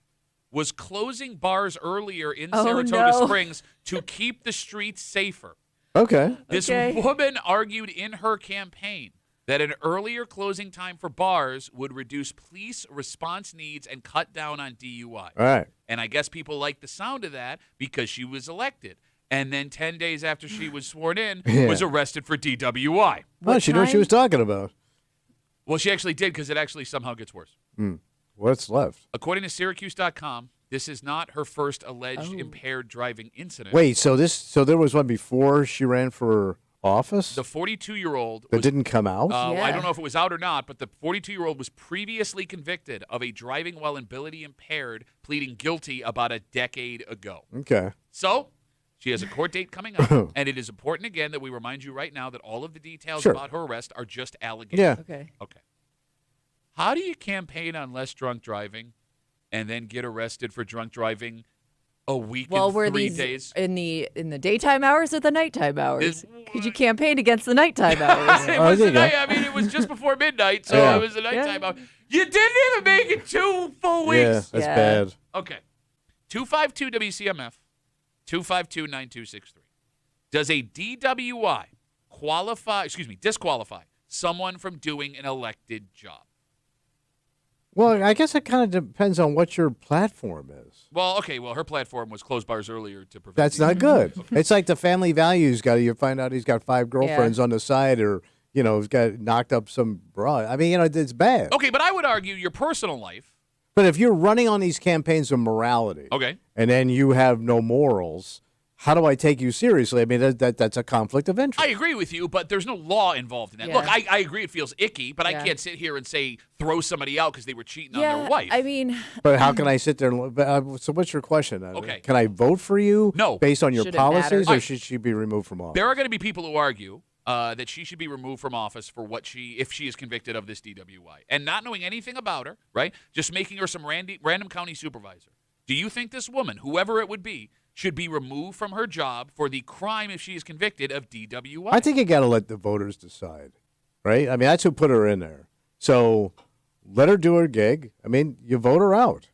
was closing bars earlier in Oh, Saratoga no. Springs to keep the streets safer. Okay. This Okay. woman argued in her campaign that an earlier closing time for bars would reduce police response needs and cut down on DUI. All right. And I guess people liked the sound of that because she was elected. And then 10 days after she was sworn in, Yeah. was arrested for DWI. Oh, she knew what she time? was talking about. Well, she actually did because it actually somehow gets worse. What's left? According to Syracuse.com, this is not her first alleged impaired driving incident. Wait, so there was one before she ran for office The 42-year-old that didn't come out? I Yeah. don't know if it was out or not, but the 42-year-old was previously convicted of a driving while ability impaired, pleading guilty about a decade ago. Okay. So she has a court date coming up, and it is important, again, that we remind you right now that all of the details Sure. about her arrest are just allegations. Yeah. Okay. Okay. How do you campaign on less drunk driving and then get arrested for drunk driving a week Well, and were 3 these days? in the daytime hours or the nighttime hours? Is- Could you campaign against the nighttime hours? It Oh, was there you go. I mean, it was just before midnight, so Yeah. it was the nighttime Yeah. hour. You didn't even make it 2 full weeks. Yeah, that's Yeah. bad. Okay. 252 WCMF, 252 9263. Does a DWI disqualify someone from doing an elected job? Well, I guess it kind of depends on what your platform is. Well, okay. Well, her platform was close bars earlier to prevent. That's not good. It's like the family values guy. You find out he's got 5 girlfriends on the side, or he's got knocked up some broad. I mean, it's bad. Okay, but I would argue your personal life. But if you're running on these campaigns of morality, Okay. and then you have no morals, how do I take you seriously? I mean, that's a conflict of interest. I agree with you, but there's no law involved in that. Yeah. Look, I agree it feels icky, but I Yeah. can't sit here and say throw somebody out because they were cheating on their wife. I mean, But how can I sit there? So what's your question? Okay. Can I vote for you? No. Based on your Should it matter? policies, or Alright. should she be removed from office? There are going to be people who argue that she should be removed from office for if she is convicted of this DWI. And not knowing anything about her, right? Just making her some random county supervisor. Do you think this woman, whoever it would be, should be removed from her job for the crime if she is convicted of DWI? I think you got to let the voters decide, right? I mean, that's who put her in there. So let her do her gig. I mean, you vote her out.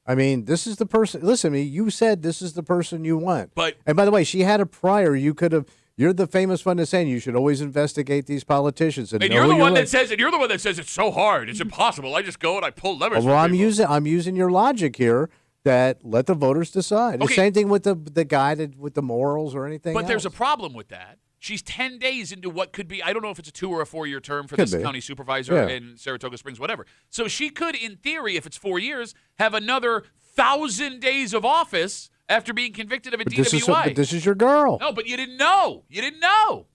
I mean, this is the person. Listen to me. You said this is the person you want. But- and by the way, she had a prior. You could have. You're the famous one that's saying you should always investigate these politicians. And And know you're who the one elect. that says, it's so hard, it's impossible. I just go and I pull levers. Well, for I'm people. I'm using your logic here. That let the voters decide. The Okay. same thing with the guy with the morals or anything. But there's a else. problem with that. She's 10 days into what could be, I don't know if it's a 2 or a 4 year term for Could this be. county supervisor Yeah. in Saratoga Springs, whatever. So she could, in theory, if it's 4 years, have another 1,000 days of office after being convicted of a But DWI. this is your girl. No, but you didn't know. You didn't know.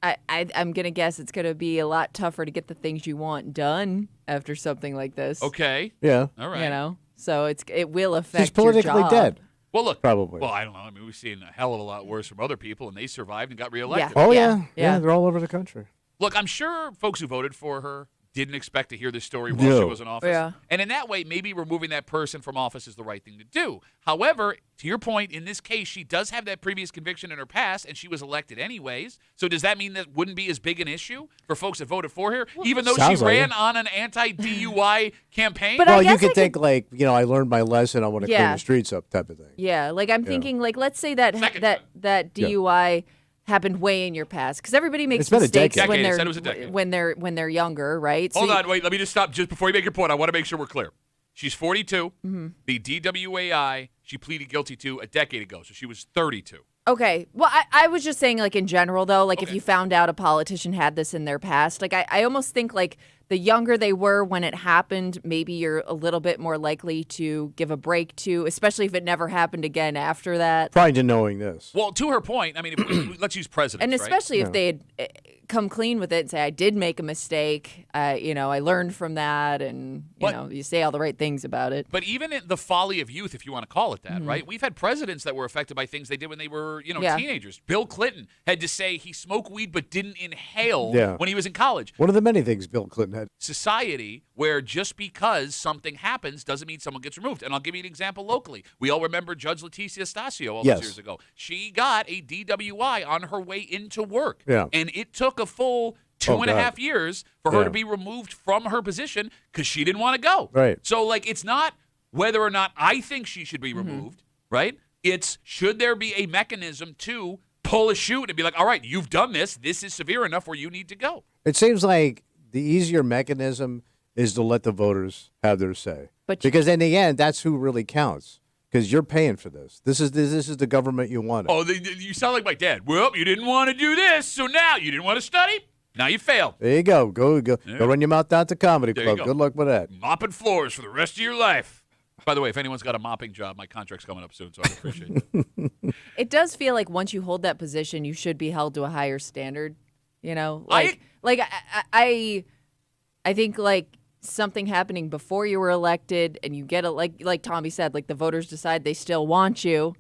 I'm going to guess it's going to be a lot tougher to get the things you want done after something like this. Okay. Yeah. All right. You know? So it will affect She's politically your job. dead. Well, look. Probably. Well, I don't know. I mean, we've seen a hell of a lot worse from other people, and they survived and got reelected. Oh, Yeah. yeah. They're all over the country. Look, I'm sure folks who voted for her didn't expect to hear this story while she was in office. Yeah. And in that way, maybe removing that person from office is the right thing to do. However, to your point, in this case, she does have that previous conviction in her past, and she was elected anyways. So does that mean that wouldn't be as big an issue for folks that voted for her, even though she sounds like ran it. on an anti-DUI campaign? But Well, I you guess could I think like, I learned my lesson. I want to clean Yeah. the streets up type of thing. Yeah, like I'm thinking, like let's say that Second that DUI happened way in your past, because everybody makes It's been a mistakes decade. when Decade, it they're said it was a decade. when they're younger, right? Hold So on, wait. Let me just stop just before you make your point. I want to make sure we're clear. She's 42. Mm-hmm. The DWAI she pleaded guilty to a decade ago, so she was 32. Okay. Well, I was just saying, like, in general, though, like, if Okay. you found out a politician had this in their past, like, I almost think, like, the younger they were when it happened, maybe you're a little bit more likely to give a break to, especially if it never happened again after that. Prior to knowing this. Well, to her point, I mean, let's use presidents, And right? especially if they had come clean with it and say, I did make a mistake, I learned from that, and, you say all the right things about it. But even in the folly of youth, if you want to call it that, right? We've had presidents that were affected by things they did when they were, Yeah. teenagers. Bill Clinton had to say he smoked weed but didn't inhale Yeah. when he was in college. One of the many things Bill Clinton had. Society where just because something happens doesn't mean someone gets removed. And I'll give you an example locally. We all remember Judge Leticia Stasio all Yes. those years ago. She got a DWI on her way into work. Yeah. And it took a full two and a God. half years for her Yeah. to be removed from her position because she didn't want to go. Right. So, like, it's not whether or not I think she should be removed, right? It's should there be a mechanism to pull a chute and be like, all right, you've done this. This is severe enough where you need to go. It seems like the easier mechanism is to let the voters have their say. But because in the end, that's who really counts. Because you're paying for this. This is the government you wanted. Oh, you sound like my dad. Well, you didn't want to do this, so now you didn't want to study. Now you failed. There you go. Go run your mouth down to Comedy There you Club. go. Good luck with that. Mopping floors for the rest of your life. By the way, if anyone's got a mopping job, my contract's coming up soon, so I'd appreciate it. It does feel like once you hold that position, you should be held to a higher standard. I think like something happening before you were elected, and you get it, like Tommy said, like the voters decide they still want you,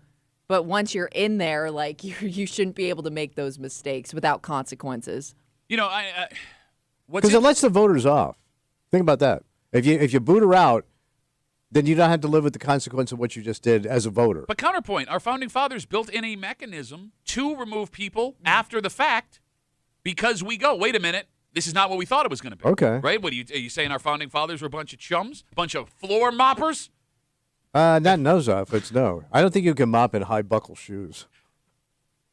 but once you're in there, like you shouldn't be able to make those mistakes without consequences. Because it lets the voters off. Think about that. If you boot her out, then you don't have to live with the consequence of what you just did as a voter. But counterpoint, our founding fathers built in a mechanism to remove people after the fact because we go, wait a minute, this is not what we thought it was going to be. Okay. Right? What are you saying our founding fathers were a bunch of chums? A bunch of floor moppers? Not nose outfits, no. I don't think you can mop in high buckle shoes.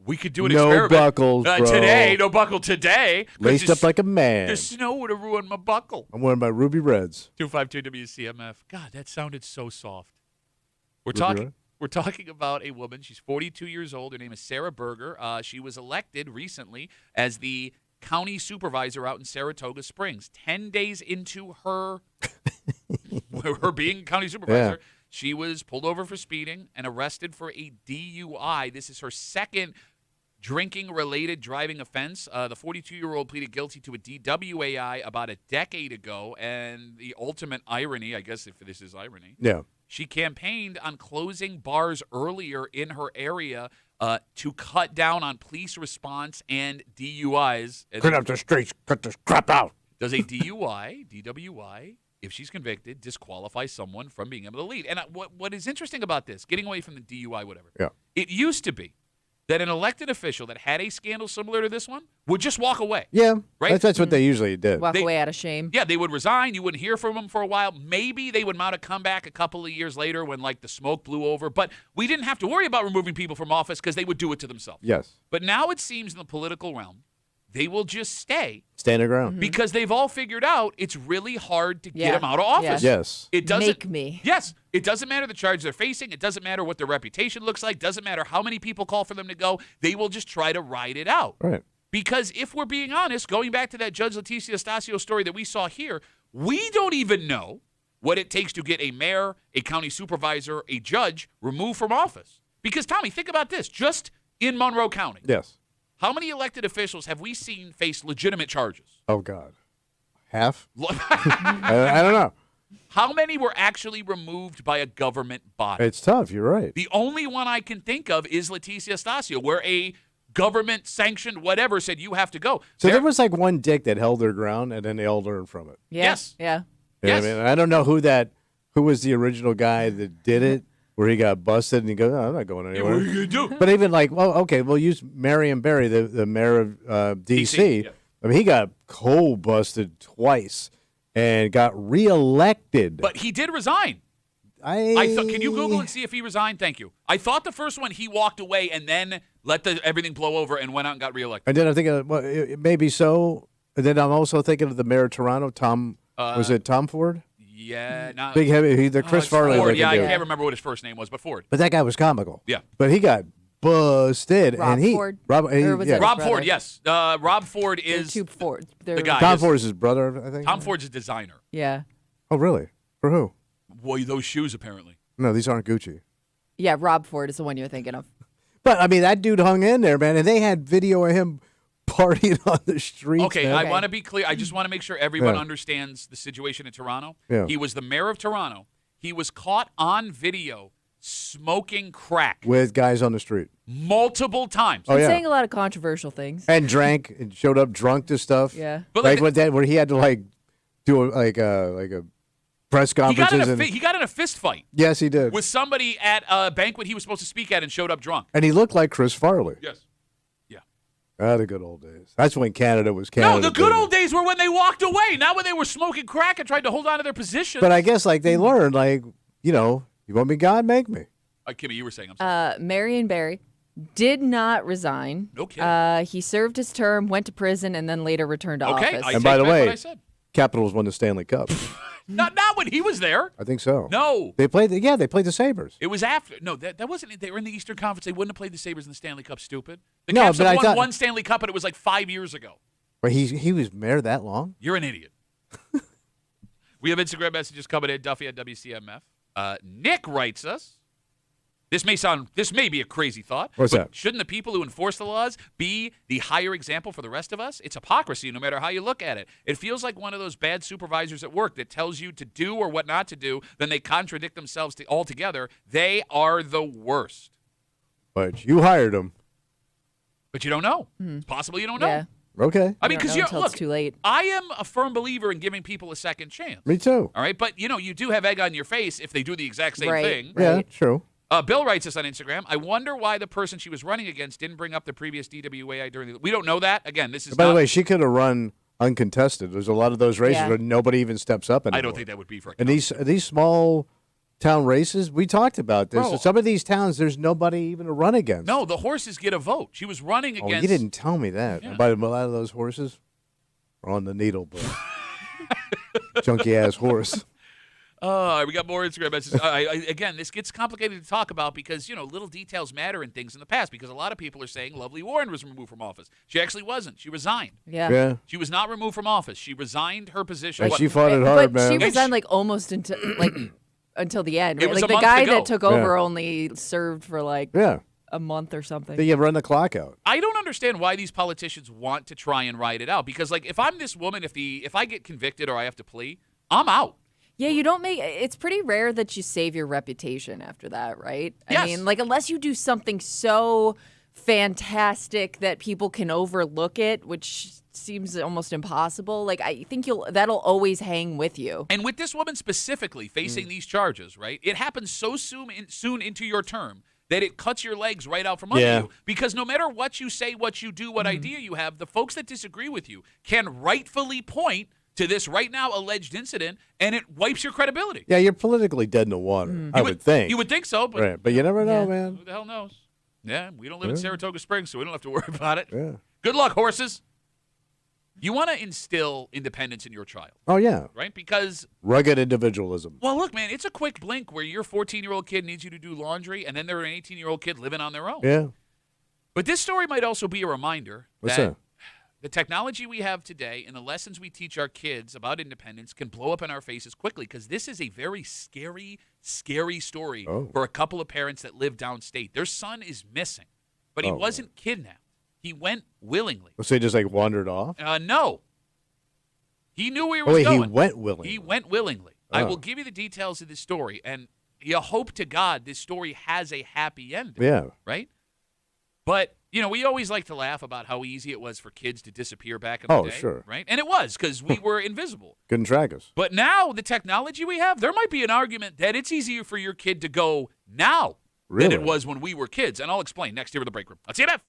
We could do an No experiment. buckles, bro. Today, no buckle today. 'cause Laced up like a man. The snow would have ruined my buckle. I'm wearing my ruby reds. 252 WCMF. God, that sounded so soft. We're Ruby talking. Red? We're talking about a woman. She's 42 years old. Her name is Sarah Berger. She was elected recently as the county supervisor out in Saratoga Springs. 10 days into her being county supervisor, she was pulled over for speeding and arrested for a DUI. This is her second drinking-related driving offense. The 42-year-old pleaded guilty to a DWAI about a decade ago, and the ultimate irony, I guess if this is irony, Yeah. she campaigned on closing bars earlier in her area to cut down on police response and DUIs. Clean up the streets. Cut this crap out. Does a DWI, if she's convicted, disqualify someone from being able to lead? And what is interesting about this, getting away from the DUI, whatever, Yeah. it used to be that an elected official that had a scandal similar to this one would just walk away. Yeah. Right? That's what they usually did. Walk away out of shame. Yeah, they would resign. You wouldn't hear from them for a while. Maybe they would mount a comeback a couple of years later when, like, the smoke blew over. But we didn't have to worry about removing people from office because they would do it to themselves. Yes. But now it seems in the political realm, they will just stay Stand their ground. because they've all figured out it's really hard to Yeah. get them out of office. Yes. It doesn't Make me. Yes. It doesn't matter the charge they're facing. It doesn't matter what their reputation looks like. Doesn't matter how many people call for them to go. They will just try to ride it out. Right. Because if we're being honest, going back to that Judge Leticia Stasio story that we saw here, we don't even know what it takes to get a mayor, a county supervisor, a judge removed from office. Because, Tommy, think about this. Just in Monroe County, Yes. How many elected officials have we seen face legitimate charges? Oh, God. Half? I don't know. How many were actually removed by a government body? It's tough. You're right. The only one I can think of is Leticia Stasio, where a government-sanctioned whatever said you have to go. So there was like one dick that held their ground, and then they all learned from it. Yeah. Yes. Yeah. You know Yes. what I mean? I don't know who was the original guy that did it, where he got busted, and he goes, "Oh, I'm not going Yeah, anywhere." what are you going to do? But even like, well, okay, we'll use Marion Barry, the mayor of D.C. yeah. I mean, he got cold busted twice and got reelected. But he did resign. I thought. Can you Google and see if he resigned? Thank you. I thought the first one he walked away and then let everything blow over and went out and got reelected. And then I'm thinking, well, maybe so. And then I'm also thinking of the mayor of Toronto, was it Tom Ford? Yeah, not Big heavy, the Chris it's Farley. Ford. looking Yeah, I dude. can't remember what his first name was, but Ford. But that guy was comical. Yeah. But he got busted. Rob and he, Ford? Rob, Or was yeah. it- Rob brother. Ford, yes. Rob Ford They're is two Ford. the guy. Tom Yes. Ford is his brother, I think. Tom Ford's a designer. Yeah. Oh, really? For who? Boy, those shoes apparently. No, these aren't Gucci. Yeah, Rob Ford is the one you're thinking of. But, I mean, that dude hung in there, man, and they had video of him partying on the streets. Okay, man. I want to be clear. I just want to make sure everyone Yeah. understands the situation in Toronto. Yeah. He was the mayor of Toronto. He was caught on video smoking crack With guys on the street. multiple times. Oh, yeah. Saying a lot of controversial things. And drank and showed up drunk to stuff. Yeah. But like like where he had to, like, do a press he got, conferences. in a, he got in a fist fight Yes, he did. with somebody at a banquet he was supposed to speak at and showed up drunk. And he looked like Chris Farley. Yes. Yeah. Ah, the good old days. That's when Canada was Canada. No, the good baby. old days were when they walked away, not when they were smoking crack and tried to hold on to their position. But I guess, like, they learned, like, you want me God, make me. Kimmy, you were saying, I'm sorry. Marion Barry did not resign. No kidding. He served his term, went to prison, and then later returned to Okay, office. I And take by the back way- what I said. Capitals won the Stanley Cup. Not when he was there. I think so. No. They played the Sabres. It was after. No, that wasn't. They were in the Eastern Conference. They wouldn't have played the Sabres in the Stanley Cup. Stupid. The No, Caps but have I won thought- one Stanley Cup, and it was like 5 years ago. But he was mayor that long? You're an idiot. We have Instagram messages coming in. Duffy at WCMF. Nick writes us. This may be a crazy thought. What's but that? Shouldn't the people who enforce the laws be the higher example for the rest of us? It's hypocrisy, no matter how you look at it. It feels like one of those bad supervisors at work that tells you to do or what not to do, then they contradict themselves altogether. They are the worst. But you hired him. But you don't know. It's possible you don't know. Yeah. Okay. I mean, You don't because know until look, it's too late. I am a firm believer in giving people a second chance. Me too. All right, but you do have egg on your face if they do the exact same Right. thing. Yeah, Right. true. Bill writes us on Instagram. I wonder why the person she was running against didn't bring up the previous DWAI during the. We don't know that. Again, this is. By not, the way, she could have run uncontested. There's a lot of those races Yeah. where nobody even steps up anymore. I don't think that would be for. And these small town races, we talked about this. Bro. Some of these towns, there's nobody even to run against. No, the horses get a vote. She was running Oh, against. you didn't tell me that. Yeah. But a lot of those horses are on the needle, bro. Junky ass horse. We got more Instagram messages. Again, this gets complicated to talk about because little details matter in things in the past. Because a lot of people are saying Lovely Warren was removed from office. She actually wasn't. She resigned. Yeah. Yeah. She was not removed from office. She resigned her position. And What- she fought it hard, but she man. resigned like almost until the end. It Right? was Like a the month guy ago. that took over only served for like Yeah. a month or something. You run the clock out. I don't understand why these politicians want to try and ride it out. Because if I'm this woman, if I get convicted or I have to plea, I'm out. Yeah, you don't make it's pretty rare that you save your reputation after that, right? Yes. I mean, like unless you do something so fantastic that people can overlook it, which seems almost impossible. Like I think that'll always hang with you. And with this woman specifically facing these charges, right? It happens so soon into your term that it cuts your legs right out from under Yeah. you. Because no matter what you say, what you do, what idea you have, the folks that disagree with you can rightfully point to this right now alleged incident, and it wipes your credibility. Yeah, you're politically dead in the water, I would think. You would think so, but Right. But you never know, Yeah. man. who the hell knows? Yeah, we don't live in Saratoga Springs, so we don't have to worry about it. Yeah. Good luck, horses. You want to instill independence in your child, Oh, yeah. right? Because Rugged individualism. well, look, man, it's a quick blink where your 14-year-old kid needs you to do laundry, and then they're an 18-year-old kid living on their own. Yeah. But this story might also be a reminder What's that that? the technology we have today and the lessons we teach our kids about independence can blow up in our faces quickly because this is a very scary, scary story Oh. for a couple of parents that live downstate. Their son is missing, but he Oh, wasn't kidnapped. He went willingly. So he just like wandered off? No. He knew where he Oh, was wait, going. he went willingly. He went willingly. I Oh. will give you the details of this story, and you hope to God this story has a happy ending. Yeah. Right? But, we always like to laugh about how easy it was for kids to disappear back in the day. Oh, sure. Right? And it was, because we were invisible. Couldn't track us. But now, the technology we have, there might be an argument that it's easier for your kid to go now than it Really? was when we were kids. And I'll explain next here in the break room. WCMF.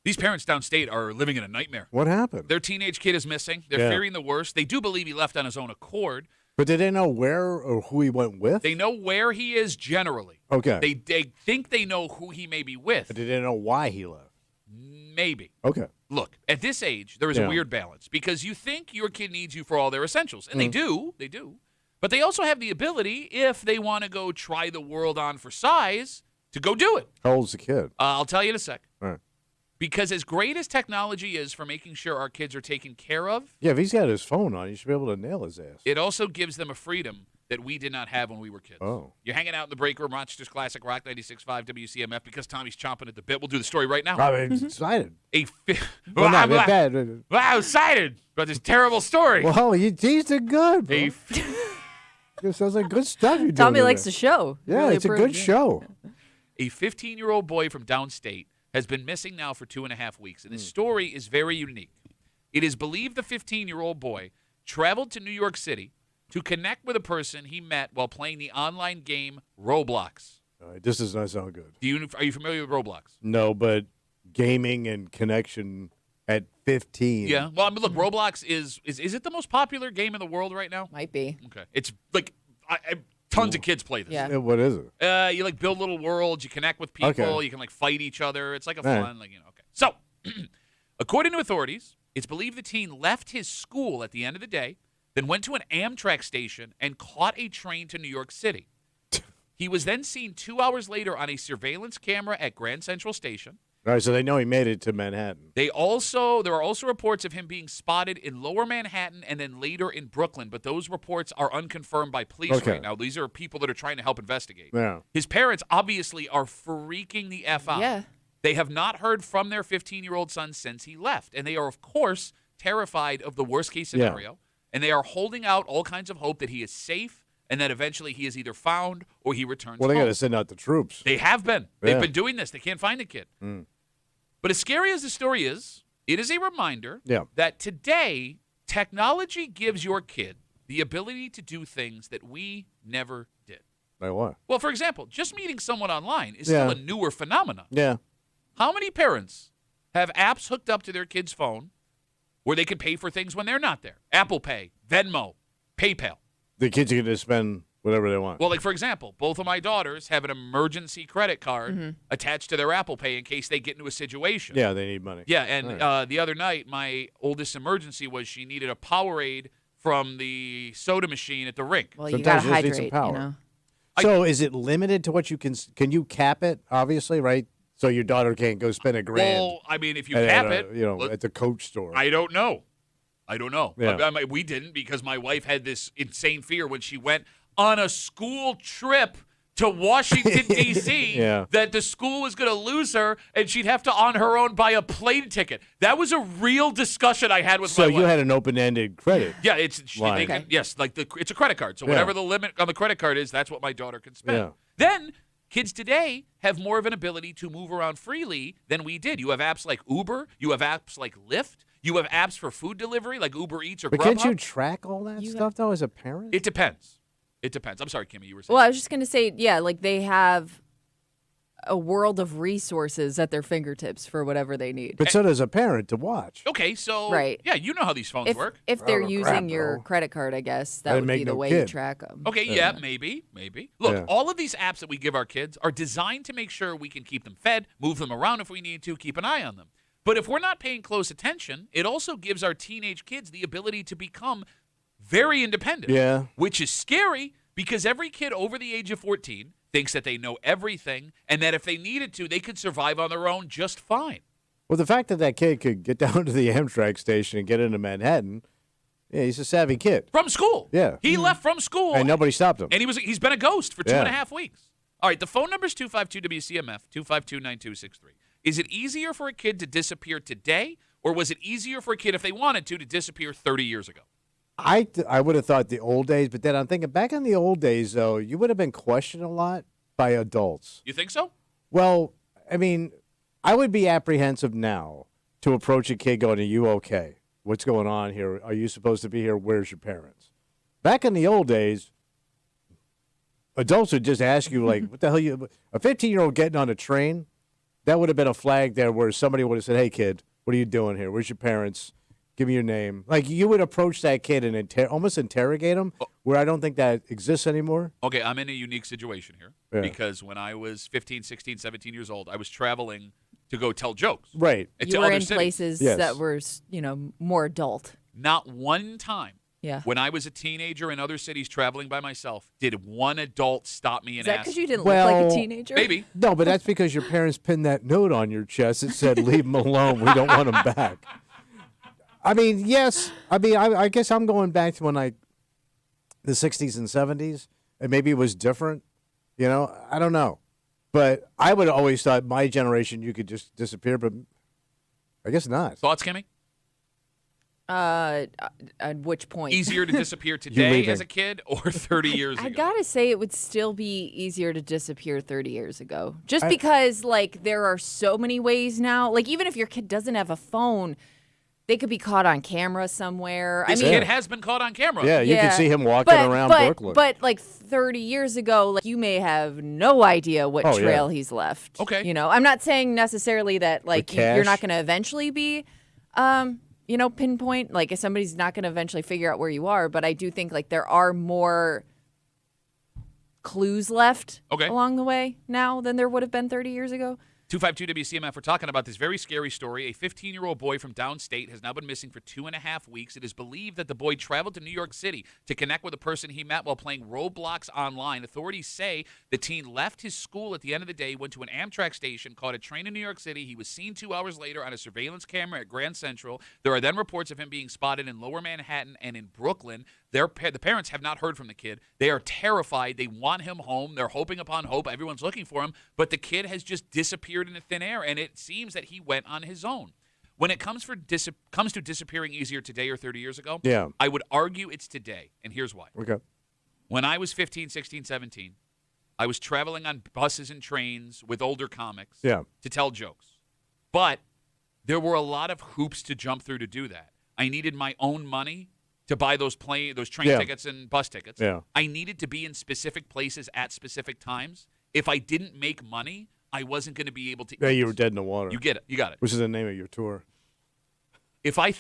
These parents downstate are living in a nightmare. What happened? Their teenage kid is missing. They're fearing the worst. They do believe he left on his own accord. But did they know where or who he went with? They know where he is generally. Okay. They think they know who he may be with. But did they know why he left? Maybe. Okay. Look, at this age, there is a weird balance because you think your kid needs you for all their essentials, and they do. But they also have the ability, if they want to go try the world on for size, to go do it. How old's the kid? I'll tell you in a sec. All right. Because as great as technology is for making sure our kids are taken care of, Yeah, if he's got his phone on, you should be able to nail his ass. it also gives them a freedom that we did not have when we were kids. Oh. You're hanging out in the break room, Rochester's Classic Rock 96.5 WCMF, because Tommy's chomping at the bit. We'll do the story right now. I'm excited. Well, not I'm bad. I'm excited about this terrible story. Well, you teased it good, bro. A It sounds like good stuff you do. Tommy likes the show. Yeah, Really it's a approved, good show. A 15-year-old boy from downstate has been missing now for 2.5 weeks, and this story is very unique. It is believed the 15-year-old boy traveled to New York City to connect with a person he met while playing the online game Roblox. All right, this does not sound good. Are you familiar with Roblox? No, but gaming and connection at 15. Yeah. Well, I mean, look, Roblox is it the most popular game in the world right now? Might be. Okay. It's like tons of kids play this. Yeah. Yeah, what is it? You like build little worlds, you connect with people, Okay. you can like fight each other. It's like a All right. fun, okay. So, according to authorities, it's believed the teen left his school at the end of the day, then went to an Amtrak station and caught a train to New York City. He was then seen 2 hours later on a surveillance camera at Grand Central Station. All right, so they know he made it to Manhattan. There are also reports of him being spotted in Lower Manhattan and then later in Brooklyn, but those reports are unconfirmed by police Okay. right now. These are people that are trying to help investigate. Yeah. His parents obviously are freaking the F out. Yeah. They have not heard from their 15-year-old son since he left, and they are, of course, terrified of the worst-case scenario, and they are holding out all kinds of hope that he is safe and that eventually he is either found or he returns Well, they home. got to send out the troops. They have been. They've Yeah. been doing this. They can't find the kid. But as scary as the story is, it is a reminder that today technology gives your kid the ability to do things that we never did. Like what? Well, for example, just meeting someone online is still a newer phenomenon. Yeah. How many parents have apps hooked up to their kid's phone where they can pay for things when they're not there? Apple Pay, Venmo, PayPal. The kids are going to spend whatever they want. Well, like, for example, both of my daughters have an emergency credit card attached to their Apple Pay in case they get into a situation. Yeah, they need money. Yeah, and the other night, my oldest emergency was she needed a Powerade from the soda machine at the rink. Well, you Sometimes got to you just need some hydrate, power. you know. So is it limited to what you can you cap it, obviously, right? So your daughter can't go spend $1,000 Well, I mean, if you at cap a, it, at the Coach store. I don't know. Yeah. We didn't because my wife had this insane fear when she went on a school trip to Washington, D.C., Yeah. that the school was going to lose her and she'd have to, on her own, buy a plane ticket. That was a real discussion I had with So my you wife. had an open-ended credit. Yeah, Line. yes, like it's a credit card. So whatever the limit on the credit card is, that's what my daughter can spend. Yeah. Then kids today have more of an ability to move around freely than we did. You have apps like Uber, you have apps like Lyft, you have apps for food delivery like Uber Eats or But Grubhub. can't you track all that stuff, though, as a parent? It depends. It depends. I'm sorry, Kimmy, you were saying. Well, I was just going to say, yeah, like they have a world of resources at their fingertips for whatever they need. But so does a parent to watch. Okay, so Right. yeah, you know how these phones work. If they're Oh, using crap, your bro. credit card, I guess I that didn't would make be the no way you kid. track them. Okay, yeah, maybe. Look, Yeah. all of these apps that we give our kids are designed to make sure we can keep them fed, move them around if we need to, keep an eye on them. But if we're not paying close attention, it also gives our teenage kids the ability to become very independent. Yeah. Which is scary because every kid over the age of 14 thinks that they know everything and that if they needed to, they could survive on their own just fine. Well, the fact that that kid could get down to the Amtrak station and get into Manhattan, yeah, he's a savvy kid. From school. Yeah. He left from school. And nobody stopped him. And he's been a ghost for two Yeah. and a half weeks. All right, the phone number is 252-WCMF, 252-9263. Is it easier for a kid to disappear today, or was it easier for a kid, if they wanted to disappear 30 years ago? I would have thought the old days, but then I'm thinking back in the old days, though, you would have been questioned a lot by adults. You think so? Well, I mean, I would be apprehensive now to approach a kid going, are you okay? What's going on here? Are you supposed to be here? Where's your parents? Back in the old days, adults would just ask you, like, what the hell a 15-year-old getting on a train, that would have been a flag there where somebody would have said, "Hey, kid, what are you doing here? Where's your parents? Give me your name." Like you would approach that kid and almost interrogate him, where I don't think that exists anymore. Okay, I'm in a unique situation here because when I was 15, 16, 17 years old, I was traveling to go tell jokes. Right. You were in places that were, more adult. Not one time. Yeah. When I was a teenager in other cities traveling by myself, did one adult stop me and Is that ask? because you didn't look like a teenager? Maybe. No, but that's because your parents pinned that note on your chest that said, "Leave him alone. We don't want him back." I mean, yes. I mean, I guess I'm going back to when the 60s and 70s, and maybe it was different. I don't know. But I would have always thought my generation, you could just disappear, but I guess not. Thoughts, Kimmy? At which point? Easier to disappear today as a kid or 30 years ago? I gotta say it would still be easier to disappear 30 years ago. Just because, there are so many ways now. Like, even if your kid doesn't have a phone, they could be caught on camera somewhere. This kid has been caught on camera. Yeah, you can see him walking around Brooklyn. But 30 years ago, you may have no idea what trail he's left. Okay. I'm not saying necessarily that you're not going to eventually be, pinpoint. If somebody's not going to eventually figure out where you are, but I do think there are more clues left along the way now than there would have been 30 years ago. 252 WCMF, we're talking about this very scary story. A 15-year-old boy from downstate has now been missing for 2.5 weeks. It is believed that the boy traveled to New York City to connect with a person he met while playing Roblox online. Authorities say the teen left his school at the end of the day, went to an Amtrak station, caught a train in New York City. He was seen 2 hours later on a surveillance camera at Grand Central. There are then reports of him being spotted in Lower Manhattan and in Brooklyn. The parents have not heard from the kid. They are terrified. They want him home. They're hoping upon hope. Everyone's looking for him. But the kid has just disappeared into thin air, and it seems that he went on his own. When it comes to disappearing easier today or 30 years ago, I would argue it's today, and here's why. Okay. When I was 15, 16, 17, I was traveling on buses and trains with older comics to tell jokes. But there were a lot of hoops to jump through to do that. I needed my own money to buy those train tickets and bus tickets. Yeah. I needed to be in specific places at specific times. If I didn't make money, I wasn't going to be able to eat. You were dead in the water. You get it. You got it. Which is the name of your tour. If I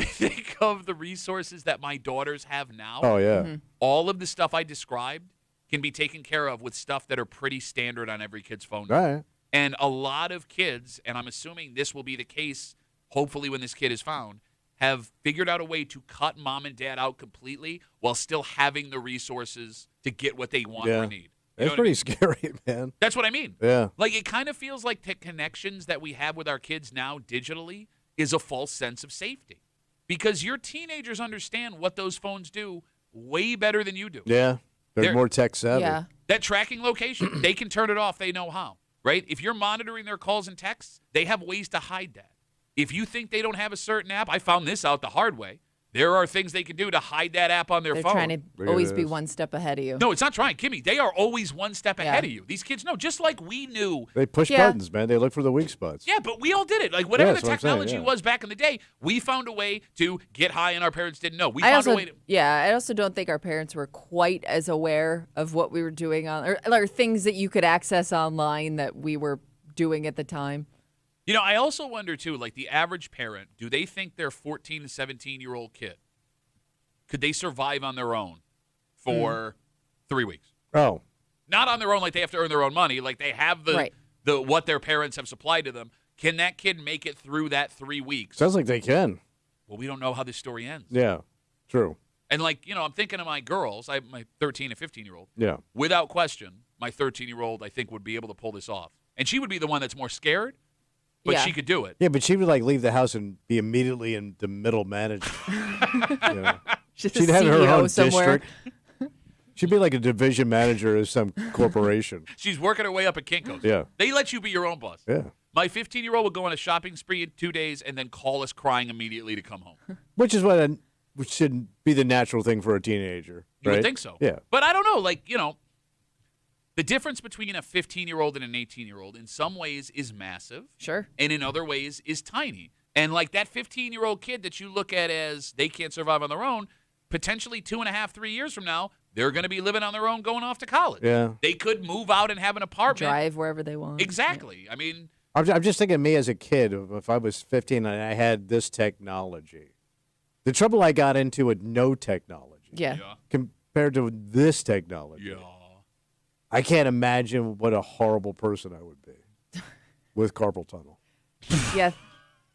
think of the resources that my daughters have now, all of the stuff I described can be taken care of with stuff that are pretty standard on every kid's phone. Right. And a lot of kids, and I'm assuming this will be the case, hopefully when this kid is found, have figured out a way to cut mom and dad out completely while still having the resources to get what they want or need. It's pretty scary, man. That's what I mean. Yeah. It kind of feels like the connections that we have with our kids now digitally is a false sense of safety. Because your teenagers understand what those phones do way better than you do. Yeah. They're more tech savvy. Yeah. That tracking location, they can turn it off. They know how, right? If you're monitoring their calls and texts, they have ways to hide that. If you think they don't have a certain app, I found this out the hard way. There are things they can do to hide that app on their phone. They're trying to always be one step ahead of you. No, it's not trying. Kimmy, they are always one step ahead of you. These kids know, just like we knew. They push buttons, man. They look for the weak spots. Yeah, but we all did it. Whatever the technology was back in the day, we found a way to get high and our parents didn't know. We found a way to. Yeah, I also don't think our parents were quite as aware of what we were doing or things that you could access online that we were doing at the time. I also wonder, too, the average parent, do they think their 14 to 17-year-old kid, could they survive on their own for 3 weeks? Oh. Not on their own, they have to earn their own money. They have the what their parents have supplied to them. Can that kid make it through that 3 weeks? Sounds like they can. Well, we don't know how this story ends. Yeah, true. And, I'm thinking of my girls, my 13 and 15-year-old. Yeah. Without question, my 13-year-old, I think, would be able to pull this off. And she would be the one that's more scared. But she could do it. Yeah, but she would leave the house and be immediately in the middle management. She'd have her own somewhere. district. She'd be like a division manager of some corporation. She's working her way up at Kinko's. Yeah. They let you be your own boss. Yeah. My 15-year-old would go on a shopping spree in 2 days and then call us crying immediately to come home. Which should be the natural thing for a teenager. You right? would think so. Yeah. But I don't know. The difference between a 15-year-old and an 18-year-old in some ways is massive. Sure. And in other ways is tiny. And that 15-year-old kid that you look at as they can't survive on their own, potentially 2.5, 3 years from now, they're going to be living on their own going off to college. Yeah. They could move out and have an apartment. Drive wherever they want. Exactly. I mean, I'm just thinking of me as a kid. If I was 15 and I had this technology, the trouble I got into with no technology Yeah. compared to this technology. yeah. I can't imagine what a horrible person I would be with carpal tunnel. Yeah.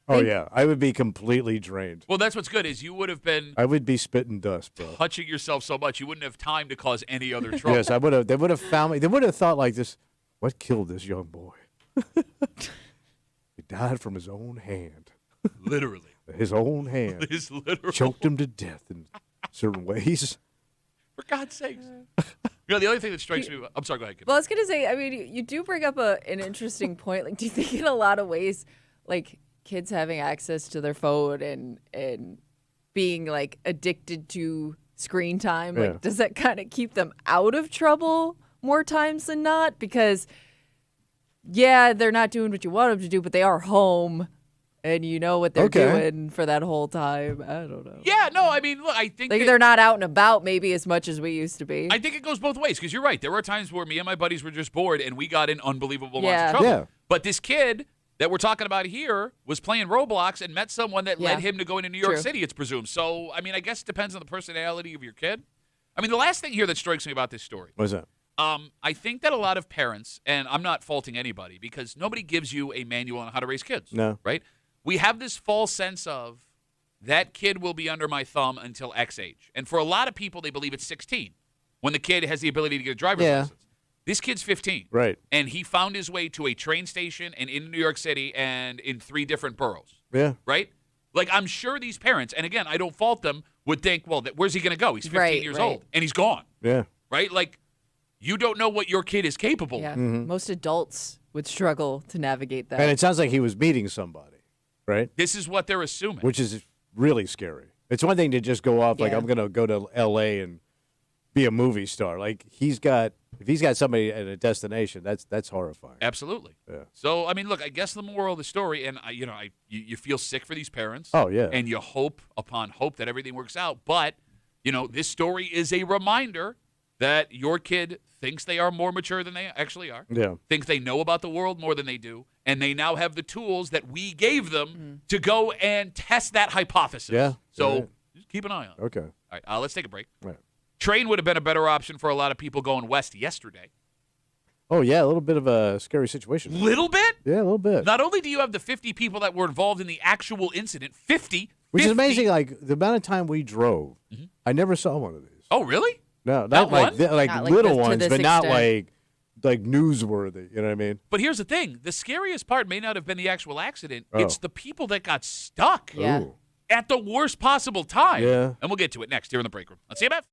Oh, yeah. I would be completely drained. Well, that's what's good is you would have been I would be spitting dust, bro. touching yourself so much you wouldn't have time to cause any other trouble. Yes, I would have. They would have found me. They would have thought like this. What killed this young boy? He died from his own hand. Literally. His own hand It's literal. choked him to death in certain ways. For God's sakes. The other thing that strikes me. I'm sorry, go ahead. Kim. Well, I was going to say, I mean, you do bring up an interesting point. Like, do you think in a lot of ways, like, kids having access to their phone and being, like, addicted to screen time, like, does that kind of keep them out of trouble more times than not? Because, yeah, they're not doing what you want them to do, but they are home. And you know what they're doing for that whole time. I don't know. Yeah, no, I mean, look, I think Like they're not out and about maybe as much as we used to be. I think it goes both ways because you're right. There were times where me and my buddies were just bored and we got in unbelievable amounts of trouble. Yeah. But this kid that we're talking about here was playing Roblox and met someone that led him to going to New York City, it's presumed. So, I mean, I guess it depends on the personality of your kid. I mean, the last thing here that strikes me about this story. What's that? I think that a lot of parents, and I'm not faulting anybody because nobody gives you a manual on how to raise kids. No. Right? We have this false sense of that kid will be under my thumb until X age. And for a lot of people, they believe it's 16 when the kid has the ability to get a driver's license. This kid's 15. Right. And he found his way to a train station and in New York City and in 3 different boroughs. Yeah. Right? Like, I'm sure these parents, and again, I don't fault them, would think, well, where's he going to go? He's 15 years old, and he's gone. Yeah. Right? Like, you don't know what your kid is capable Yeah. of. Most adults would struggle to navigate that. And it sounds like he was meeting somebody, right? This is what they're assuming. Which is really scary. It's one thing to just go off like, Yeah. I'm going to go to L.A. and be a movie star. Like, if he's got somebody at a destination, that's horrifying. Absolutely. Yeah. So, I mean, look, I guess the moral of the story, and, you feel sick for these parents. Oh, yeah. And you hope upon hope that everything works out. But, this story is a reminder that your kid thinks they are more mature than they actually are. Yeah. Think they know about the world more than they do. And they now have the tools that we gave them to go and test that hypothesis. Yeah. So Right. just keep an eye on it. Okay. All right, let's take a break. Right. Train would have been a better option for a lot of people going west yesterday. Oh, yeah, a little bit of a scary situation. Little bit? Yeah, a little bit. Not only do you have the 50 people that were involved in the actual incident, 50. Which is 50. amazing, like, the amount of time we drove, I never saw one of these. Oh, really? No, Not not like one? like Not like little this- to ones, this but not extent. like newsworthy. You know what I mean? But here's the thing. The scariest part may not have been the actual accident. Oh. It's the people that got stuck Yeah. Ooh. at the worst possible time. Yeah. And we'll get to it next here in the break room. Let's see about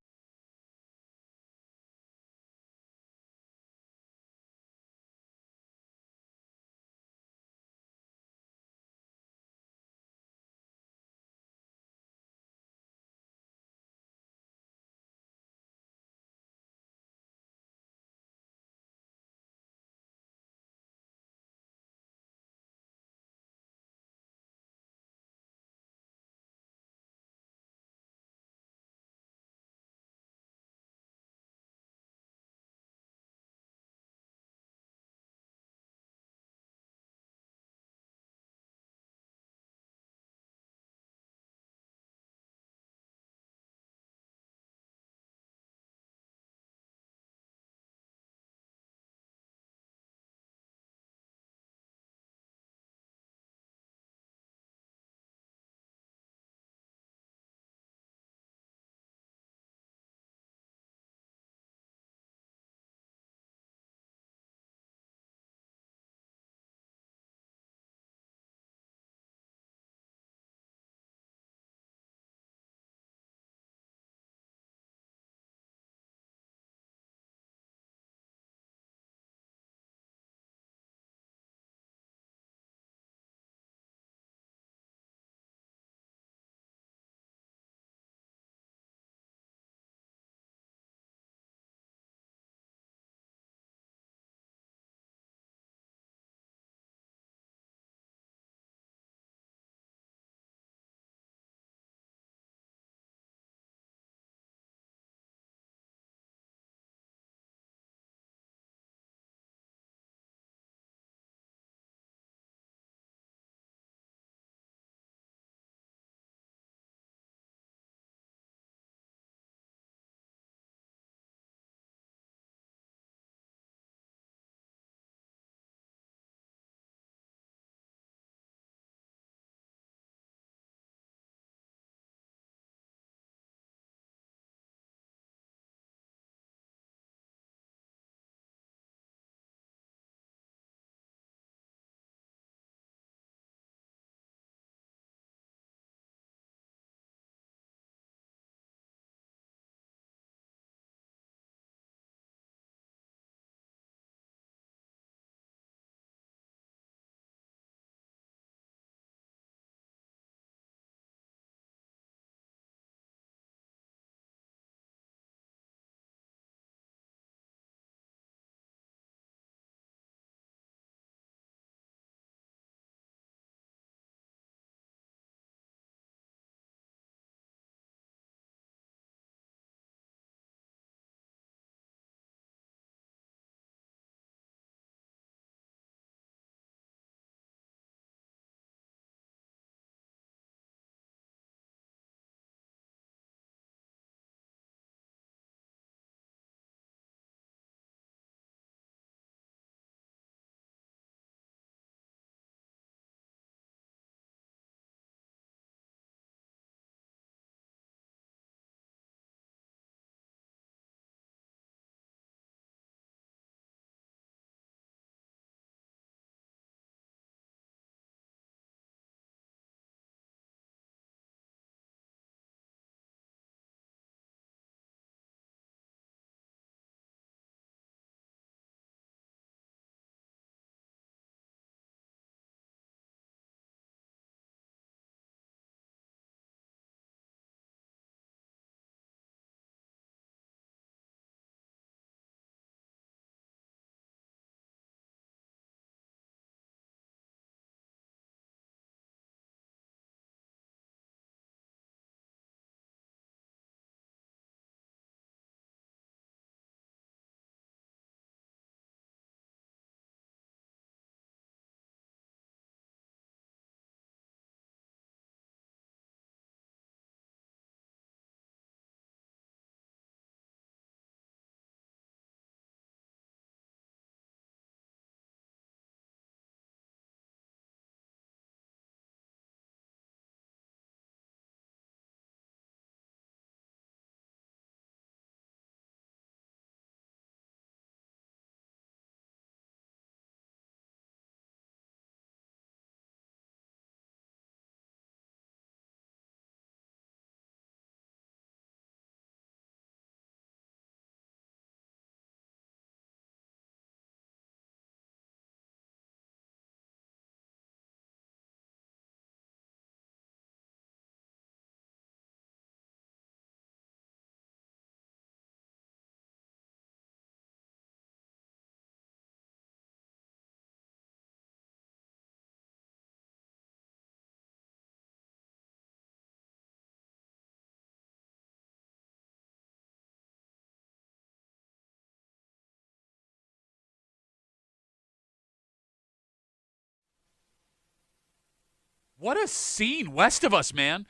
What a scene west of us, man.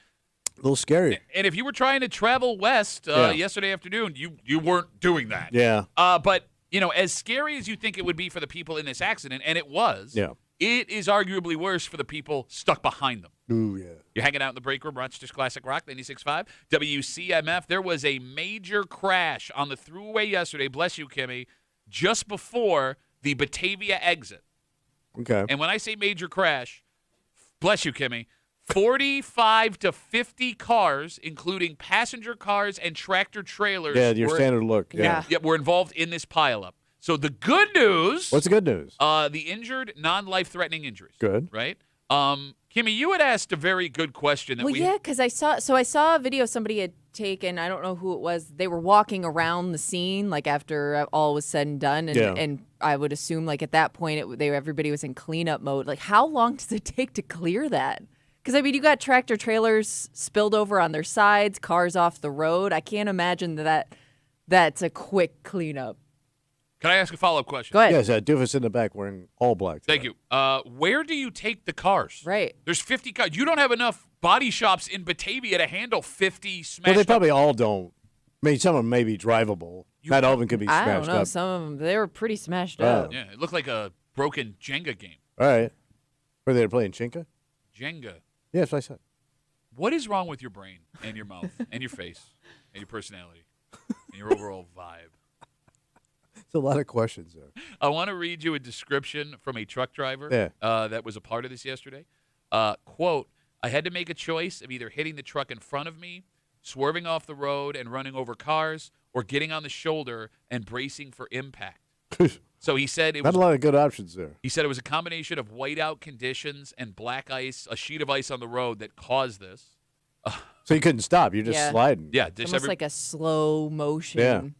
A little scary. And if you were trying to travel west yesterday afternoon, you weren't doing that. Yeah. But, as scary as you think it would be for the people in this accident, and it was, it is arguably worse for the people stuck behind them. Ooh, yeah. You're hanging out in the break room, Rochester's Classic Rock, 96.5, WCMF. There was a major crash on the thruway yesterday, bless you, Kimmy, just before the Batavia exit. Okay. And when I say major crash, bless you, Kimmy, 45 to 50 cars, including passenger cars and tractor trailers. Yeah, your standard look. Yeah. Were involved in this pileup. So the good news. What's the good news? The injured, non-life-threatening injuries. Good. Right? Kimmy, you had asked a very good question. Because I saw a video somebody had taken. I don't know who it was. They were walking around the scene like after all was said and done, and I would assume like at that point everybody was in cleanup mode. Like, how long does it take to clear that? Because, I mean, you got tractor trailers spilled over on their sides, cars off the road. I can't imagine that's a quick cleanup. Can I ask a follow-up question? Go ahead. Yes, doofus in the back wearing all black. Thank you. Where do you take the cars? Right. There's 50 cars. You don't have enough body shops in Batavia to handle 50 smashed Well, they up. probably all don't. I mean, some of them may be drivable. Not all of them could be smashed I don't know. up. Some of them, they were pretty smashed Oh. up. Yeah, it looked like a broken Jenga game. All right. Were they playing Chinka? Jenga. Yeah, that's what I said. What is wrong with your brain and your mouth and your face and your personality and your overall vibe? It's a lot of questions there. I want to read you a description from a truck driver that was a part of this yesterday. Quote, I had to make a choice of either hitting the truck in front of me, swerving off the road and running over cars, or getting on the shoulder and bracing for impact. So he said it was Not a lot of good options there. He said it was a combination of whiteout conditions and black ice, a sheet of ice on the road that caused this. So you couldn't stop. You're just sliding. Yeah, It's almost like a slow motion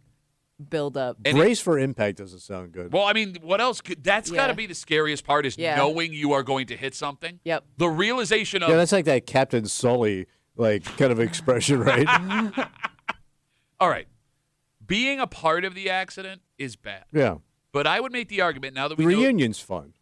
build up. Brace for impact doesn't sound good. Well, I mean, what else? That's got to be the scariest part is knowing you are going to hit something. Yep. The realization of that's like that Captain Sully kind of expression, right? All right. Being a part of the accident is bad. Yeah. But I would make the argument now that The we reunion's fun.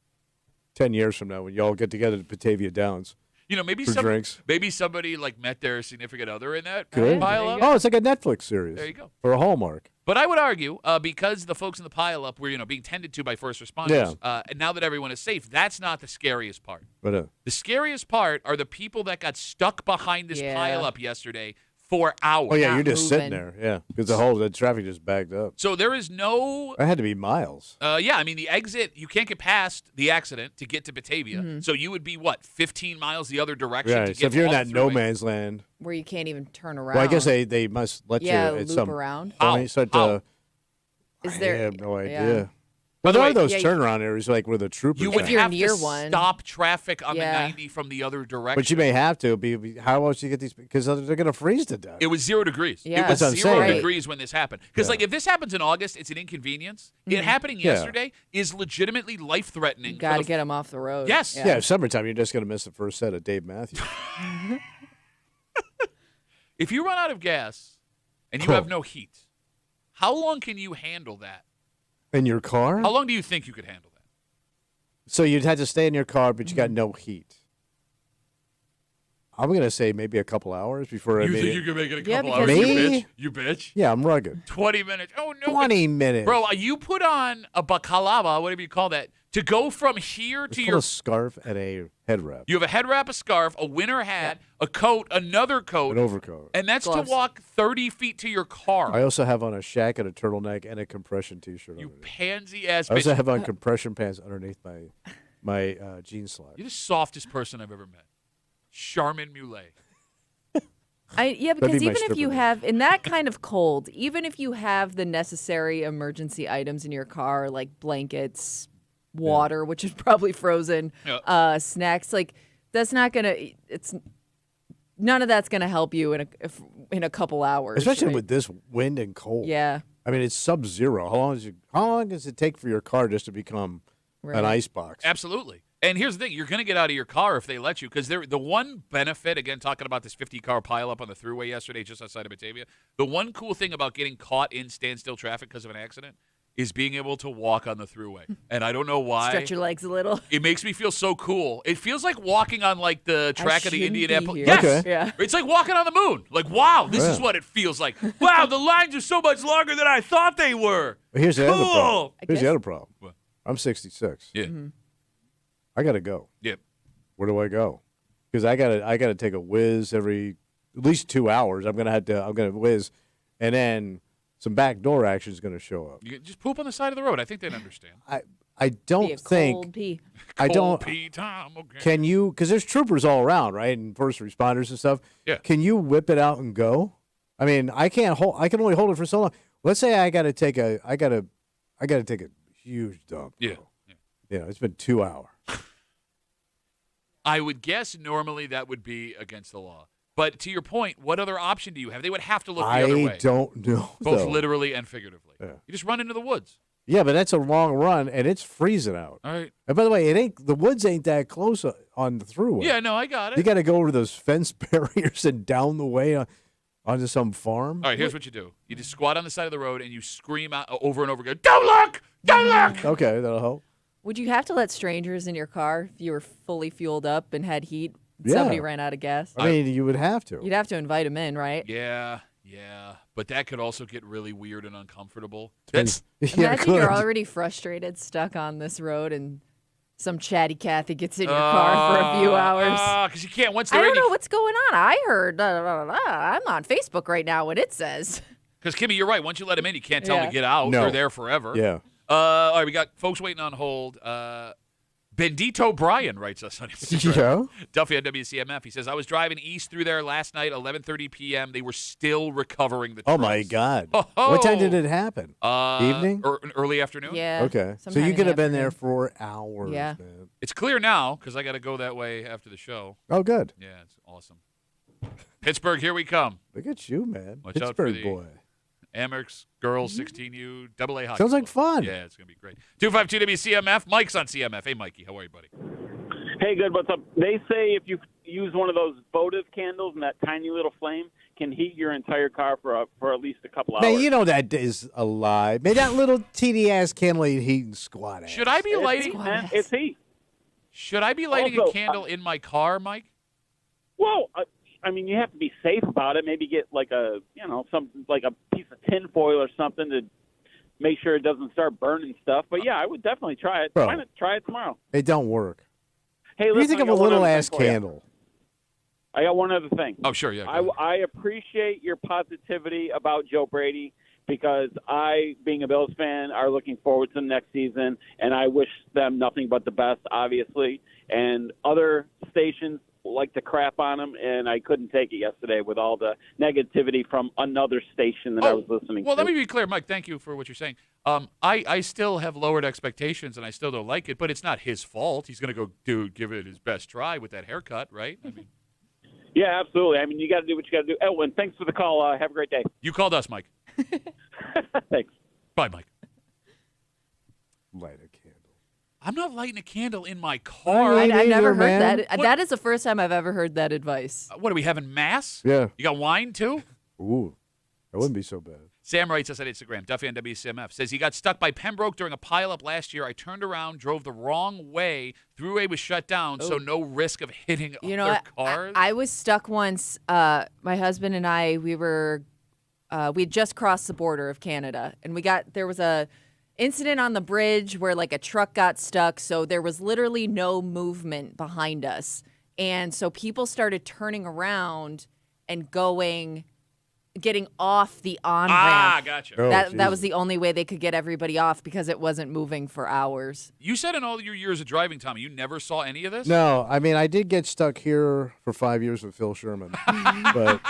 10 years from now when you all get together at Batavia Downs. Maybe somebody like met their significant other in that pileup. Oh, it's like a Netflix series. There you go. For a Hallmark. But I would argue, because the folks in the pileup were, being tended to by first responders, and now that everyone is safe, that's not the scariest part. But the scariest part are the people that got stuck behind this pileup yesterday for hours. Oh, yeah, you're just sitting there, because the traffic just backed up. So there is no... That had to be miles. I mean, the exit, you can't get past the accident to get to Batavia. So you would be, 15 miles the other direction to get So if you're in that no throughway. man's land... Where you can't even turn around. Well, I guess they must let you at loop some around. point. Is there? I have no idea. Yeah. Well, there way, are those turnaround areas like where the troopers You are. would If you're have near to one. stop traffic on the 90 from the other direction. But you may have to. How else do you get these? Because they're going to freeze to death. It was 0 degrees. Yeah. It was That's what I'm 0 saying. degrees when this happened. Because, if this happens in August, it's an inconvenience. It happening yesterday is legitimately life-threatening. Got to get them off the road. Yes. Yeah, summertime, you're just going to miss the first set of Dave Matthews. If you run out of gas and you have no heat, how long can you handle that? In your car? How long do you think you could handle that? So you'd have to stay in your car, but you got no heat. I'm going to say maybe a couple hours before I You made think it. you can make it a Yeah, couple hours? because- Me? You bitch. Yeah, I'm rugged. 20 minutes. Oh, no. 20 minutes. Bro, you put on a baklava, whatever you call that, to go from here It's to called your... a scarf and a head wrap. You have a head wrap, a scarf, a winter hat, a coat, another coat, An overcoat. and that's Gloves. to walk 30 feet to your car. I also have on a shack and a turtleneck and a compression T-shirt. You underneath. pansy-ass I also bitch. have on compression pants underneath my jean slide. You're the softest person I've ever met. Charmin Muley. That'd because be my even if stripper you name. have in that kind of cold, even if you have the necessary emergency items in your car, like blankets, water, which is probably frozen, snacks, like that's not gonna. It's none of that's gonna help you in a couple hours, Especially right? with this wind and cold. Yeah. I mean, it's sub-zero. How long does it take for your car just to become an ice box? Absolutely. And here's the thing. You're going to get out of your car if they let you, because the one benefit, again, talking about this 50-car pileup on the thruway yesterday just outside of Batavia, the one cool thing about getting caught in standstill traffic because of an accident is being able to walk on the thruway. And I don't know why. Stretch your legs a little. It makes me feel so cool. It feels like walking on like the track of the shouldn't be Indianapolis. here. Yes. Okay. Yeah. It's like walking on the moon. Like, wow, this is Yeah. what it feels like. Wow, the lines are so much longer than I thought they were. But here's the other problem. Cool. Here's the guess- other problem. What? I'm 66. Yeah. I got to go. Yeah. Where do I go? Because I gotta take a whiz every at least 2 hours. I'm gonna whiz, and then some backdoor action is gonna show up. You just poop on the side of the road. I think they'd understand. I Be a don't think cold pee. I Cold don't. pee time. Okay. Can you? Because there's troopers all around, right, and first responders and stuff. Yeah. Can you whip it out and go? I mean, I can't hold. I can only hold it for so long. Let's say I gotta take a huge dump. Yeah. bro. It's been 2 hours. I would guess normally that would be against the law. But to your point, what other option do you have? They would have to look the other way. I don't know. Both though. literally and figuratively. Yeah. You just run into the woods. Yeah, but that's a long run, and it's freezing out. All right. And by the way, the woods ain't that close on the throughway. Yeah, no, I got it. You got to go over those fence barriers and down the way onto some farm. All right, here's what you do. You just squat on the side of the road and you scream out over and over again, "Don't look! Don't look!" Okay, that'll help. Would you have to let strangers in your car if you were fully fueled up and had heat? Yeah. Somebody ran out of gas. I mean, you would have to. You'd have to invite them in, right? Yeah. But that could also get really weird and uncomfortable. Depends- That's yeah, Imagine you're good. already frustrated, stuck on this road, and some chatty Cathy gets in your car for a few hours. Because you can't. Once I they're don't in, know what's going on. I heard. I'm on Facebook right now. What it says. because Kimmy, you're right. Once you let them in, you can't tell them Yeah. to get out. No. They're there forever. Yeah. All right, we got folks waiting on hold. Bendito Brian writes us on Instagram. Yeah. Duffy on WCMF. He says, I was driving east through there last night, 11:30 p.m. They were still recovering the Oh trucks. my God. Ho-ho! What time did it happen? Evening? Evening? Or early afternoon? Yeah. Okay. So sometime you in could the have been there afternoon. for hours. Yeah. Man. It's clear now because I got to go that way after the show. Oh, good. Yeah, it's awesome. Pittsburgh, here we come. Look at you, man. Watch out for Pittsburgh the- boy. Amerks girls 16U AA hockey. Sounds like club. fun. Yeah, it's gonna be great. 252 WCMF. Mike's on CMF. Hey, Mikey, how are you, buddy? Hey, good. What's up? They say if you use one of those votive candles and that tiny little flame can heat your entire car for at least a couple hours. Man, you know that is a lie. Man, that little teeny ass candle ain't heating squat ass. Should I be It's lighting? heat, man. It's heat. Should I be lighting Also, a candle in my car, Mike? Well, I mean, you have to be safe about it. Maybe get like a piece of tin foil or something to make sure it doesn't start burning stuff. But yeah, I would definitely try it. Bro. Why not try it tomorrow? It don't work. Hey, What do you listen, think I of a got one little other ass thing for you. candle? I got one other thing. Oh, sure, yeah. go ahead. I appreciate your positivity about Joe Brady because I, being a Bills fan, are looking forward to the next season, and I wish them nothing but the best, obviously. And other stations like to crap on him, and I couldn't take it yesterday with all the negativity from another station that I was listening well, to. let me be clear, Mike. Thank you for what you're saying. I still have lowered expectations, and I still don't like it, but it's not his fault. He's going to go give it his best try with that haircut, right? I mean, Yeah, absolutely. I mean, you got to do what you got to do. Oh, and thanks for the call. Have a great day. you called us, Mike. Thanks. Bye, Mike. Light a candle. I'm not lighting a candle in my car. I- I've never either, man. heard that. What? That is the first time I've ever heard that advice. What are we having, mass? Yeah. You got wine, too? Ooh. That wouldn't be so bad. Sam writes us on Instagram, Duffy on WCMF, says he got stuck by Pembroke during a pileup last year. I turned around, drove the wrong way. Thruway was shut down, so no risk of hitting You know, other what? cars. I was stuck once. My husband and I, we had just crossed the border of Canada, and there was a incident on the bridge where like a truck got stuck, so there was literally no movement behind us, and so people started turning around and getting off the on ramp. Gotcha. Oh, That was Jesus. the only way they could get everybody off because it wasn't moving for hours. You said in all your years of driving, Tommy, you never saw any of this? No, I mean, I did get stuck here for 5 years with Phil Sherman. and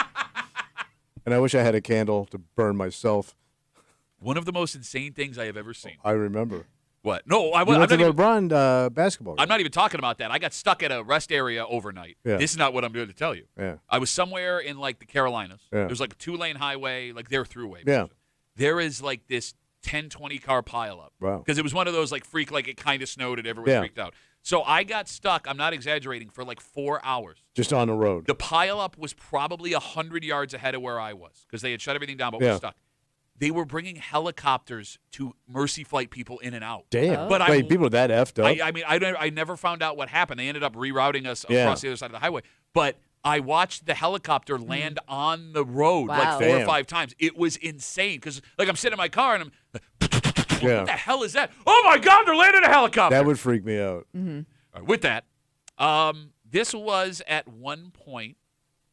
I wish I had a candle to burn myself. One of the most insane things I have ever seen. I remember. What? No, We went to the LeBron basketball game. I'm not even talking about that. I got stuck at a rest area overnight. Yeah. This is not what I'm going to tell you. Yeah. I was somewhere in like the Carolinas. Yeah. There's like a 2-lane highway, like their throughway. Yeah. There is like this 10, 20 car pileup. Wow. Because it was one of those like like it kind of snowed and everyone Yeah. freaked out. So I got stuck, I'm not exaggerating, for like 4 hours. Just on the road. The pileup was probably 100 yards ahead of where I was because they had shut everything down, but we Yeah. were stuck. they were bringing helicopters to Mercy Flight people in and out. Damn. But Wait, people are that effed up? I mean, I never found out what happened. They ended up rerouting us across the other side of the highway. But I watched the helicopter land on the road like 4 or 5 times. It was insane because, like, I'm sitting in my car and I'm like, what the hell is that? Oh, my God, they're landing a helicopter. That would freak me out. Mm-hmm. All right, with that, this was at one point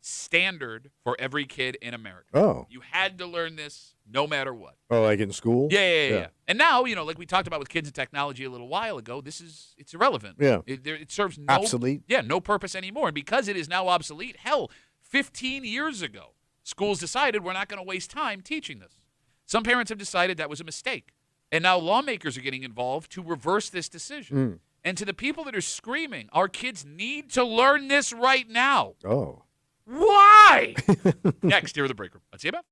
standard for every kid in America. Oh. You had to learn this no matter what. Oh, like in school? Yeah. And now, like we talked about with kids and technology a little while ago, it's irrelevant. Yeah. It serves no obsolete. Yeah, no purpose anymore. And because it is now obsolete, hell, 15 years ago, schools decided we're not going to waste time teaching this. Some parents have decided that was a mistake. And now lawmakers are getting involved to reverse this decision. And to the people that are screaming, our kids need to learn this right now. Oh. Why? Next, here are the break room. Let's see about.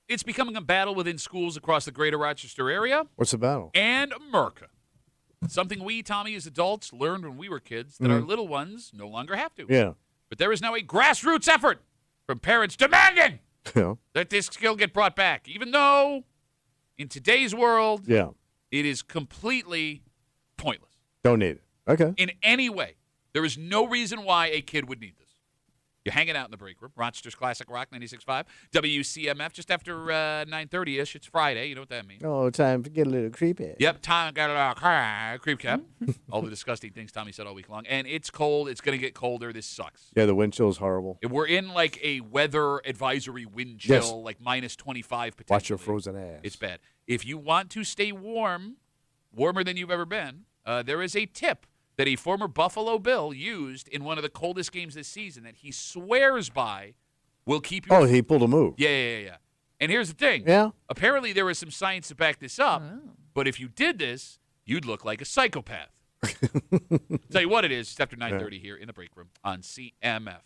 It's becoming a battle within schools across the greater Rochester area What's the battle? and America. Something we, Tommy, as adults, learned when we were kids that our little ones no longer have to. Yeah. But there is now a grassroots effort from parents demanding Yeah. that this skill get brought back, even though in today's world, Yeah. it is completely pointless Don't need it. Okay. in any way. There is no reason why a kid would need this. You're hanging out in the break room. Rochester's Classic Rock 96.5. WCMF just after 9:30-ish. It's Friday. You know what that means. Oh, time to get a little creepy. Yep, time got a little creep cap. All the disgusting things Tommy said all week long. And it's cold. It's going to get colder. This sucks. Yeah, the wind chill is horrible. We're in like a weather advisory wind chill, Yes. like minus 25 potentially. Watch your frozen ass. It's bad. If you want to stay warm, warmer than you've ever been, there is a tip that a former Buffalo Bill used in one of the coldest games this season that he swears by will keep you. Oh, he pulled a move. Yeah. And here's the thing. Yeah. Apparently there was some science to back this up, but if you did this, you'd look like a psychopath. Tell you what it is, just after 9:30 here in the break room on CMF.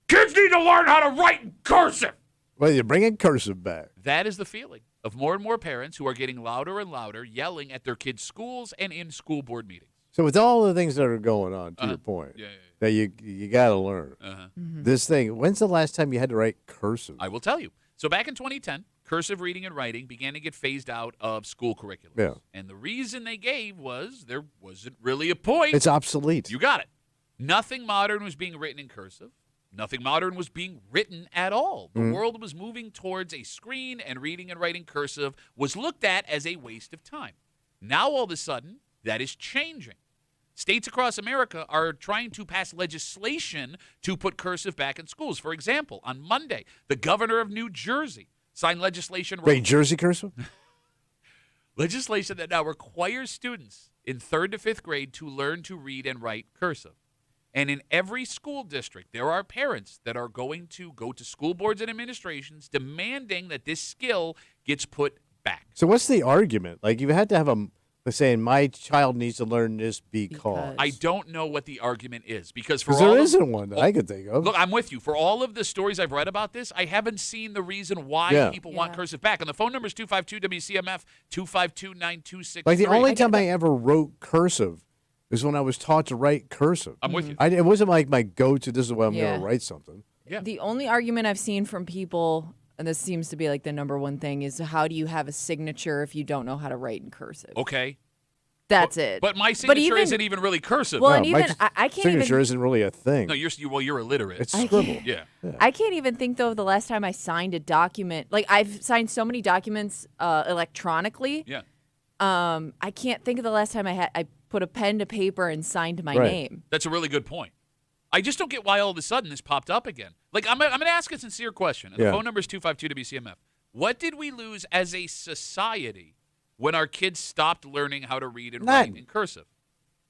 Kids need to learn how to write in cursive. Well, you're bringing cursive back. That is the feeling of more and more parents who are getting louder and louder, yelling at their kids' schools and in school board meetings. So with all the things that are going on, to your point, Yeah. that you got to learn. This thing, when's the last time you had to write cursive? I will tell you. So back in 2010, cursive reading and writing began to get phased out of school curriculums. Yeah. And the reason they gave was there wasn't really a point. It's obsolete. You got it. Nothing modern was being written in cursive. Nothing modern was being written at all. The world was moving towards a screen, and reading and writing cursive was looked at as a waste of time. Now, all of a sudden, that is changing. States across America are trying to pass legislation to put cursive back in schools. For example, on Monday, the governor of New Jersey signed legislation Wait, Jersey cursive? legislation that now requires students in 3rd to 5th grade to learn to read and write cursive. And in every school district, there are parents that are going to go to school boards and administrations demanding that this skill gets put back. So what's the argument? Like, you had to have saying my child needs to learn this because. I don't know what the argument is because for Because all there of- isn't one that I could think of. Look, I'm with you. For all of the stories I've read about this, I haven't seen the reason why people want cursive back. And the phone number is 252-WCMF, 252-9263. Like, the only time I ever wrote cursive is when I was taught to write cursive. I'm with you. It wasn't like my go-to, this is the way I'm going Yeah. to write something. Yeah. The only argument I've seen from people, and this seems to be like the number one thing, is how do you have a signature if you don't know how to write in cursive? Okay. That's it. But my signature isn't even really cursive. Well, No, and my even I can't signature even. isn't really a thing. No, you're illiterate. It's scribble. Yeah. I can't even think though of the last time I signed a document. Like I've signed so many documents electronically. Yeah. I can't think of the last time I put a pen to paper and signed my Right. name. That's a really good point. I just don't get why all of a sudden this popped up again. Like, I'm going to ask a sincere question. And Yeah. the phone number is 252-WCMF. What did we lose as a society when our kids stopped learning how to read and None. write in cursive?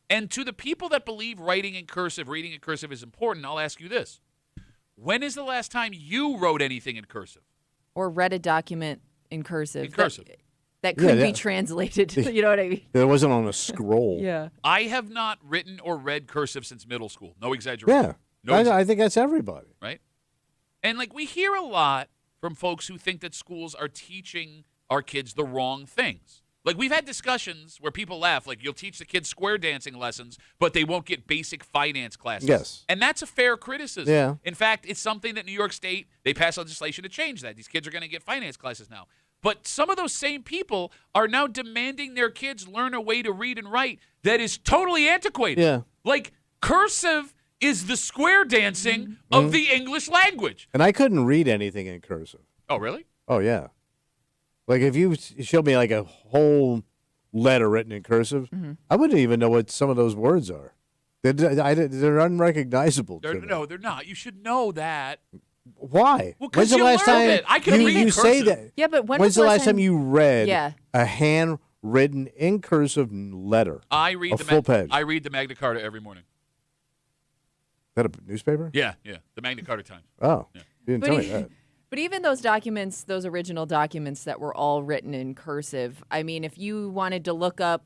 And to the people that believe writing in cursive, reading in cursive is important, I'll ask you this. When is the last time you wrote anything in cursive? Or read a document in cursive. In cursive. That could Yeah, be translated. You know what I mean? It wasn't on a scroll. Yeah. I have not written or read cursive since middle school. No exaggeration. Yeah. No I think that's everybody. right? And like we hear a lot from folks who think that schools are teaching our kids the wrong things. Like we've had discussions where people laugh, like you'll teach the kids square dancing lessons, but they won't get basic finance classes. Yes. And that's a fair criticism. Yeah. In fact, it's something that New York State, they passed legislation to change that. These kids are going to get finance classes now. But some of those same people are now demanding their kids learn a way to read and write that is totally antiquated. Yeah. Like cursive is the square dancing of the English language. And I couldn't read anything in cursive. Oh, really? Oh, yeah. Like, if you showed me, like, a whole letter written in cursive, I wouldn't even know what some of those words are. They're unrecognizable to me. No, they're not. You should know that. Why? Well, 'cause When's the you last learned time it. I can you, read you say cursive. that? Yeah, but when When's was the last time you read Yeah. a handwritten in cursive letter? I read A the full page. I read the Magna Carta every morning. Is that a newspaper? Yeah, the Magna Carta Times. Oh, you didn't But tell me e- that. But even those documents, those original documents that were all written in cursive, I mean, if you wanted to look up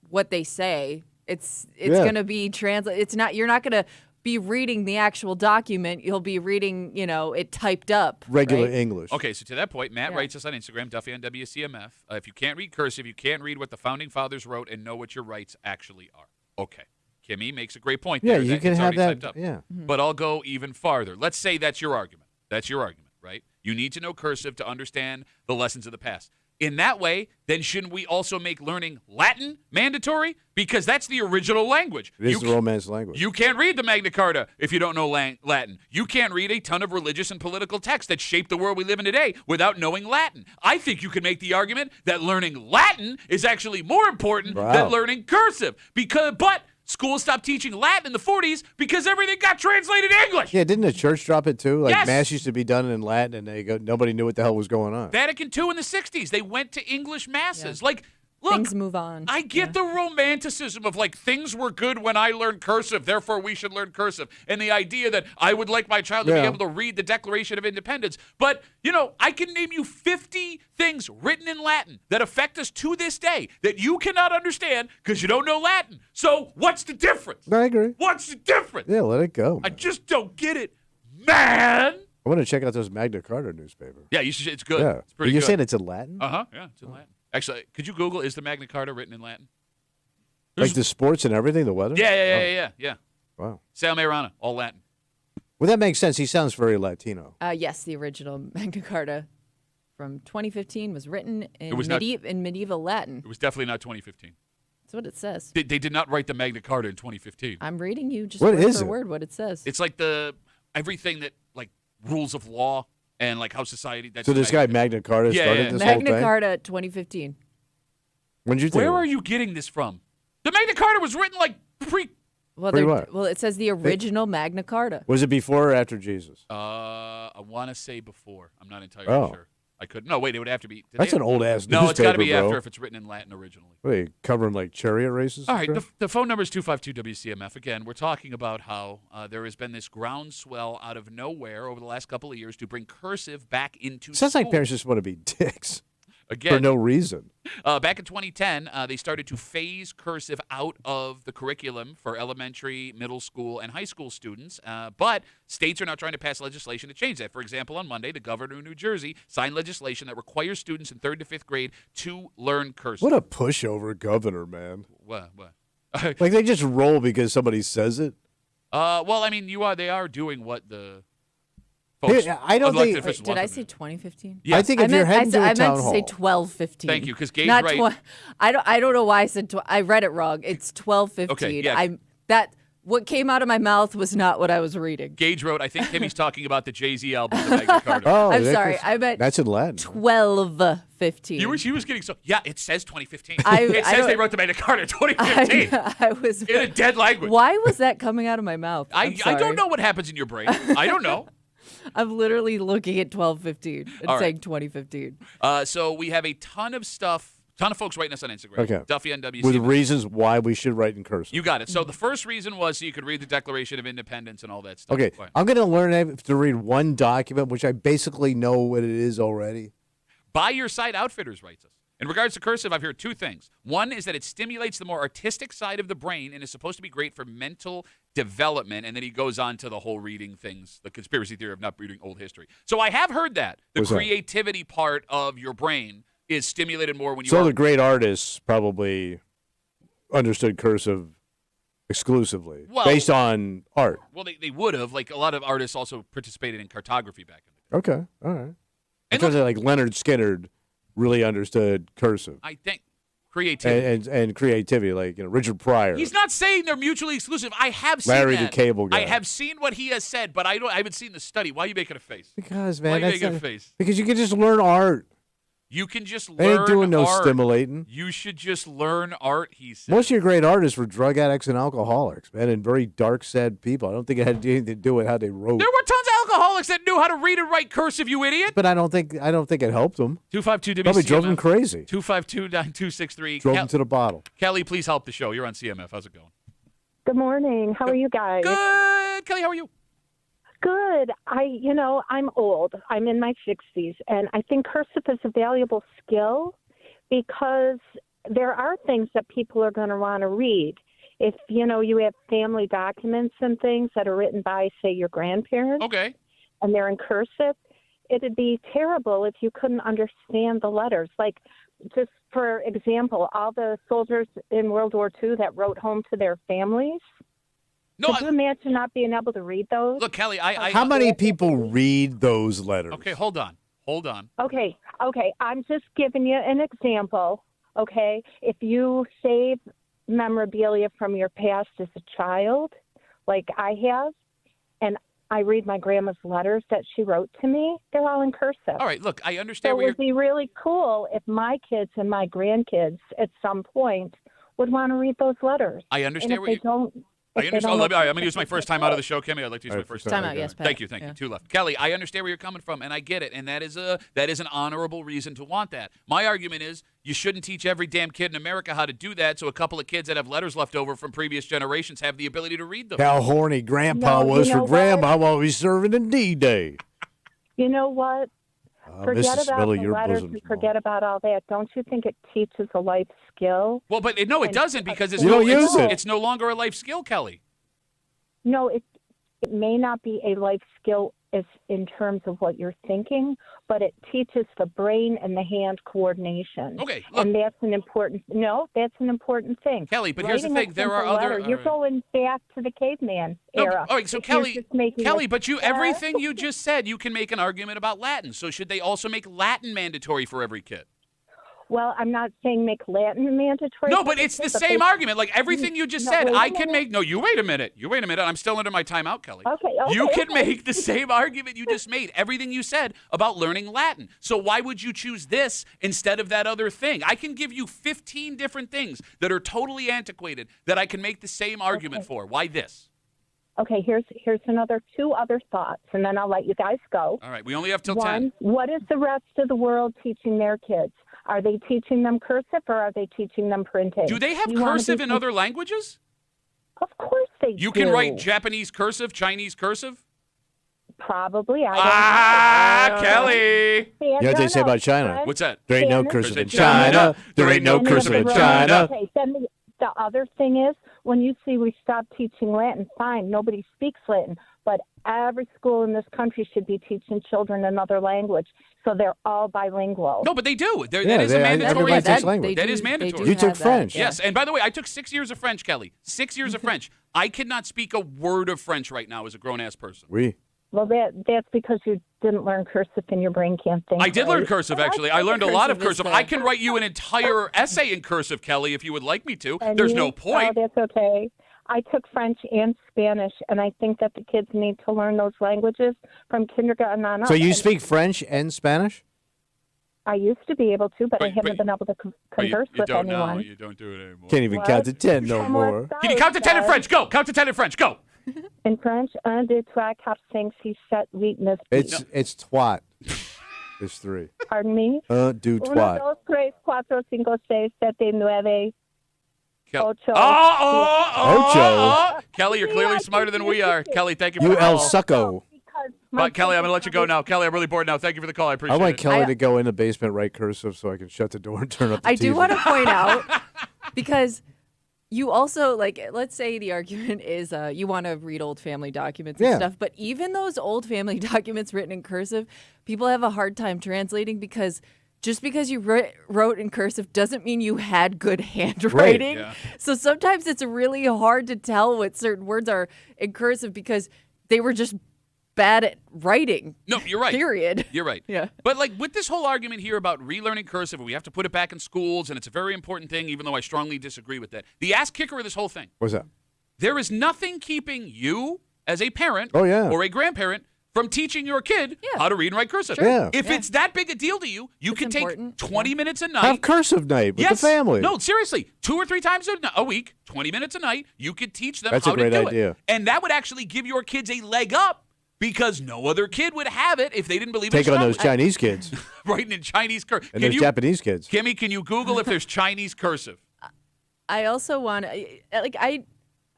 what they say, it's Yeah. going to be translated. It's not. You're not going to be reading the actual document. You'll be reading, it typed up. Regular right? English. Okay, so to that point, Matt writes us on Instagram, Duffy on WCMF. If you can't read cursive, you can't read what the founding fathers wrote and know what your rights actually are. Okay. Kimmy makes a great point Yeah, there. you can it's have already that. typed up. Yeah. But I'll go even farther. Let's say that's your argument. That's your argument, right? You need to know cursive to understand the lessons of the past. In that way, then shouldn't we also make learning Latin mandatory? Because that's the original language. It is the Romance language. You can't read the Magna Carta if you don't know Latin. You can't read a ton of religious and political texts that shape the world we live in today without knowing Latin. I think you can make the argument that learning Latin is actually more important than learning cursive. But schools stopped teaching Latin in the 40s because everything got translated English. Yeah, didn't the church drop it too? Like Yes. Mass used to be done in Latin, and nobody knew what the hell was going on. Vatican II in the 60s, they went to English masses. Like, look, Things move on. I get the romanticism of like things were good when I learned cursive, therefore we should learn cursive. And the idea that I would like my child to be able to read the Declaration of Independence. But, I can name you 50 things written in Latin that affect us to this day that you cannot understand because you don't know Latin. So what's the difference? I agree. What's the difference? Yeah, let it go. I just don't get it, man. I want to check out those Magna Carta newspaper. Yeah, you should. It's good. Yeah. It's pretty You're good. saying it's in Latin? Uh-huh. Yeah, it's in Latin. Actually, could you Google, is the Magna Carta written in Latin? Like the sports and everything, the weather? Yeah. Wow. Sal Mayrana, all Latin. Well, that makes sense. He sounds very Latino. Yes, the original Magna Carta from 2015 was written in, was in medieval Latin. It was definitely not 2015. That's what it says. They did not write the Magna Carta in 2015. I'm reading you just What word is for it? word what it says. It's like everything that, like, rules of law and, like, how society... That's So this guy Magna Carta started this whole Magna thing? Carta 2015. When did you think? Where are you getting this from? The Magna Carta was written, like, Well, Pretty what? well, it says the original Magna Carta. Was it before or after Jesus? I want to say before. I'm not entirely Oh. sure. I couldn't. No, wait, it would have to be... That's an old-ass No, it's got to be newspaper, bro. after if it's written in Latin originally. What, are you covering like chariot races? All and right, stuff? the phone number is 252-WCMF. Again, we're talking about how there has been this groundswell out of nowhere over the last couple of years to bring cursive back into Sounds like school. parents just want to be dicks for Again, no reason. back in 2010, they started to phase cursive out of the curriculum for elementary, middle school, and high school students. But states are now trying to pass legislation to change that. For example, on Monday, the governor of New Jersey signed legislation that requires students in 3rd to 5th grade to learn cursive. What a pushover governor, man. What? Like they just roll because somebody says it. Well, I mean, they are doing what the folks, Here, I don't elected think- officials Did want I them to say do. 2015? Yeah. I think if you're heading to a I meant town to hall, say 1215. Thank you, 'cause Gage Not right- I don't know why I said I read it wrong. It's 1215. Okay, yeah. What came out of my mouth was not what I was reading. Gage wrote, I think Kimmy's talking about the Jay-Z album, the Magna Carta. Oh, I'm that sorry, goes- I meant that's in Latin. 1215. She was getting so... Yeah, it says 2015. I It says don't- they wrote the Magna Carta in 2015 I was in a dead language. Why was that coming out of my mouth? I I'm sorry. don't know what happens in your brain. I don't know. I'm literally looking at 1215 and All right. saying 2015. So we have a ton of folks writing us on Instagram. Okay. Duffy on WCMF. With reasons why we should write in cursive. You got it. So the first reason was so you could read the Declaration of Independence and all that stuff. Okay, Go ahead. I'm going to learn to read one document, which I basically know what it is already. Buy Your Side Outfitters writes us. In regards to cursive, I've heard two things. One is that it stimulates the more artistic side of the brain and is supposed to be great for mental development. And then he goes on to the whole reading things, the conspiracy theory of not reading old history. So I have heard that. The What's that? creativity part of your brain is stimulated more when you So are. the great artists probably understood cursive exclusively Well- based on art. Well, they would have. Like, a lot of artists also participated in cartography back in the day. Okay, all right. And Because like Leonard Skinner really understood cursive I think creativity. and creativity, like Richard Pryor. He's not saying they're mutually exclusive. I have seen Larry the that. Cable Guy. I have seen what he has said, but I haven't seen the study. Why are you making a face? Because Why man, are you that's making a not- face? because you can just learn art. You can just They learn ain't doing no art. stimulating. You should just learn art, he said. Most of your great artists were drug addicts and alcoholics, man, and very dark, sad people. I don't think it had anything to do with how they wrote. There were tons of alcoholics that knew how to read and write cursive, you idiot. But I don't think it helped them. 252 Probably drove them WCMF. crazy. 252-9263. Drove them to the bottle. Kelly, please help the show. You're on CMF. How's it going? Good morning. How are you guys? Good. Kelly, how are you? Good. I'm old. I'm in my 60s, and I think cursive is a valuable skill because there are things that people are going to want to read. if you have family documents and things that are written by, say, your grandparents, Okay. and they're in cursive, it'd be terrible if you couldn't understand the letters. Like, just for example, all the soldiers in World War II that wrote home to their families. No, Could you imagine not being able to read those? look, Kelly, I How many people read those letters? Okay, hold on. Okay. I'm just giving you an example. Okay, if you save memorabilia from your past as a child, like I have, and I read my grandma's letters that she wrote to me, they're all in cursive. All right, look, I understand So where it would be really cool if my kids and my grandkids at some point would want to read those letters. I understand and if where they don't. I understand. All right, I'm going to use my first time out of the show, Kimmy. I'd like to use my first Time out, yes, Pat. Thank you. Yeah. 2 left. Kelly, I understand where you're coming from, and I get it, and that is an honorable reason to want that. My argument is you shouldn't teach every damn kid in America how to do that, so a couple of kids that have letters left over from previous generations have the ability to read them. How horny Grandpa was for Grandma while he's serving in D-Day. You know what? Forget Mrs. about Miller, the your letters bosom and forget about all that. Don't you think it teaches a life skill? Well, but no, it doesn't because You don't use it. It's no longer a life skill, Kelly. No, it may not be a life skill as in terms of what you're thinking, but it teaches the brain and the hand coordination. Okay, look. And that's an important thing. Kelly, but here's the Writing a thing. There are simple other. letter, you're going back to the caveman era. All right, so If you're Kelly, just making everything you just said, you can make an argument about Latin. So should they also make Latin mandatory for every kid? Well, I'm not saying make Latin mandatory. No, but it's the same argument. Like everything you just said, wait a I can minute. make. No, you wait a minute. I'm still under my timeout, Kelly. Okay, You can okay. make the same argument you just made. Everything you said about learning Latin. So why would you choose this instead of that other thing? I can give you 15 different things that are totally antiquated that I can make the same argument for. Why this? Okay, here's two other thoughts, and then I'll let you guys go. All right, we only have till One, 10. what is the rest of the world teaching their kids? Are they teaching them cursive or are they teaching them printing? Do they have You wanna cursive be in other languages? Of course they do. You can write Japanese cursive, Chinese cursive? Probably. I don't know. Kelly. You know what they say about China? French, What's that? There ain't no Spanish, cursive in China. China. There ain't no cursive in China. Okay, then the other thing is, when you see we stop teaching Latin, fine, nobody speaks Latin, but every school in this country should be teaching children another language, so they're all bilingual. No, but they do. That Yeah, is a mandatory everybody thing. takes language. That is mandatory. You took French. Yes, and by the way, I took 6 years of French, Kelly. 6 years of French. I cannot speak a word of French right now as a grown-ass person. Oui. Well, that's because you didn't learn cursive and your brain can't think. I did right. learn cursive, actually. I learned a lot of Cursive is cursive. the- I can write you an entire essay in cursive, Kelly, if you would like me to. And There's you- no point. Oh, that's okay. I took French and Spanish, and I think that the kids need to learn those languages from kindergarten on up. So you And speak French and Spanish? I used to be able to, but I But- haven't been able to But converse you with don't anyone. know. You don't do it anymore. Can't even count to 10 no Come more. on, Can you count to 10 in guys. French? Go. Count to 10 in French. Go. In French, 1, 2, 3, 4, 5, 6, 7, 8, 9, 10. It's twat. There's 3. Pardon me? Do 1, 2, twat. 3, 4, 5, 6, 7, 8, 9. Ocho. Ocho. Kelly, you're clearly smarter than we are. Kelly, thank you for You the El call. Succo. Because my But Kelly, I'm going to let kids you go now. Kelly, I'm really bored now. Thank you for the call. I I appreciate want it. Kelly to go in the basement, write cursive, so I can shut the door and turn up the I TV. do want to point out because you also like let's say the argument is you want to read old family documents and Yeah. stuff, but even those old family documents written in cursive, people have a hard time translating because just because you wrote in cursive doesn't mean you had good handwriting. Yeah. So sometimes it's really hard to tell what certain words are in cursive because they were just bad at writing. No, you're right. Period. You're right. Yeah. But like with this whole argument here about relearning cursive, we have to put it back in schools, and it's a very important thing, even though I strongly disagree with that. The ass kicker of this whole thing, What's that? there is nothing keeping you as a parent Oh, yeah. or a grandparent from teaching your kid Yeah. how to read and write cursive. Sure. Yeah. If it's that big a deal to you, you It's can take important. 20 minutes a night. Have cursive night with Yes. the family. No, seriously. 2 or 3 times a week, 20 minutes a night, you could teach them That's how a great to do idea. it. And that would actually give your kids a leg up because no other kid would have it if they didn't believe Take in on those strongly. Chinese kids Writing in Chinese cursive. and those Japanese kids. Kimmy, can you Google if there's Chinese cursive? I also want to like I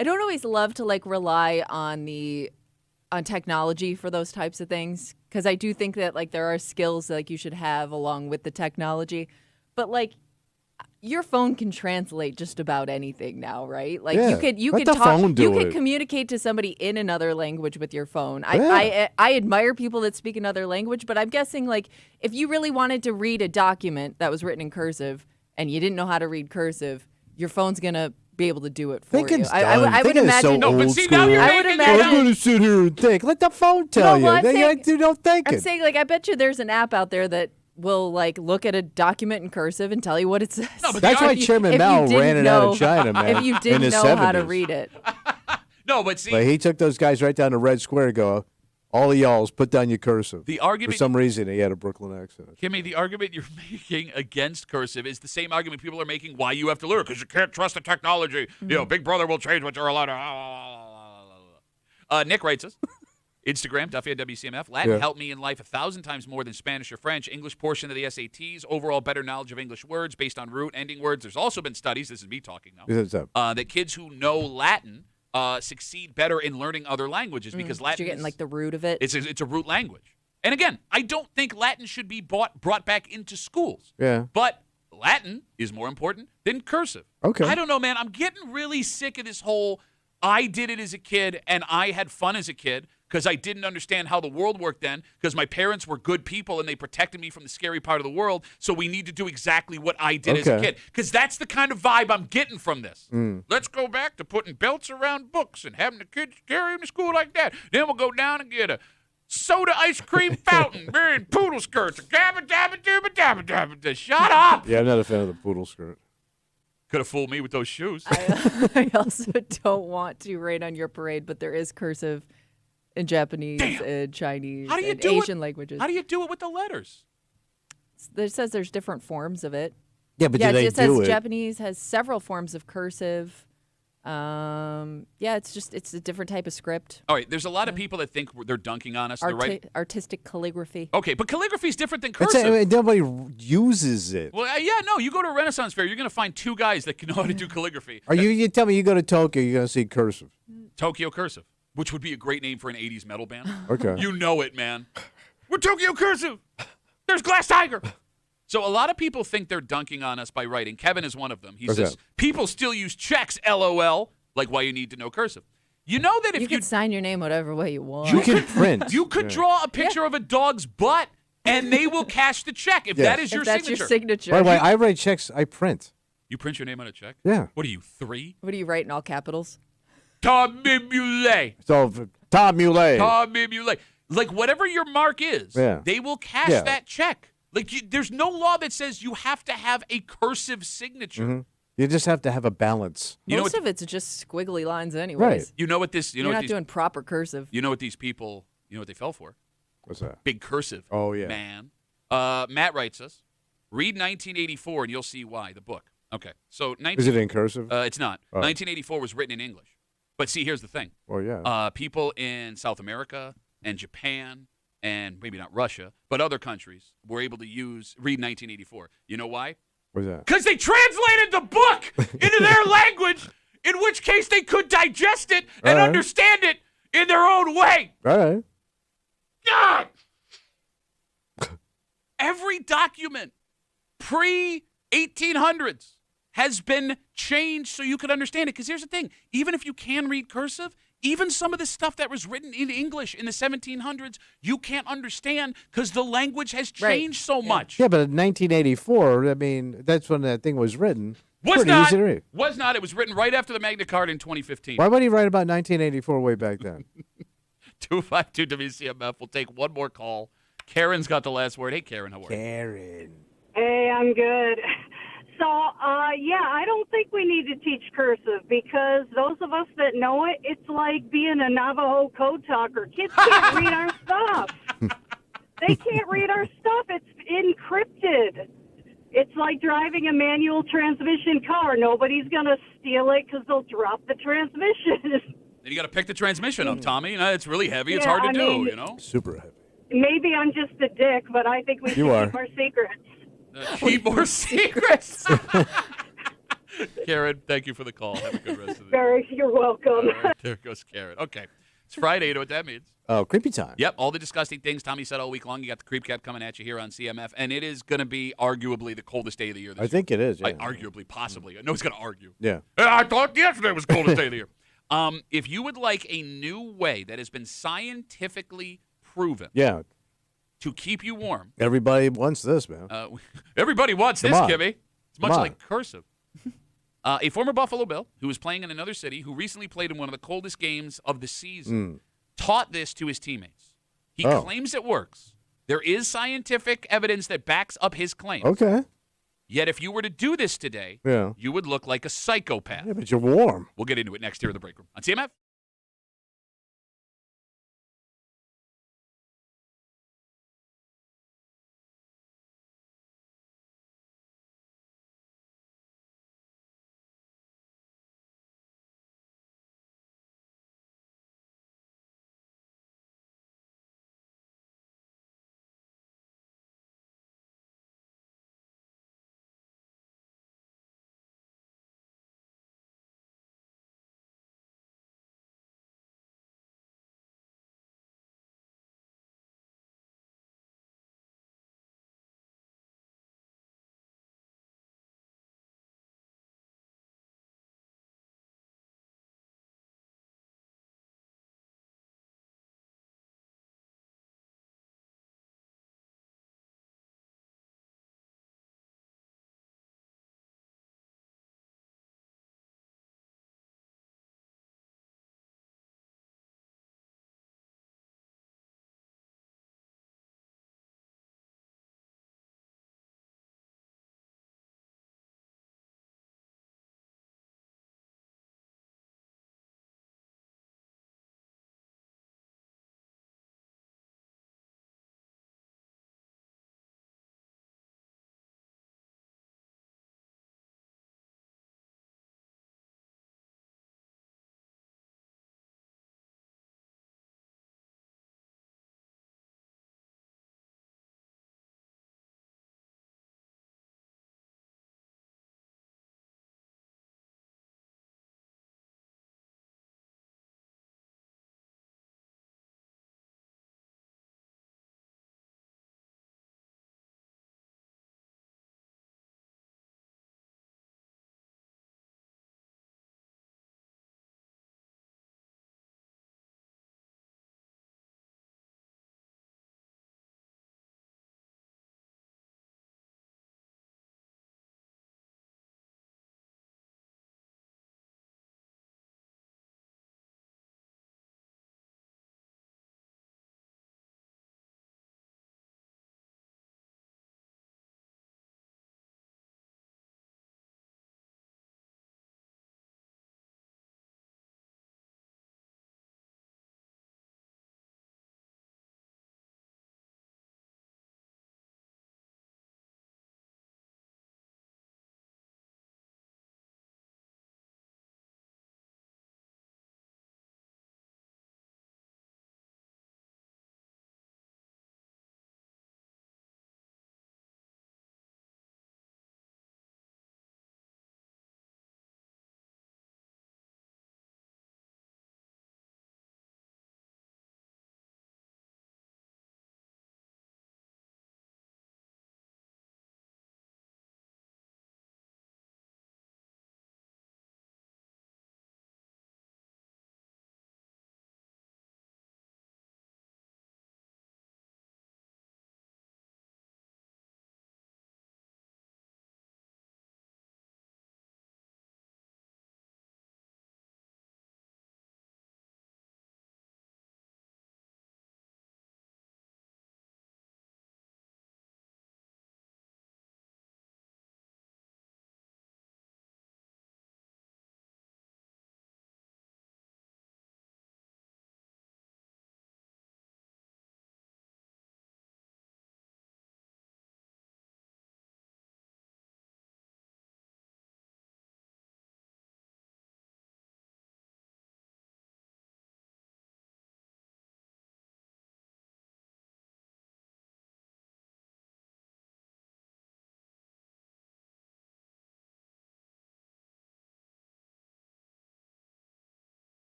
don't always love to like rely on technology for those types of things because I do think that like there are skills that, like you should have along with the technology. But like your phone can translate just about anything now, right? Like Yeah. you Let could the talk, phone do you could it. communicate to somebody in another language with your phone. Yeah. I admire people that speak another language, but I'm guessing like if you really wanted to read a document that was written in cursive and you didn't know how to read cursive, your phone's gonna be able to do it for you. Thinking's I done. would Thinking is so imagine. No, but old see, school. now you're I would making imagine- I'm going to sit here and think. Let the phone tell No, well, I'm you. saying- You don't think I'm it. saying like I bet you there's an app out there that will like look at a document in cursive and tell you what it says. No, but That's why If you- Chairman if you Mao didn't ran it out of China, man. If you in didn't the know 70s. how to read it. No, but see, Like, he took those guys right down to Red Square and go, all of y'all's put down your cursive. the For argument, some reason, he had a Brooklyn accent. Kimmy, the argument you're making against cursive is the same argument people are making why you have to learn because you can't trust the technology. You know, Big Brother will change what you're allowed to. Nick writes us. Instagram, Duffy at WCMF. Latin helped me in life 1,000 times more than Spanish or French. English portion of the SATs. Overall better knowledge of English words based on root, ending words. There's also been studies, this is me talking now, that kids who know Latin succeed better in learning other languages because Latin You're getting is, like the root of it. it's a root language. And again, I don't think Latin should be brought back into schools. Yeah. But Latin is more important than cursive. Okay. I don't know, man. I'm getting really sick of this whole I did it as a kid and I had fun as a kid because I didn't understand how the world worked then because my parents were good people and they protected me from the scary part of the world. So we need to do exactly what I did as a kid because that's the kind of vibe I'm getting from this. Let's go back to putting belts around books and having the kids carry them to school like that. Then we'll go down and get a soda ice cream fountain wearing poodle skirts. Gabba dabba dooba dabba dabba. Shut up. Yeah, I'm not a fan of the poodle skirt. Could have fooled me with those shoes. I also don't want to rain on your parade, but there is cursive in Japanese and Chinese How do you and do Asian languages. How do you do it with the letters? It says there's different forms of it. Yeah, but Yeah, do they it says do it? Japanese has several forms of cursive. Yeah, it's a different type of script. All right, there's a lot of people that think they're dunking on us. They're right. Artistic calligraphy. Okay, but calligraphy is different than It's cursive. nobody uses it. Well, yeah, no. You go to a Renaissance fair, you're going to find two guys that can know how to do calligraphy. Are you tell me you go to Tokyo, you're going to see cursive. Tokyo Cursive, which would be a great name for an 80s metal band. Okay. You know it, man. We're Tokyo Cursive. There's Glass Tiger. So a lot of people think they're dunking on us by writing. Kevin is one of them. He What's says, that? people still use checks, LOL, like why you need to know cursive. You know that if You can sign your name whatever way you want. You can print. You could draw a picture of a dog's butt, and they will cash the check if that is if your that's signature. your signature. By the way, I write checks, I print. You print your name on a check? Yeah. What are you, 3? What do you write in all capitals? Tom Mule. So, Tom Muley. Tom Mule. Like, whatever your mark is, they will cash that check. Like, there's no law that says you have to have a cursive signature. You just have to have a balance. Most of it's just squiggly lines anyways. Right. You know what this? You know You're what not these? doing proper cursive. You know what these people? You know what they fell for? What's that? Big cursive. Oh, yeah. Man. Matt writes us. Read 1984 and you'll see why. The book. Okay. So Is it in cursive? It's not. Oh. 1984 was written in English. But see, here's the thing. Well, yeah. People in South America and Japan and maybe not Russia, but other countries were able to read 1984. You know why? What's that? Because they translated the book into their language, in which case they could digest it and All right. understand it in their own way. All right. God! Every document pre-1800s has been changed so you could understand it. Because here's the thing. Even if you can read cursive, even some of the stuff that was written in English in the 1700s, you can't understand because the language has changed so much. Yeah, but in 1984, I mean, that's when that thing was written. Was Pretty not. easy to read. Was not. It was written right after the Magna Carta in 2015. Why would he write about 1984 way back then? 252 WCMF. We'll take one more call. Karen's got the last word. Hey, Karen, how are you? Karen. Hey, I'm good. So, I don't think we need to teach cursive because those of us that know it, it's like being a Navajo code talker. Kids can't read our stuff. They can't read our stuff. It's encrypted. It's like driving a manual transmission car. Nobody's going to steal it because they'll drop the transmission. Then you got to pick the transmission up, Tommy. You know, it's really heavy. It's Yeah, hard to I do, mean- you know? Super heavy. Maybe I'm just a dick, but I think we should You are. keep our secrets. Keep more secrets. Karen, thank you for the call. Have a good rest of the day. You're welcome. All right, there goes Karen. Okay. It's Friday. You know what that means? Oh, creepy time. Yep, all the disgusting things Tommy said all week long. You got the Creep Cap coming at you here on CMF, and it is going to be arguably the coldest day of the year this I think it is. Yeah. Arguably, possibly. No one's going to argue. Yeah. I thought yesterday was the coldest day of the year. If you would like a new way that has been scientifically proven Yeah. to keep you warm. Everybody wants this, man. Everybody wants Come this, on. Kimmy. It's much Come on. like cursive. A former Buffalo Bill who was playing in another city, who recently played in one of the coldest games of the season, taught this to his teammates. He claims it works. There is scientific evidence that backs up his claims. Okay. Yet if you were to do this today, you would look like a psychopath. Yeah, but you're warm. We'll get into it next here in the break room on CMF.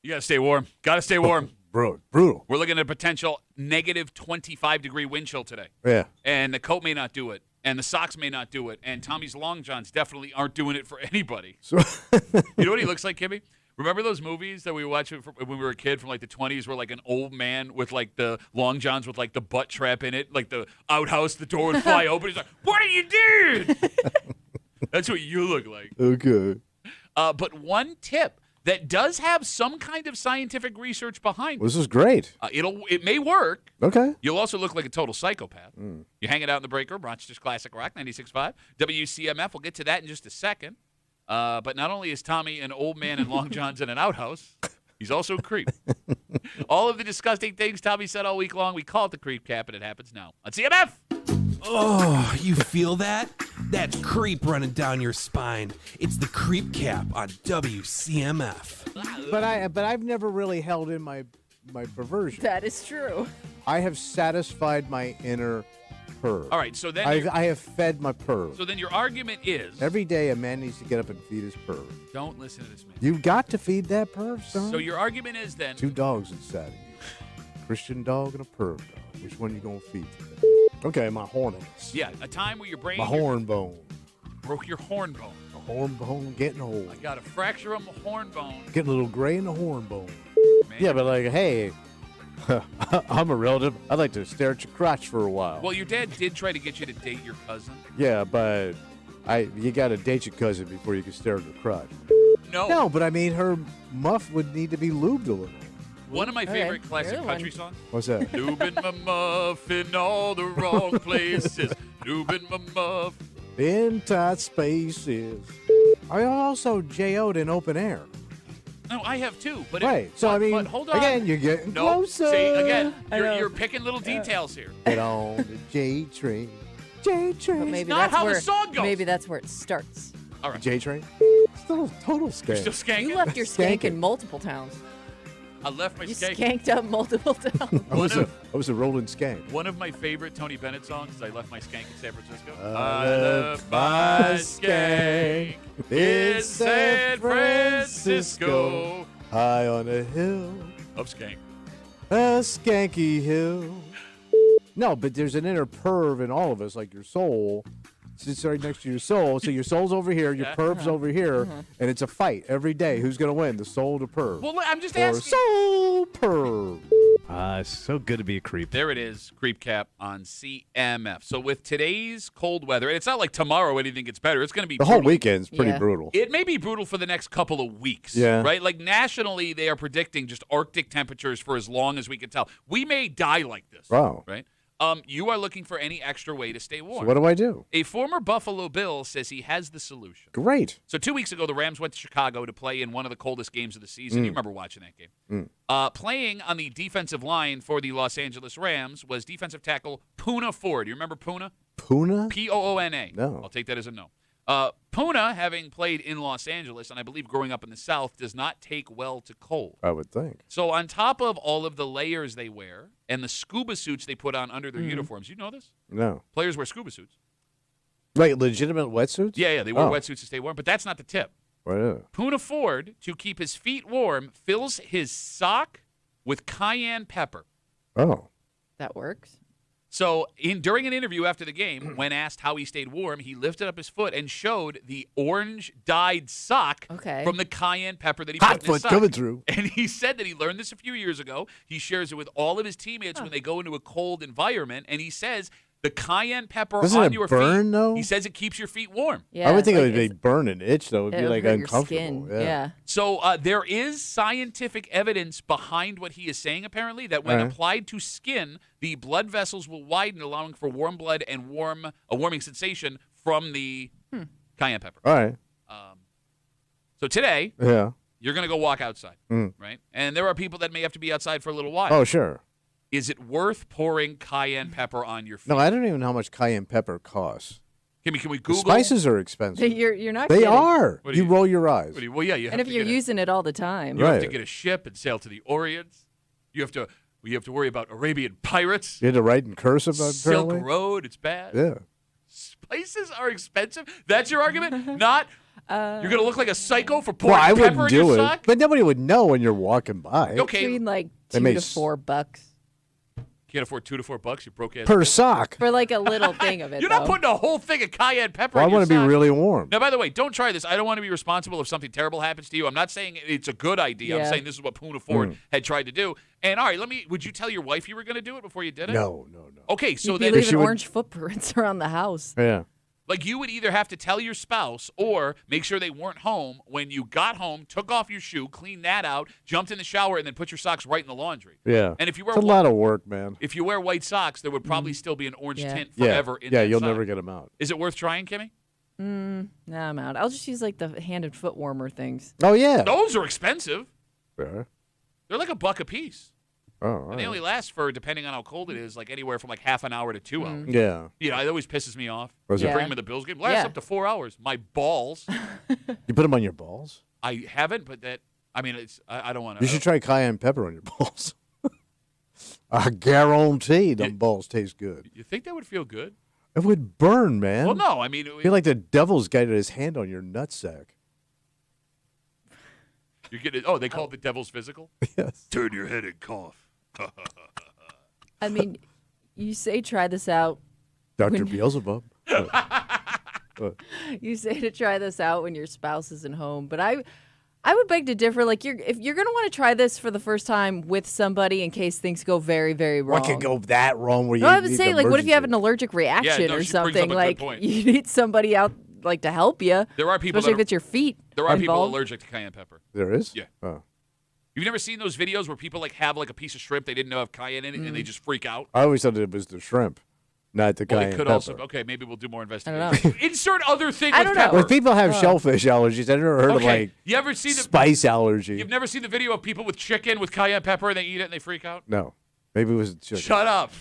You got to stay warm. Got to stay warm. Bro, brutal. We're looking at a potential negative 25-degree wind chill today. Yeah. And the coat may not do it. And the socks may not do it. And Tommy's long johns definitely aren't doing it for anybody. So You know what he looks like, Kimmy? Remember those movies that we watched when we were a kid from like the 20s where like an old man with like the long johns with like the butt trap in it, like the outhouse, the door would fly open. He's like, what are you doing? That's what you look like. Okay. But one tip that does have some kind of scientific research behind This is great. it may work. Okay. You'll also look like a total psychopath. You're hanging out in the break room, Rochester's Classic Rock 96.5. WCMF, we'll get to that in just a second. But not only is Tommy an old man in long johns in an outhouse, he's also a creep. All of the disgusting things Tommy said all week long, we call it the creep cap, and it happens now on CMF. Oh, you feel that? That's creep running down your spine. It's the creep cap on WCMF. But I've never really held in my perversion. That is true. I have satisfied my inner perv. All right, so then I have fed my perv. so then your argument is Every day a man needs to get up and feed his perv. don't listen to this man. You've got to feed that perv, son. So your argument is then 2 dogs inside of you. Christian dog and a perv dog. Which one you gonna feed today? Okay, my horniness. yeah, a time where your brain My horn bone. broke your horn bone. My horn bone getting old. I got a fracture on my horn bone. Getting a little gray in the horn bone. Man. Yeah, but like, hey, I'm a relative. I'd like to stare at your crotch for a while. Well, your dad did try to get you to date your cousin. Yeah, but you got to date your cousin before you can stare at her crotch. No. No, but I mean, her muff would need to be lubed a little. One of my favorite Okay, classic you're the country one. songs. What's that? Lubin' my muff in all the wrong places. Lubin' my muff. In tight spaces. I also J.O.'d in open air. No, I have too. But Right. So, I mean, but hold on. again, you're getting no, closer. see, again, I know. you're picking little details here. Get on the J train. J train. But maybe not that's how the where song goes. maybe that's where it starts. All right. J train. Still total You're scam. still skanking? You left your skank Skanking. in multiple towns. I left my You skank. skanked up multiple towns. I was One I was a rolling skank. One of my favorite Tony Bennett songs is I Left My Skank in San Francisco. I left my skank in San Francisco, high on a hill, Of skank. a skanky hill. No, but there's an inner perv in all of us, like your soul sits right next to your soul. So your soul's over here, your Yeah. perv's over here, and it's a fight every day. Who's going to win, the soul or the perv? Well, I'm just or asking. soul perv. It's so good to be a creep. There it is, Creep Cap on CMF. So with today's cold weather, and it's not like tomorrow anything gets better. It's going to be The whole brutal. weekend's pretty Yeah. brutal. It may be brutal for the next couple of weeks. Yeah. Right? Like nationally, they are predicting just Arctic temperatures for as long as we can tell. We may die like this. Wow. Right? You are looking for any extra way to stay So warm. what do I do? A former Buffalo Bill says he has the solution. Great. So 2 weeks ago, the Rams went to Chicago to play in one of the coldest games of the season. You remember watching that game. Playing on the defensive line for the Los Angeles Rams was defensive tackle Poona Ford. You remember Poona? Puna? Poona. No. I'll take that as a no. Poona, having played in Los Angeles, and I believe growing up in the South, does not take well to cold. I would think. So on top of all of the layers they wear and the scuba suits they put on under their uniforms, you know this? No. Players wear scuba suits. Right, legitimate wetsuits? Yeah, they wear Oh. wetsuits to stay warm, but that's not the tip. What is it? Poona Ford, to keep his feet warm, fills his sock with cayenne pepper. Oh. That works. So during an interview after the game, when asked how he stayed warm, he lifted up his foot and showed the orange-dyed sock Okay. from the cayenne pepper that he Hot put in his foot sock. coming through. And he said that he learned this a few years ago. He shares it with all of his teammates when they go into a cold environment. And he says the cayenne pepper Doesn't on it your burn, feet, though? he says it keeps your feet warm. Yeah. I would think it's it would like be burn and itch, though. It would be it'll like hurt your uncomfortable. skin. Yeah. So there is scientific evidence behind what he is saying, apparently, that when Right. applied to skin, the blood vessels will widen, allowing for warm blood and a warming sensation from the cayenne pepper. All right. So today, Yeah. you're going to go walk outside, Mm. right? And there are people that may have to be outside for a little while. Oh, sure. Is it worth pouring cayenne pepper on your feet? No, I don't even know how much cayenne pepper costs. Can we The Google? spices are expensive. You're not They kidding. are. What do You you- roll your eyes. Well, yeah, you have And if to you're get a- using it all the time. you have to Right. get a ship and sail to the Orient. You have to worry about Arabian pirates. You had to write in cursive, Silk apparently. Road, it's bad. Yeah. Spices are expensive. That's your argument? Not You're going to look like a psycho for pouring Well, I pepper wouldn't in your do it, sock? but nobody would know when you're walking by. Okay. Between like They $2 may to $4 Can't afford $2 to $4, you broke ass. Per sock. for like a little thing of it. You're not though. putting a whole thing of cayenne pepper Well, I in your want to be sock. really warm. Now, by the way, don't try this. I don't want to be responsible if something terrible happens to you. I'm not saying it's a good idea. I'm Yeah. saying this is what Puna Ford had tried to do. And, all right, would you tell your wife you were going to do it before you did it? No. Okay, so You'd be then, leaving She would- orange footprints around the house. Yeah. like, you would either have to tell your spouse or make sure they weren't home when you got home, took off your shoe, cleaned that out, jumped in the shower, and then put your socks right in the laundry. Yeah. And if you wear It's a lot of work, man. if you wear white socks, there would probably still be an orange Yeah. tint Yeah. forever in Yeah, that you'll sock. never get them out. Is it worth trying, Kimmy? No, I'm out. I'll just use like the hand and foot warmer things. Oh, yeah. Those are expensive. Yeah. They're like $1 a piece. Oh, all And they right. only last for, depending on how cold it is, like anywhere from like half an hour to 2 Mm. hours. Yeah. You know, it always pisses me off. Was You it? bring Yeah. them in the Bills game. Lasts Yeah. up to 4 hours. My balls. You put them on your balls? I haven't, but I don't want to. You should try cayenne pepper on your balls. I guarantee them balls taste good. You think that would feel good? It would burn, man. Well, no. I mean, I feel like the devil's got his hand on your nutsack. you're getting. They call it the devil's physical. Yes. Turn your head and cough. I mean, you say try this out. Dr. Beelzebub. You say to try this out when your spouse isn't home, but I would beg to differ. Like if you're gonna want to try this for the first time with somebody in case things go very, very wrong. What could go that wrong where you No, I would need say like, what if you have an emergency? allergic reaction no, or she brings up a something? good Like point. you need somebody out like to help you. There are people especially that if it's your feet. There are people involved. allergic to cayenne pepper. There is? Yeah. Oh. You've never seen those videos where people like have like a piece of shrimp they didn't know have cayenne in it and they just freak out? I always thought it was the shrimp, not the Well, cayenne it could pepper. also. Okay, maybe we'll do more I investigation. don't know. Insert other thing I with don't know. pepper. Well, people have shellfish allergies. I've never heard of Okay, like you ever see the spice allergy. You've never seen the video of people with chicken with cayenne pepper and they eat it and they freak out? No. Maybe it was chicken. Shut up.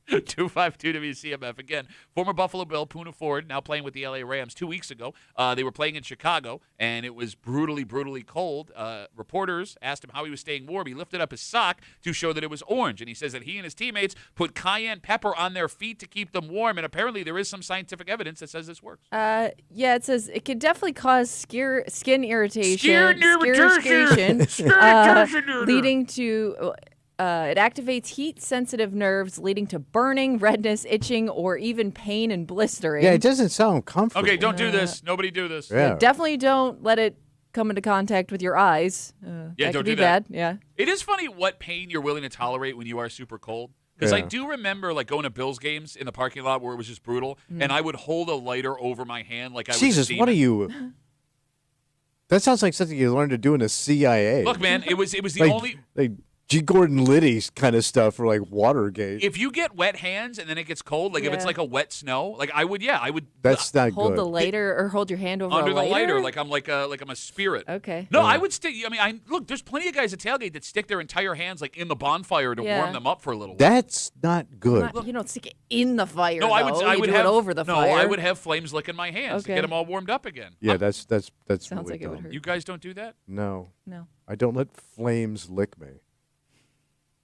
252 WCMF. Again, former Buffalo Bill, Puna Ford, now playing with the LA Rams. 2 weeks ago, they were playing in Chicago, and it was brutally, brutally cold. Reporters asked him how he was staying warm. He lifted up his sock to show that it was orange, and he says that he and his teammates put cayenne pepper on their feet to keep them warm, and apparently there is some scientific evidence that says this works. Yeah, it says it could definitely cause skin irritation, Skin irritation. Skin irritation. leading to. It activates heat-sensitive nerves, leading to burning, redness, itching, or even pain and blistering. Yeah, it doesn't sound comfortable. Okay, don't do this. Nobody do this. Yeah. Definitely don't let it come into contact with your eyes. Yeah, that don't could do be that. bad. Yeah. It is funny what pain you're willing to tolerate when you are super cold. Because I Yeah. do remember like going to Bills games in the parking lot where it was just brutal, and I would hold a lighter over my hand like I was Jesus, steaming. what are you? That sounds like something you learned to do in the CIA. Look, man, it was the like, only. like G. Gordon Liddy's kind of stuff for like Watergate. If you get wet hands and then it gets cold, like if it's Yeah. like a wet snow, like I would. That's not Hold good. the lighter or hold your hand over under a the lighter, lighter. like I'm a spirit. Okay. No, I would stick. I mean, look. There's plenty of guys at tailgate that stick their entire hands like in the bonfire to Yeah. warm them up for a little while. That's not good. You don't stick it in the fire. No, I would. though. I You would do have it over the no. fire. I would have flames licking my hands to Okay. get them all warmed up again. Yeah, that's Sounds really like it would dumb. hurt. You guys don't do that. No, No. I don't let flames lick me.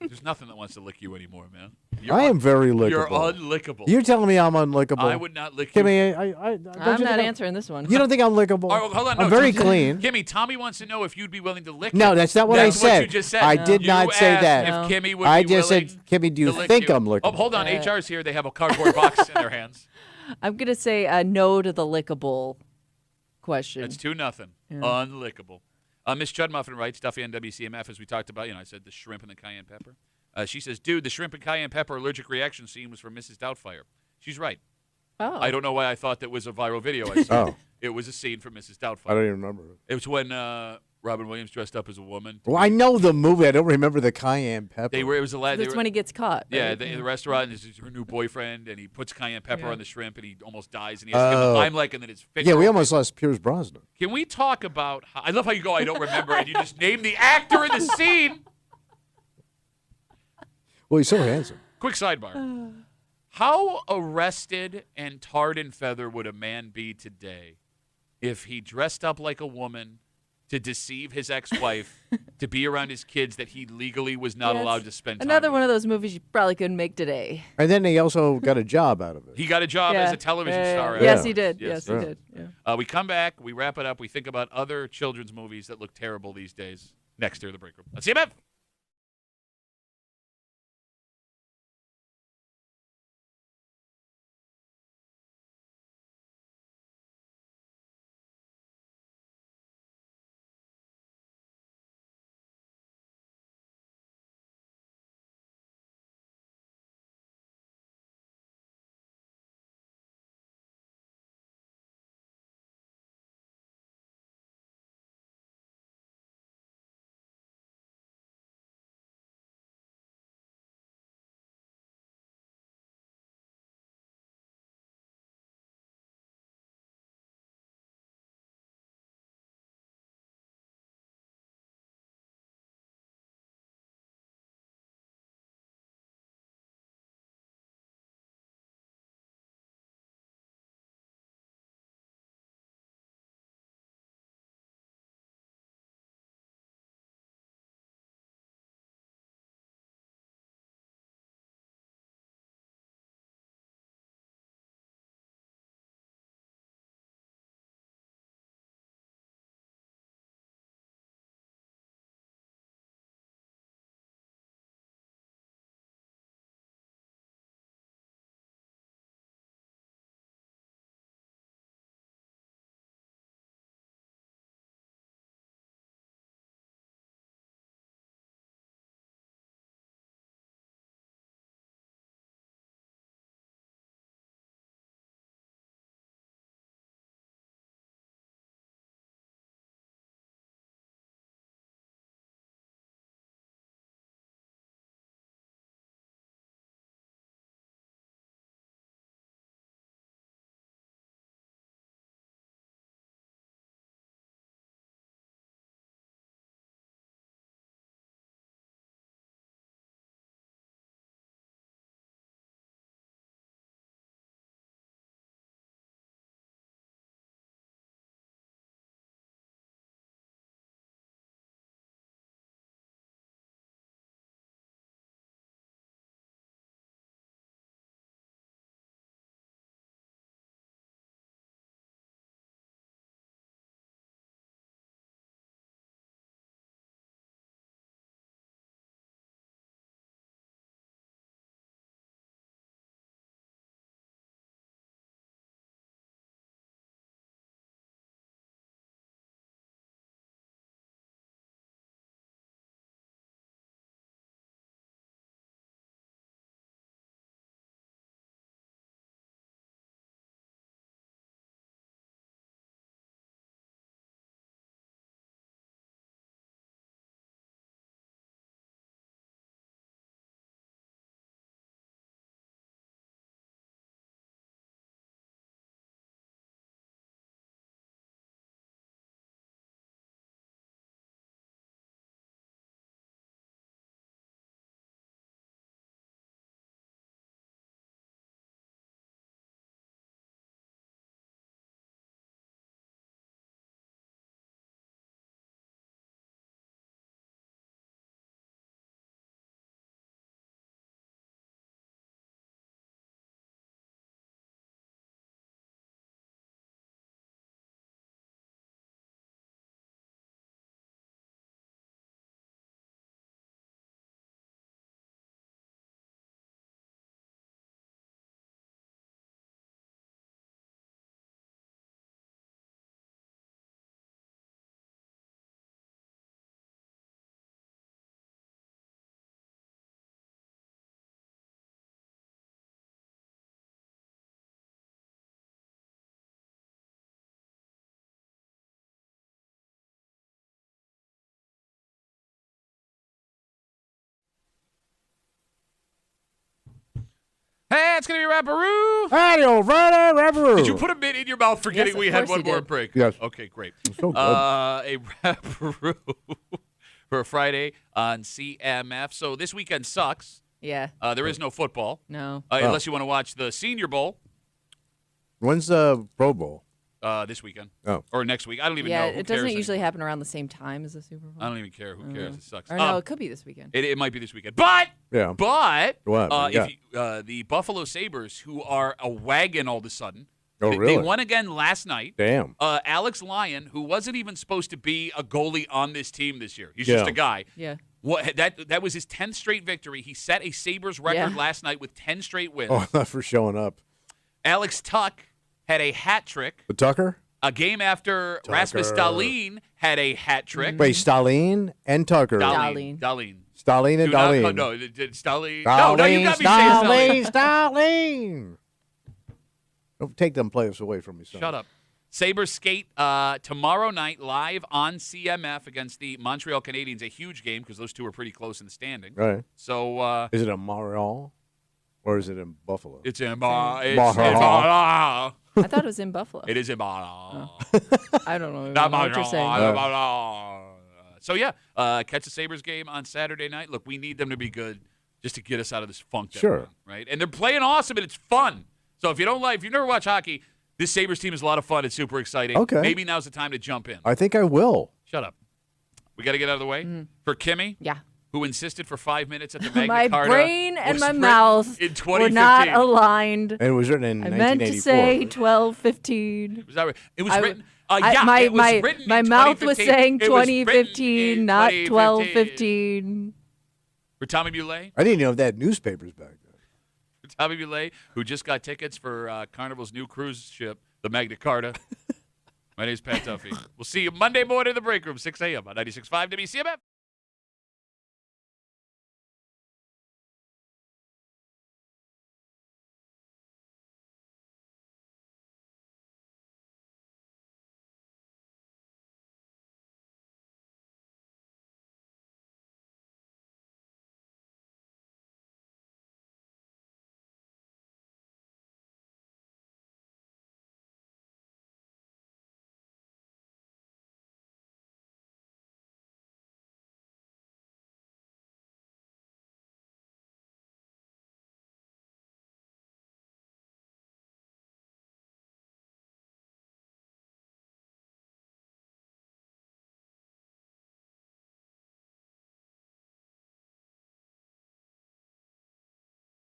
There's nothing that wants to lick you anymore, man. I am very lickable. You're unlickable. You're telling me I'm unlickable. I would not lick you. Kimmy, don't I'm you not think answering this one. You don't think I'm lickable? Oh, hold on, I'm no, very Tommy- clean. Kimmy, Tommy wants to know if you'd be willing to lick No, him. that's not what That's I said. what you just said. I did You not say asked that. If Kimmy would I be just willing said, Kimmy, do you to lick think you. I'm lickable? Oh, hold on. HR's here. They have a cardboard box in their hands. I'm gonna say no to the lickable question. That's 2-0. Unlickable. Miss Chudmuffin writes, Duffy on WCMF, as we talked about, I said the shrimp and the cayenne pepper. She says, dude, the shrimp and cayenne pepper allergic reaction scene was from Mrs. Doubtfire. She's right. Oh. I don't know why I thought that was a viral video I saw. Oh. It was a scene from Mrs. Doubtfire. I don't even remember. It was when Robin Williams dressed up as a woman. Well, I know the movie. I don't remember the cayenne pepper. It was a lad. That's when he gets caught. Yeah, right? the restaurant, and this is her new boyfriend, and he puts cayenne pepper on the shrimp, and he almost dies, and he has to give him a Heimlich, and then his finger. Yeah, we almost lost Pierce Brosnan. Can we talk about I love how you go, I don't remember, and you just name the actor in the scene. Well, he's so handsome. Quick sidebar. How arrested and tarred and feather would a man be today if he dressed up like a woman to deceive his ex-wife to be around his kids that he legally was not Yeah, allowed it's to spend time Another with? one of those movies you probably couldn't make today. And then he also got a job out of it. He got a job as a television star. Yes, after. he did. Yes. Yes, he did. Yeah. We come back, we wrap it up, we think about other children's movies that look terrible these days. Next year, The Break Room. WCMF. Hey, it's going to be Rapparoo. Howdy, old Friday, Rapparoo. Did you put a bit in your mouth forgetting Yes, we of had course one he more did. break? Yes. Okay, great. So good. A Rapparoo for Friday on CMF. So this weekend sucks. Yeah. There is no football. No. Unless you want to watch the Senior Bowl When's the Pro Bowl? this weekend. Oh. Or next week. I don't even Yeah, know. Who it doesn't cares usually anymore? happen around the same time as the Super Bowl. I don't even care. Who cares? It sucks. Or no, it could be this weekend. It might be this weekend. But Yeah. what? Yeah. If you, the Buffalo Sabres, who are a wagon all of a sudden, Oh, They really? won again last night. Damn. Alex Lyon, who wasn't even supposed to be a goalie on this team this year. He's just a guy. Yeah. That was his 10th straight victory. He set a Sabres record last night with 10 straight wins. Oh, not for showing up. Alex Tuck had a hat trick. The Tucker? A game after Rasmus Dahlin had a hat trick. Wait, Stalin and Tucker. Dahlin. Stalin and Dahlin. No, Stalin. No, you got me saying Stalin. Stalin. Don't take them players away from me, son. Shut up. Sabres skate tomorrow night live on CMF against the Montreal Canadiens. A huge game because those two are pretty close in the standing. Right. So is it in Montreal or is it in Buffalo? it's in I thought it was in Buffalo. It is in Montreal. I don't know. Not what you're saying. So, catch the Sabres game on Saturday night. Look, we need them to be good just to get us out of this funk. That we're in, right? And they're playing awesome, and it's fun. So if you never watch hockey, this Sabres team is a lot of fun. It's super exciting. Okay. Maybe now's the time to jump in. I think I will. Shut up. We got to get out of the way. For Kimmy, who insisted for 5 minutes at the Magna My Carta. brain and was my written mouth in were not 2015. aligned. And it was written in I 1984. meant to say 12:15. Was that right? It was written. My it was written my in mouth was 2015. saying It was written 2015, in not 2015. 12:15. For Tommy Muley. I didn't know if they had newspapers back then. For Tommy Muley, who just got tickets for Carnival's new cruise ship, the Magna Carta. My name's Pat Duffy. We'll see you Monday morning in the break room, 6 a.m. on 96.5 WCMF.